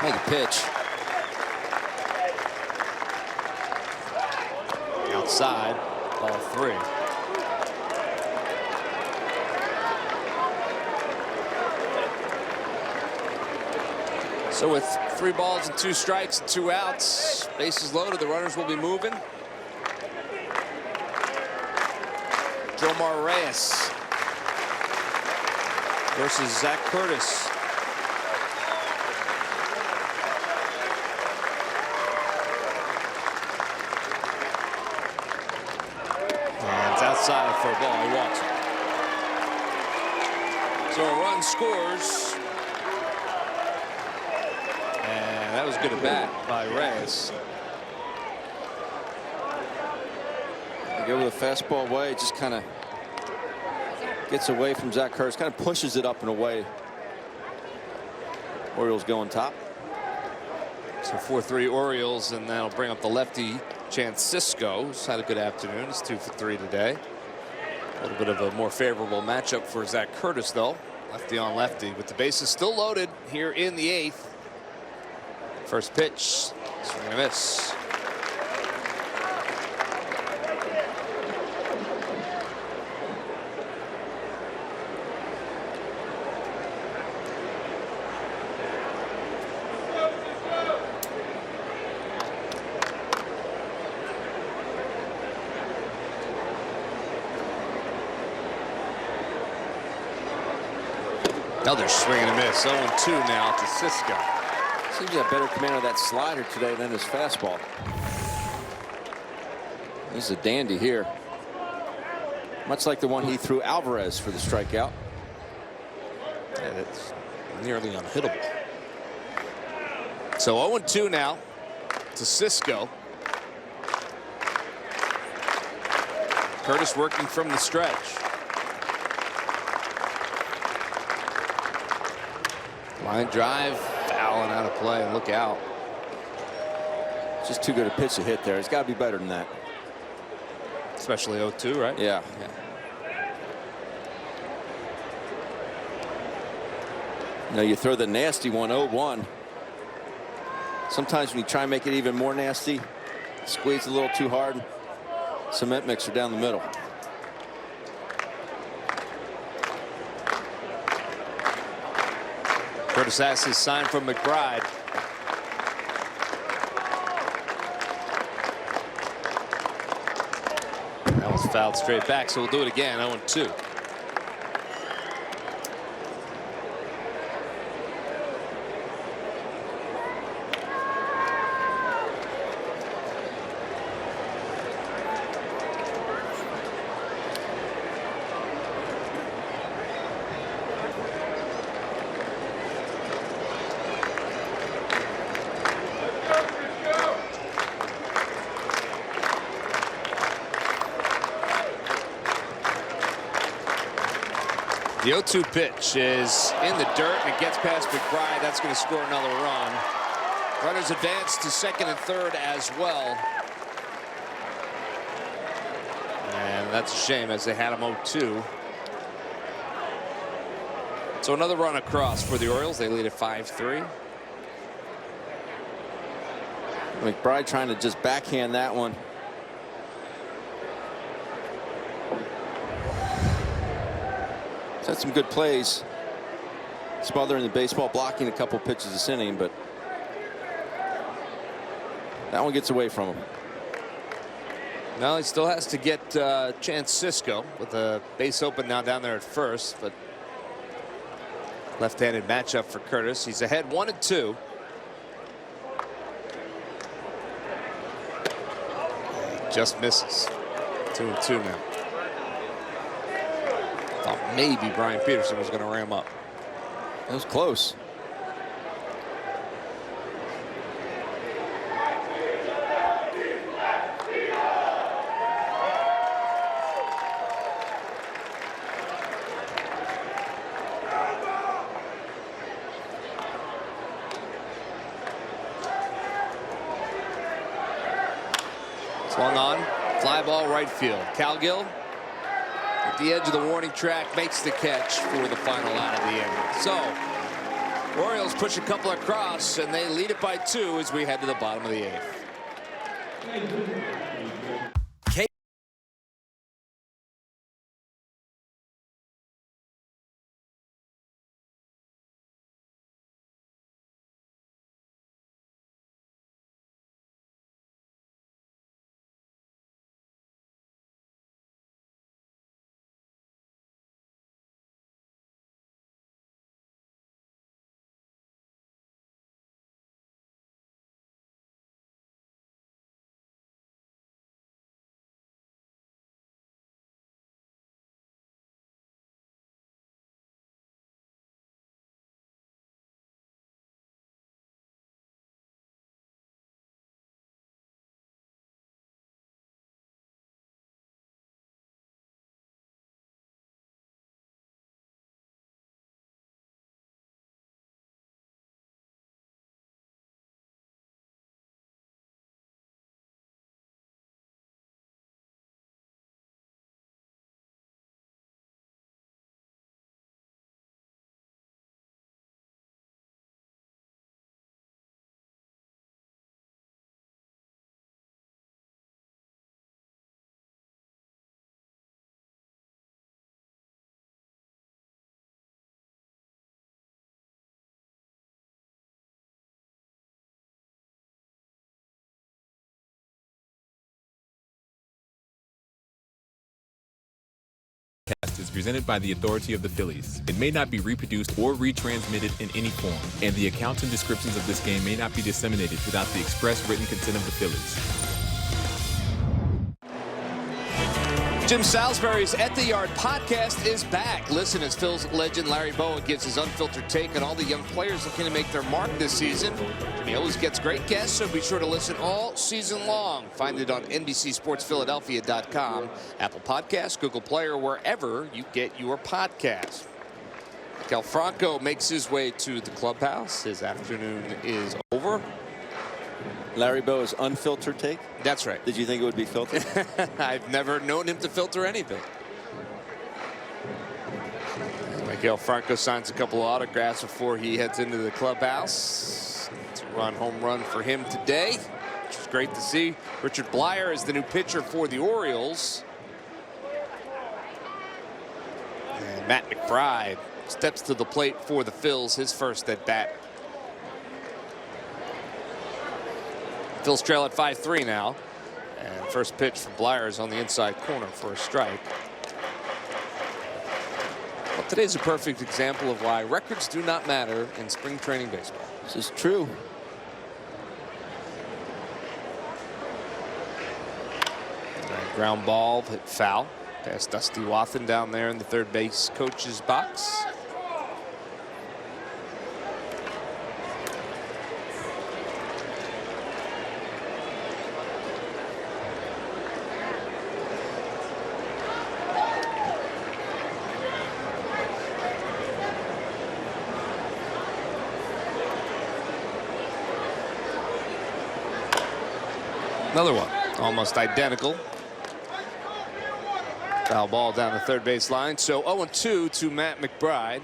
Make a pitch. Outside, ball 3. So with 3 balls and 2 strikes and 2 outs, bases loaded, the runners will be moving. Jomar Reyes versus Zach Curtis. And it's outside for a ball. He walks it. So a run scores. And that was good at bat by Reyes. They go with a fastball away, just kind of gets away from Zach Curtis, kind of pushes it up and away. Orioles go on top. So 4-3 Orioles, and that'll bring up the lefty Chance Cisco, who's had a good afternoon. He's 2 for 3 today. A little bit of a more favorable matchup for Zach Curtis, though. Lefty on lefty, with the bases still loaded here in the 8th. First pitch, swing and a miss. Another swing and a miss. 0-2 now to Cisco. Seems to have better command of that slider today than his fastball. This is a dandy here. Much like the one he threw Alvarez for the strikeout. And it's nearly unhittable. So 0-2 now to Cisco. Curtis working from the stretch. Line drive, fouling out of play. Look out. Just too good a pitch to hit there. It's got to be better than that. Especially 0-2, right? Yeah. Now you throw the nasty one, 0-1. Sometimes when you try and make it even more nasty, squeeze a little too hard. Cement mixer down the middle. Curtis has his sign from McBride. That was fouled straight back, so we'll do it again. 0-2. The 0-2 pitch is in the dirt and it gets past McBride. That's going to score another run. Runners advance to second and third as well. And that's a shame as they had him 0-2. So another run across for the Orioles. They lead at 5-3. McBride trying to just backhand that one. Had some good plays, smothering the baseball, blocking a couple pitches this inning, but that one gets away from him. No, he still has to get Chance Cisco with a base open now down there at first, but left-handed matchup for Curtis. He's ahead 1-2. Just misses. 2-2 now. Thought maybe Brian Peterson was going to ram up. That was close. Swung on, fly ball right field. Calgill at the edge of the warning track makes the catch for the final out of the inning. So Orioles push a couple across and they lead it by 2 as we head to the bottom of the 8th. Is presented by the authority of the Phillies. It may not be reproduced or retransmitted in any form, and the accounts and descriptions of this game may not be disseminated without the express written consent of the Phillies. Jim Salisbury's At the Yard podcast is back. Listen as Phil's legend Larry Bowa gives his unfiltered take on all the young players looking to make their mark this season. He always gets great guests, so be sure to listen all season long. Find it on NBCSportsPhiladelphia.com, Apple Podcasts, Google Play, or wherever you get your podcasts. Cal Franco makes his way to the clubhouse. His afternoon is over. Larry Bowa's unfiltered take? That's right. Did you think it would be filtered? I've never known him to filter anything. Miguel Franco signs a couple of autographs before he heads into the clubhouse. It's a home run for him today, which is great to see. Richard Blyer is the new pitcher for the Orioles. And Matt McBride steps to the plate for the Phils, his first at bat. Phils trail at 5-3 now. And first pitch from Blyer is on the inside corner for a strike. Well, today's a perfect example of why records do not matter in spring training baseball. This is true. Ground ball hit foul past Dusty Wathan down there in the third base coach's box. Another one, almost identical. Foul ball down the third base line. So 0-2 to Matt McBride.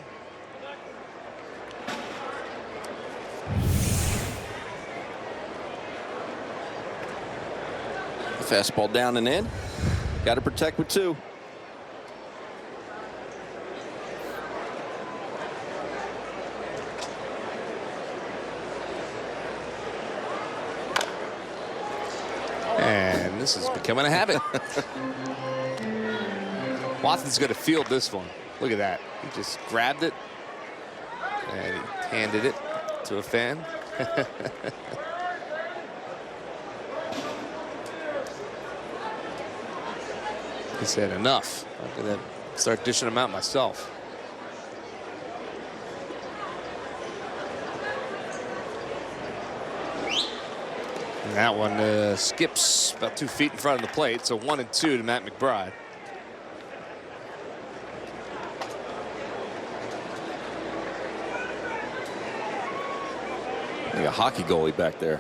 Fastball down and in. Got to protect with two. And this is becoming a habit. Wathan's going to field this one. Look at that. He just grabbed it and he handed it to a fan. He said enough. I'm going to start dishing them out myself. And that one skips about 2 feet in front of the plate. So 1-2 to Matt McBride. Like a hockey goalie back there.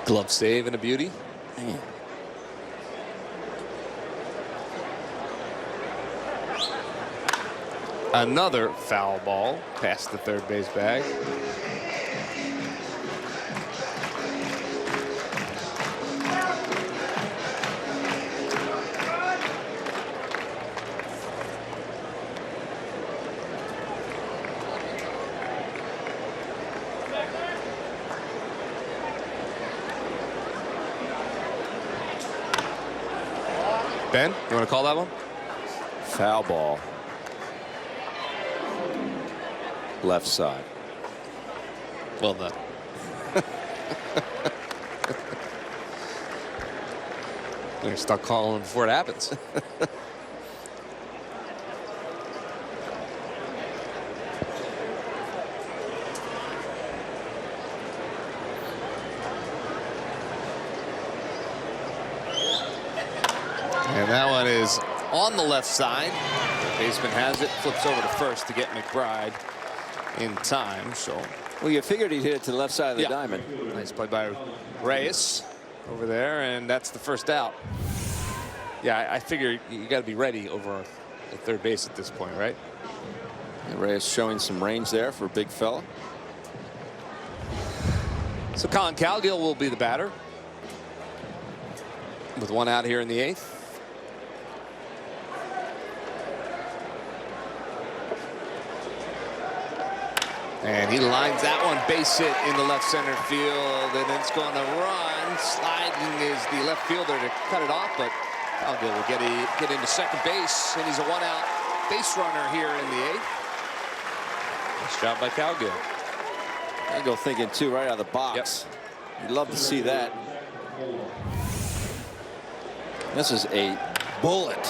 Glove save and a beauty. Man. Another foul ball past the third base bag. Ben, you want to call that one? Foul ball. Left side. Well done. You're stuck calling before it happens. And that one is on the left side. The baseman has it, flips over to first to get McBride in time. So, well, you figured he'd hit it to the left side of the diamond. Nice play by Reyes over there, and that's the first out. Yeah, I figure you got to be ready over at third base at this point, right? And Reyes showing some range there for a big fella. So Colin Cowgill will be the batter with one out here in the eighth. And he lines that one base hit in the left center field, and it's going to run. Sliding is the left fielder to cut it off, but Cowgill will get into second base, and he's a one-out base runner here in the eighth. Nice job by Cowgill. I go thinking too right out of the box. Yep. You'd love to see that. This is a bullet.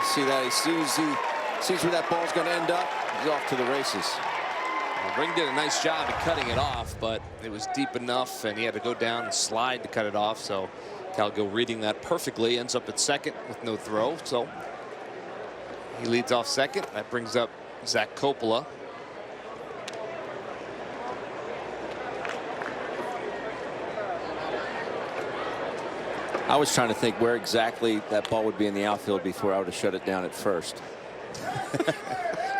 See that? As soon as he sees where that ball's going to end up, he's off to the races. Ring did a nice job at cutting it off, but it was deep enough, and he had to go down and slide to cut it off. So Calgill reading that perfectly, ends up at second with no throw. So he leads off second. That brings up Zach Coppola. I was trying to think where exactly that ball would be in the outfield before I would have shut it down at first.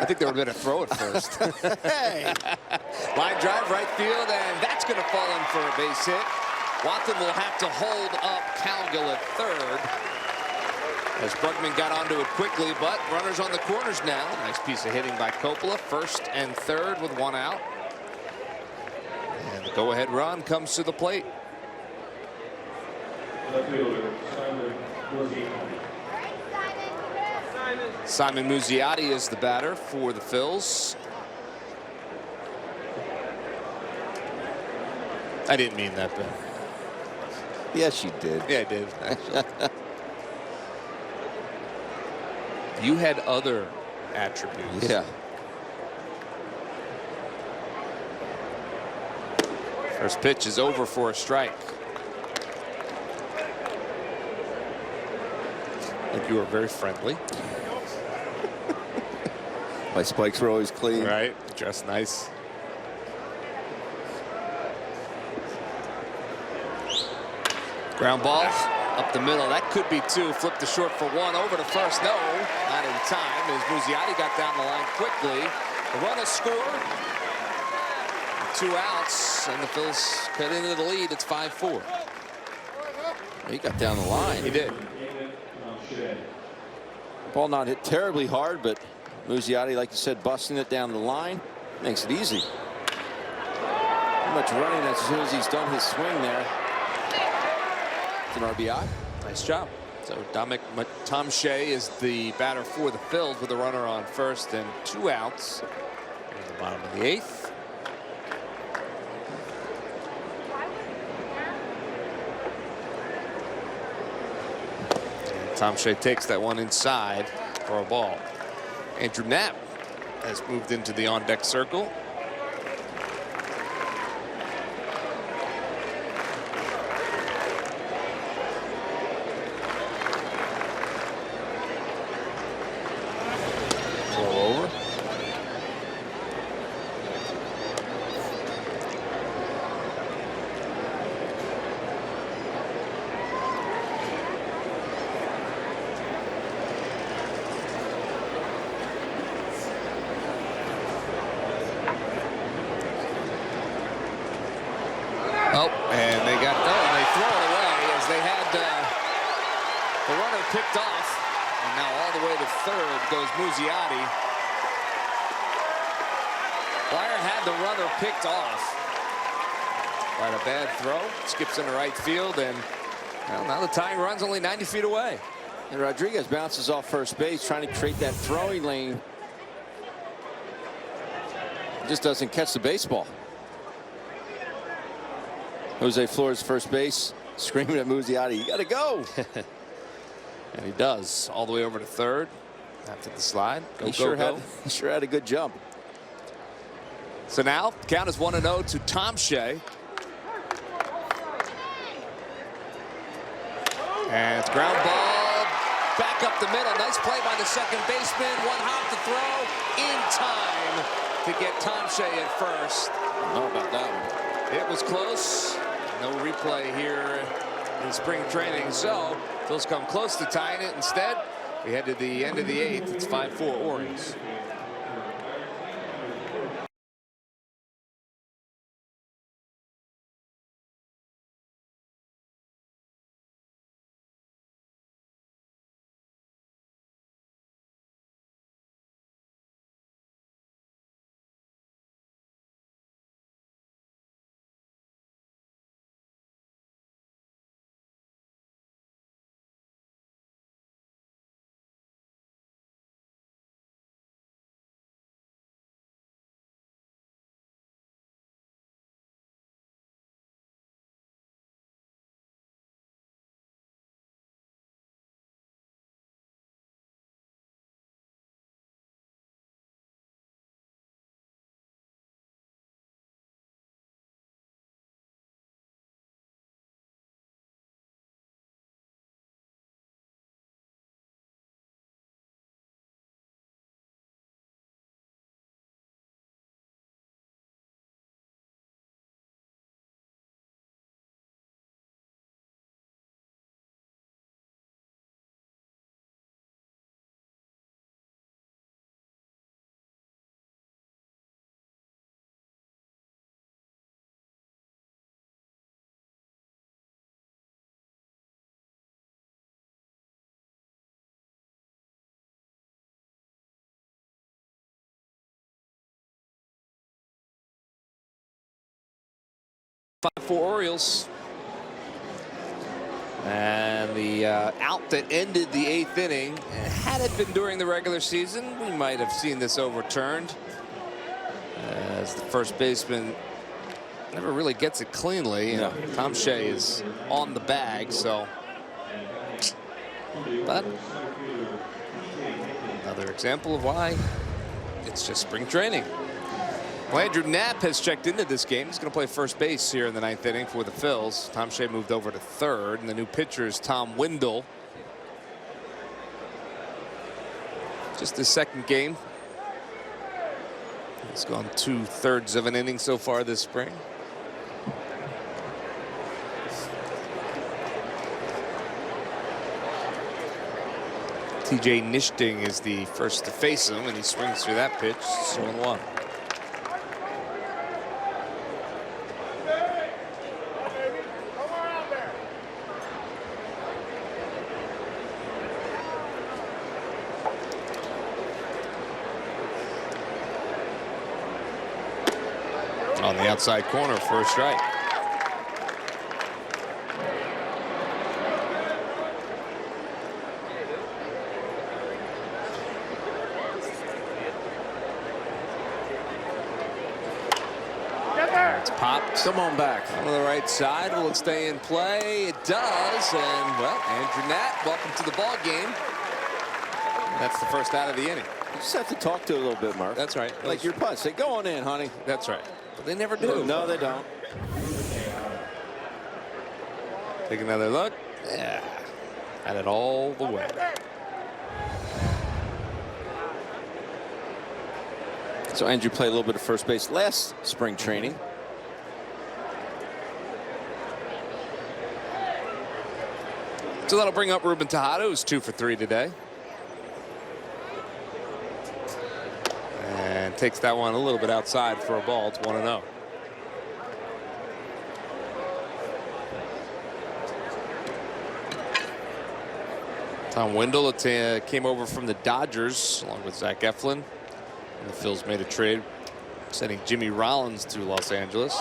I think there would have been a throw at first. Hey. Line drive right field, and that's going to fall in for a base hit. Watson will have to hold up Calgill at third, as Brugman got onto it quickly, but runners on the corners now. Nice piece of hitting by Coppola. First and third with one out. And the go-ahead run comes to the plate. Simon Muzziotti is the batter for the Phils. I didn't mean that, Ben. Yes, you did. Yeah, I did. You had other attributes. Yeah. First pitch is over for a strike. I think you were very friendly. My spikes were always clean. Right, dressed nice. Ground ball up the middle. That could be two. Flip to short for one. Over to first. No, not in time, as Muzziotti got down the line quickly. The run will score. 2 outs, and the Phils cut into the lead. It's 5-4. He got down the line. He did. Ball not hit terribly hard, but Muzziotti, like you said, busting it down the line makes it easy. Too much running as soon as he's done his swing there. It's an RBI. Nice job. So Tom Shea is the batter for the Phils with a runner on first and 2 outs in the bottom of the 8th. Tom Shea takes that one inside for a ball. Andrew Knapp has moved into the on-deck circle. Throw over. Oh, and they got done. They throw it away as they had the runner picked off. And now all the way to third goes Muzziotti. Blyer had the runner picked off. Right, a bad throw. Skips into right field, and well, now the tying run's only 90 feet away. And Rodriguez bounces off first base, trying to create that throwing lane. Just doesn't catch the baseball. Jose Flores, first base, screaming at Muzziotti, you got to go. And he does, all the way over to third after the slide. He sure had a good jump. So now, count is 1-0 to Tom Shea. And it's ground ball back up the middle. Nice play by the second baseman. One hop to throw in time to get Tom Shea at first. How about that one? It was close. No replay here in spring training. So Phils come close to tying it. Instead, we head to the end of the 8th. It's 5-4 Orioles. for Orioles. And the out that ended the 8th inning, had it been during the regular season, we might have seen this overturned, as the first baseman never really gets it cleanly. You know, Tom Shea is on the bag, so. But another example of why it's just spring training. Well, Andrew Knapp has checked into this game. He's going to play first base here in the 9th inning for the Phils. Tom Shea moved over to third, and the new pitcher is Tom Windle. Just his second game. He's gone 2/3 of an inning so far this spring. TJ Nishting is the first to face him, and he swings through that pitch. 0-1. On the outside corner for a strike. It's popped. Come on back. On the right side. Will it stay in play? It does. And, well, Andrew Knapp, welcome to the ball game. That's the first out of the inning. You just have to talk to it a little bit, Mark. That's right. Like your putt. Say, go on in, honey. That's right. But they never do. No, they don't. Take another look. Yeah. Had it all the way. So Andrew played a little bit of first base last spring training. So that'll bring up Ruben Tejada, who's 2 for 3 today. And takes that one a little bit outside for a ball. It's 1-0. Tom Windle came over from the Dodgers along with Zach Eflin. And the Phils made a trade, sending Jimmy Rollins to Los Angeles.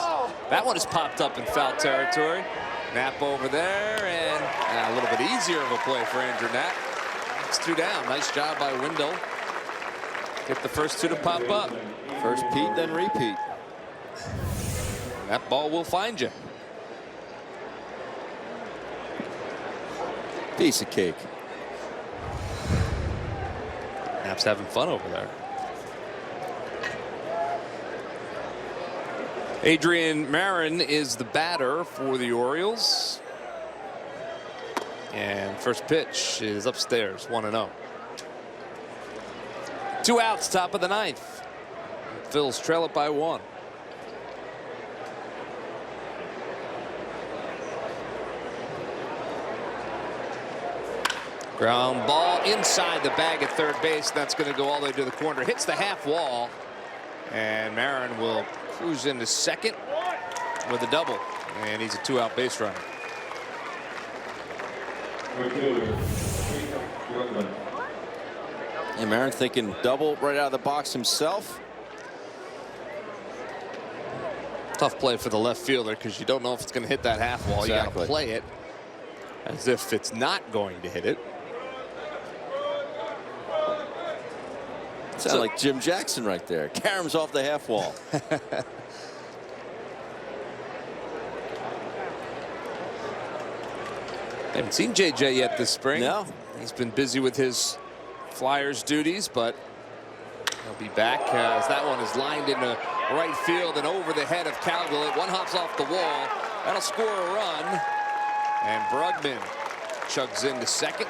That one has popped up in foul territory. Knapp over there, and a little bit easier of a play for Andrew Knapp. It's 2 down. Nice job by Windle. Get the first 2 to pop up. First Pete, then repeat. That ball will find you. Piece of cake. Knapp's having fun over there. Adrian Marin is the batter for the Orioles. And first pitch is upstairs, 1-0. 2 outs, top of the 9th. Phils trail it by 1. Ground ball inside the bag at third base. That's going to go all the way to the corner. Hits the half wall. And Marin will cruise into second with a double. And he's a 2-out base runner. And Marin thinking double right out of the box himself. Tough play for the left fielder because you don't know if it's going to hit that half wall. Exactly. You got to play it as if it's not going to hit it. Sounds like Jim Jackson right there. Caroms off the half wall. Haven't seen JJ yet this spring. No. He's been busy with his Flyers duties, but he'll be back as that one is lined into right field and over the head of Cowgill. One hops off the wall. That'll score a run. And Brugman chugs into second.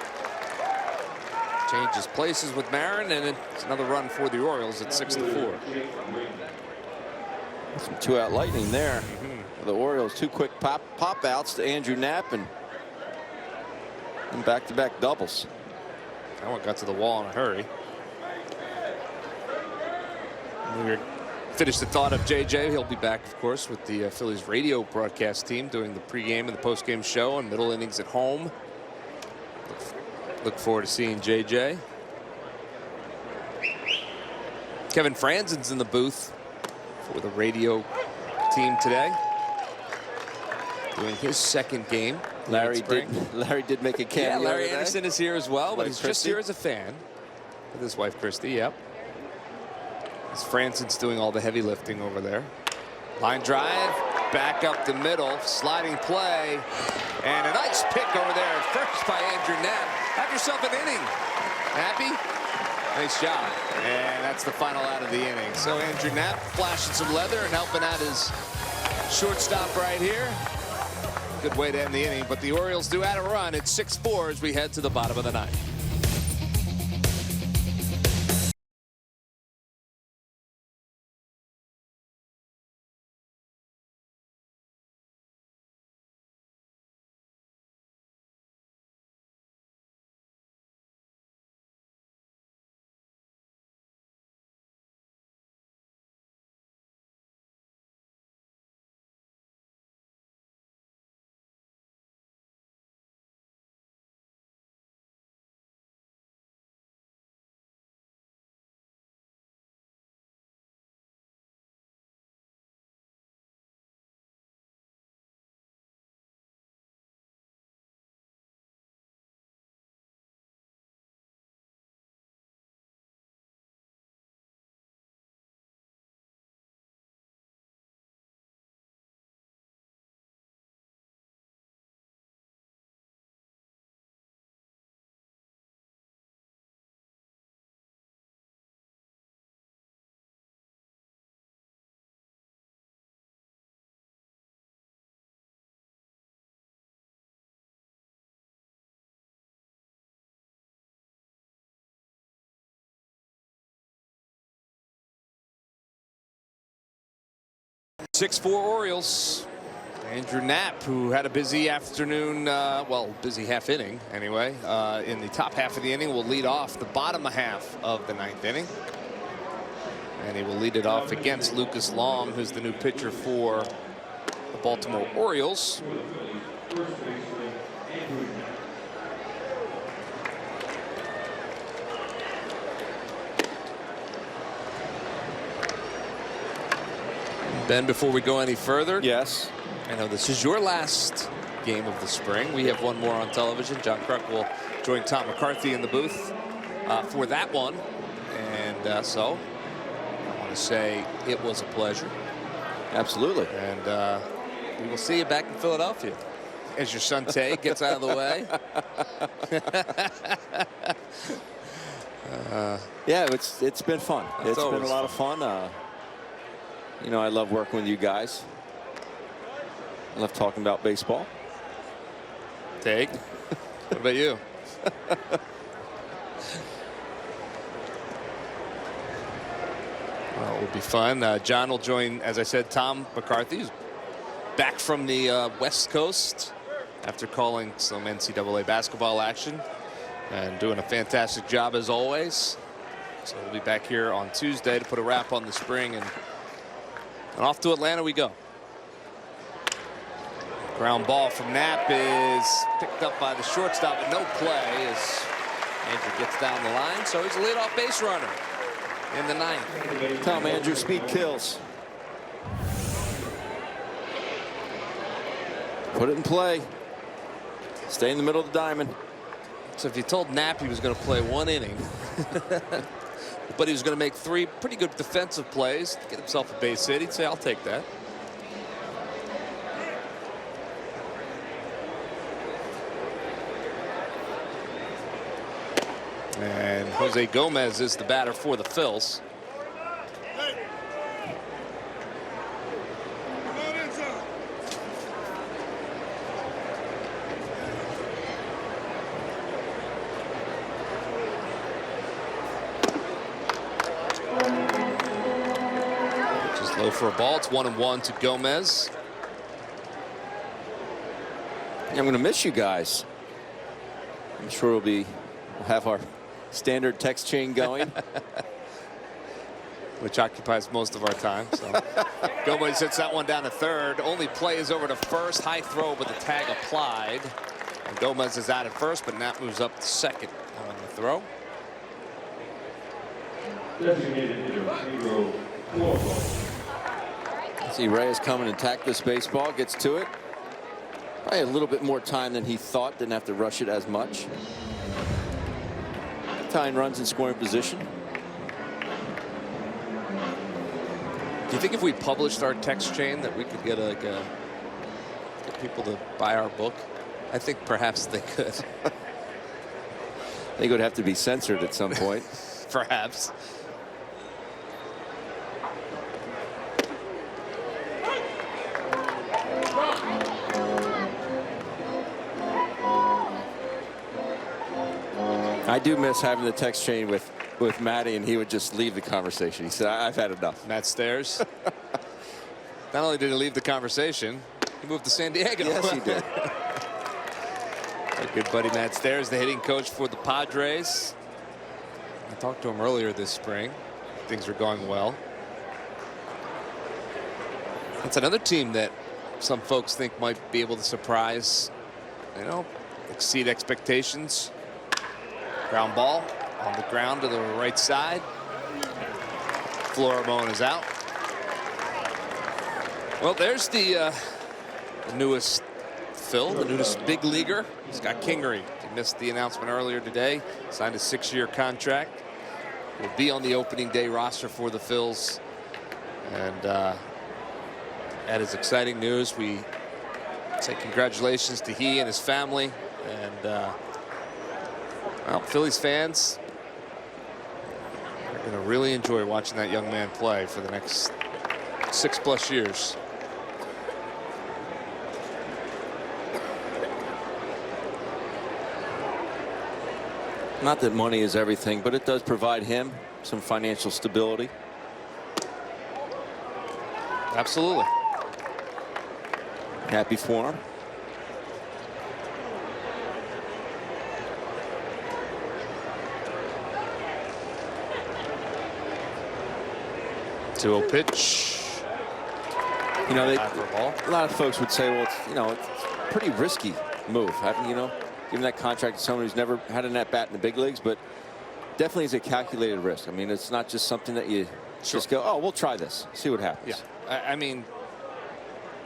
Changes places with Marin, and it's another run for the Orioles at 6-4. Some 2-out lightning there. The Orioles, 2 quick pop outs to Andrew Knapp and back-to-back doubles. That one got to the wall in a hurry. We're finished the thought of JJ. He'll be back, of course, with the Phillies radio broadcast team doing the pregame and the postgame show and middle innings at home. Look forward to seeing JJ. Kevin Franzen's in the booth for the radio team today. doing his second game. Larry did make a cameo. Yeah, Larry today. Anderson is here as well, but Wife he's just Christy. here as a fan with his wife Christy. Yep. As Franson's doing all the heavy lifting over there. Line drive, back up the middle, sliding play, and a nice pick over there at first by Andrew Knapp. Have yourself an inning. Happy? Nice job. And that's the final out of the inning. So Andrew Knapp flashing some leather and helping out his shortstop right here. Good way to end the inning, but the Orioles do add a run. It's 6-4 as we head to the bottom of the ninth. Orioles. Andrew Knapp, who had a busy afternoon, well, busy half inning anyway, in the top half of the inning, will lead off the bottom half of the ninth inning. And he will lead it off against Lucas Long, who's the new pitcher for the Baltimore Orioles. Ben, before we go any further, Yes. I know this is your last game of the spring. We have one more on television. John Kruk will join Tom McCarthy in the booth for that one. And so I want to say it was a pleasure. Absolutely. And we will see you back in Philadelphia as your son Tay gets out of the way. Yeah, it's been fun. It's been a lot of fun. You know, I love working with you guys. I love talking about baseball. Take. What about you? Well, it will be fun. John will join, as I said, Tom McCarthy, who's back from the West Coast after calling some NCAA basketball action and doing a fantastic job as always. So we'll be back here on Tuesday to put a wrap on the spring, and off to Atlanta we go. Ground ball from Knapp is picked up by the shortstop, but no play as Andrew gets down the line. So he's a leadoff base runner in the ninth. Tell him, Andrew, speed kills. Put it in play. Stay in the middle of the diamond. So if you told Knapp he was going to play one inning, but he was going to make 3 pretty good defensive plays to get himself a base hit, he'd say, I'll take that. And Jose Gomez is the batter for the Phils. Just low for a ball. It's 1-1 to Gomez. I'm going to miss you guys. I'm sure we'll have our standard text chain going. Which occupies most of our time. So Gomez hits that one down to third. Only play is over to first. High throw, but the tag applied. And Gomez is out at first, but Knapp moves up to second on the throw. See Reyes come and attack this baseball, gets to it. Probably a little bit more time than he thought. Didn't have to rush it as much. Tying runs in scoring position. Do you think if we published our text chain that we could get get people to buy our book? I think perhaps they could. I think it would have to be censored at some point. Perhaps. I do miss having the text chain with Matty, and he would just leave the conversation. He said, I've had enough. Matt Stairs. Not only did he leave the conversation, he moved to San Diego. Yes, he did. Our good buddy Matt Stairs, the hitting coach for the Padres. I talked to him earlier this spring. Things are going well. It's another team that some folks think might be able to surprise, you know, exceed expectations. Ground ball on the ground to the right side. Florimone is out. Well, there's the newest Phil, the newest big leaguer, Scott Kingery. He missed the announcement earlier today. Signed a 6-year contract. Will be on the opening day roster for the Phils. And that is exciting news. We say congratulations to he and his family. And well, Phillies fans are going to really enjoy watching that young man play for the next 6+ years. Not that money is everything, but it does provide him some financial stability. Absolutely. Happy for him. Two-0 pitch. You know, Ball. a lot of folks would say, well, it's a pretty risky move, you know, giving that contract to someone who's never had an at-bat in the big leagues, but definitely is a calculated risk. I mean, it's not just something that you just go, oh, we'll try this, see what happens. Yeah, I mean,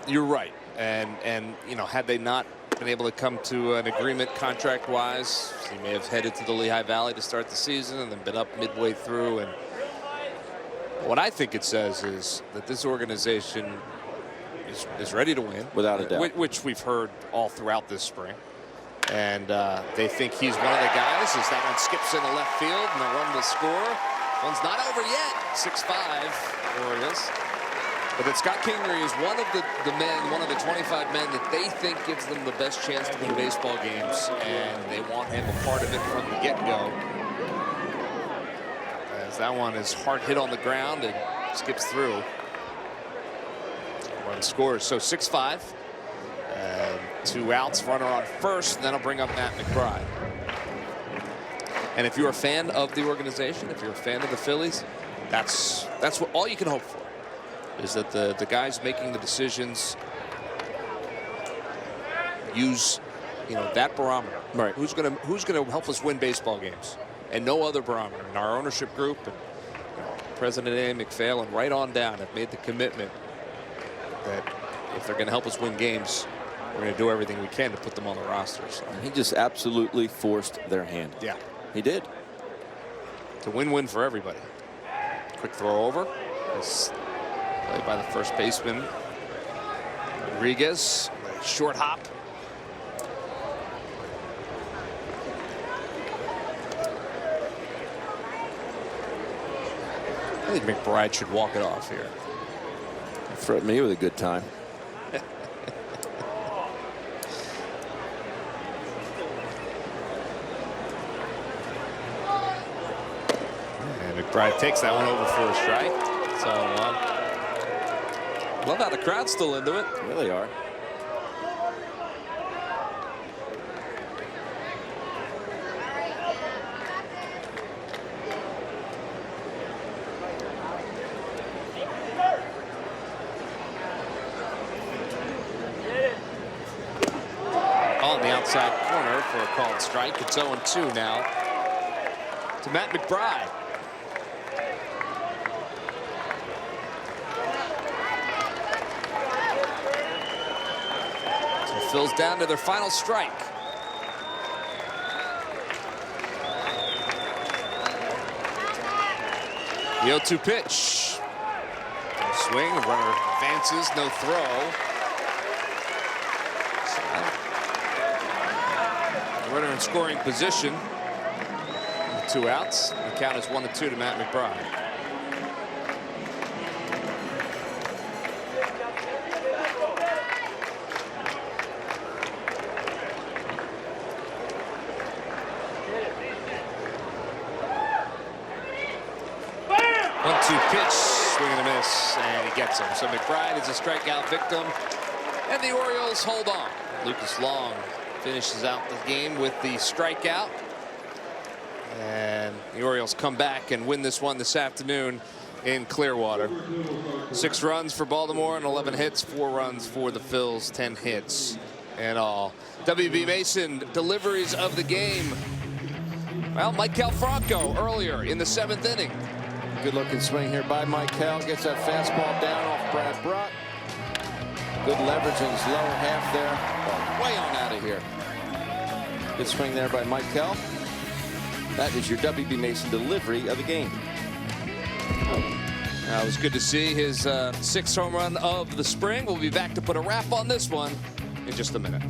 you're right. And you know, had they not been able to come to an agreement contract-wise, he may have headed to the Lehigh Valley to start the season and then been up midway through. And what I think it says is that this organization is ready to win. Without a doubt. Which we've heard all throughout this spring. And they think he's one of the guys as that one skips into left field and the run will score. One's not over yet. 6-5 Orioles. But that Scott Kingery is one of the men, one of the 25 men that they think gives them the best chance to win baseball games. And they want him a part of it from the get-go. As that one is hard hit on the ground and skips through. Run scores. So 6-5. And 2 outs, runner on first, and that'll bring up Matt McBride. And if you're a fan of the organization, if you're a fan of the Phillies, that's what all you can hope for, is that the guys making the decisions use, you know, that barometer. Right. Who's gonna help us win baseball games, and no other barometer. And our ownership group and President A. McPhail and right on down have made the commitment that if they're going to help us win games, we're going to do everything we can to put them on the roster. So. He just absolutely forced their hand. Yeah. He did. It's a win-win for everybody. Quick throw over. It's played by the first baseman, Rodriguez. Short hop. I think McBride should walk it off here. Threatened me with a good time. And McBride takes that one over for a strike. So love how the crowd's still into it. Yeah, they are. Outside corner for a called strike. It's 0-2 now to Matt McBride. So Phil's down to their final strike. The 0-2 pitch. Swing, the runner advances, no throw. The runner in scoring position. 2 outs. The count is 1-2 to Matt McBride. Pitch, swing and a miss, and he gets him. So McBride is a strikeout victim, and the Orioles hold on. Lucas Long finishes out the game with the strikeout, and the Orioles come back and win this one this afternoon in Clearwater. 6 runs for Baltimore and 11 hits, 4 runs for the Phils, 10 hits in all. W.B. Mason deliveries of the game. Well, Maikel Franco earlier in the 7th inning. Good looking swing here by Maikel. Gets that fastball down off Brad Brott. Good leverage in his lower half there. Oh, way on out of here. Good swing there by Maikel. That is your W.B. Mason delivery of the game. It was good to see his 6th home run of the spring. We'll be back to put a wrap on this one in just a minute.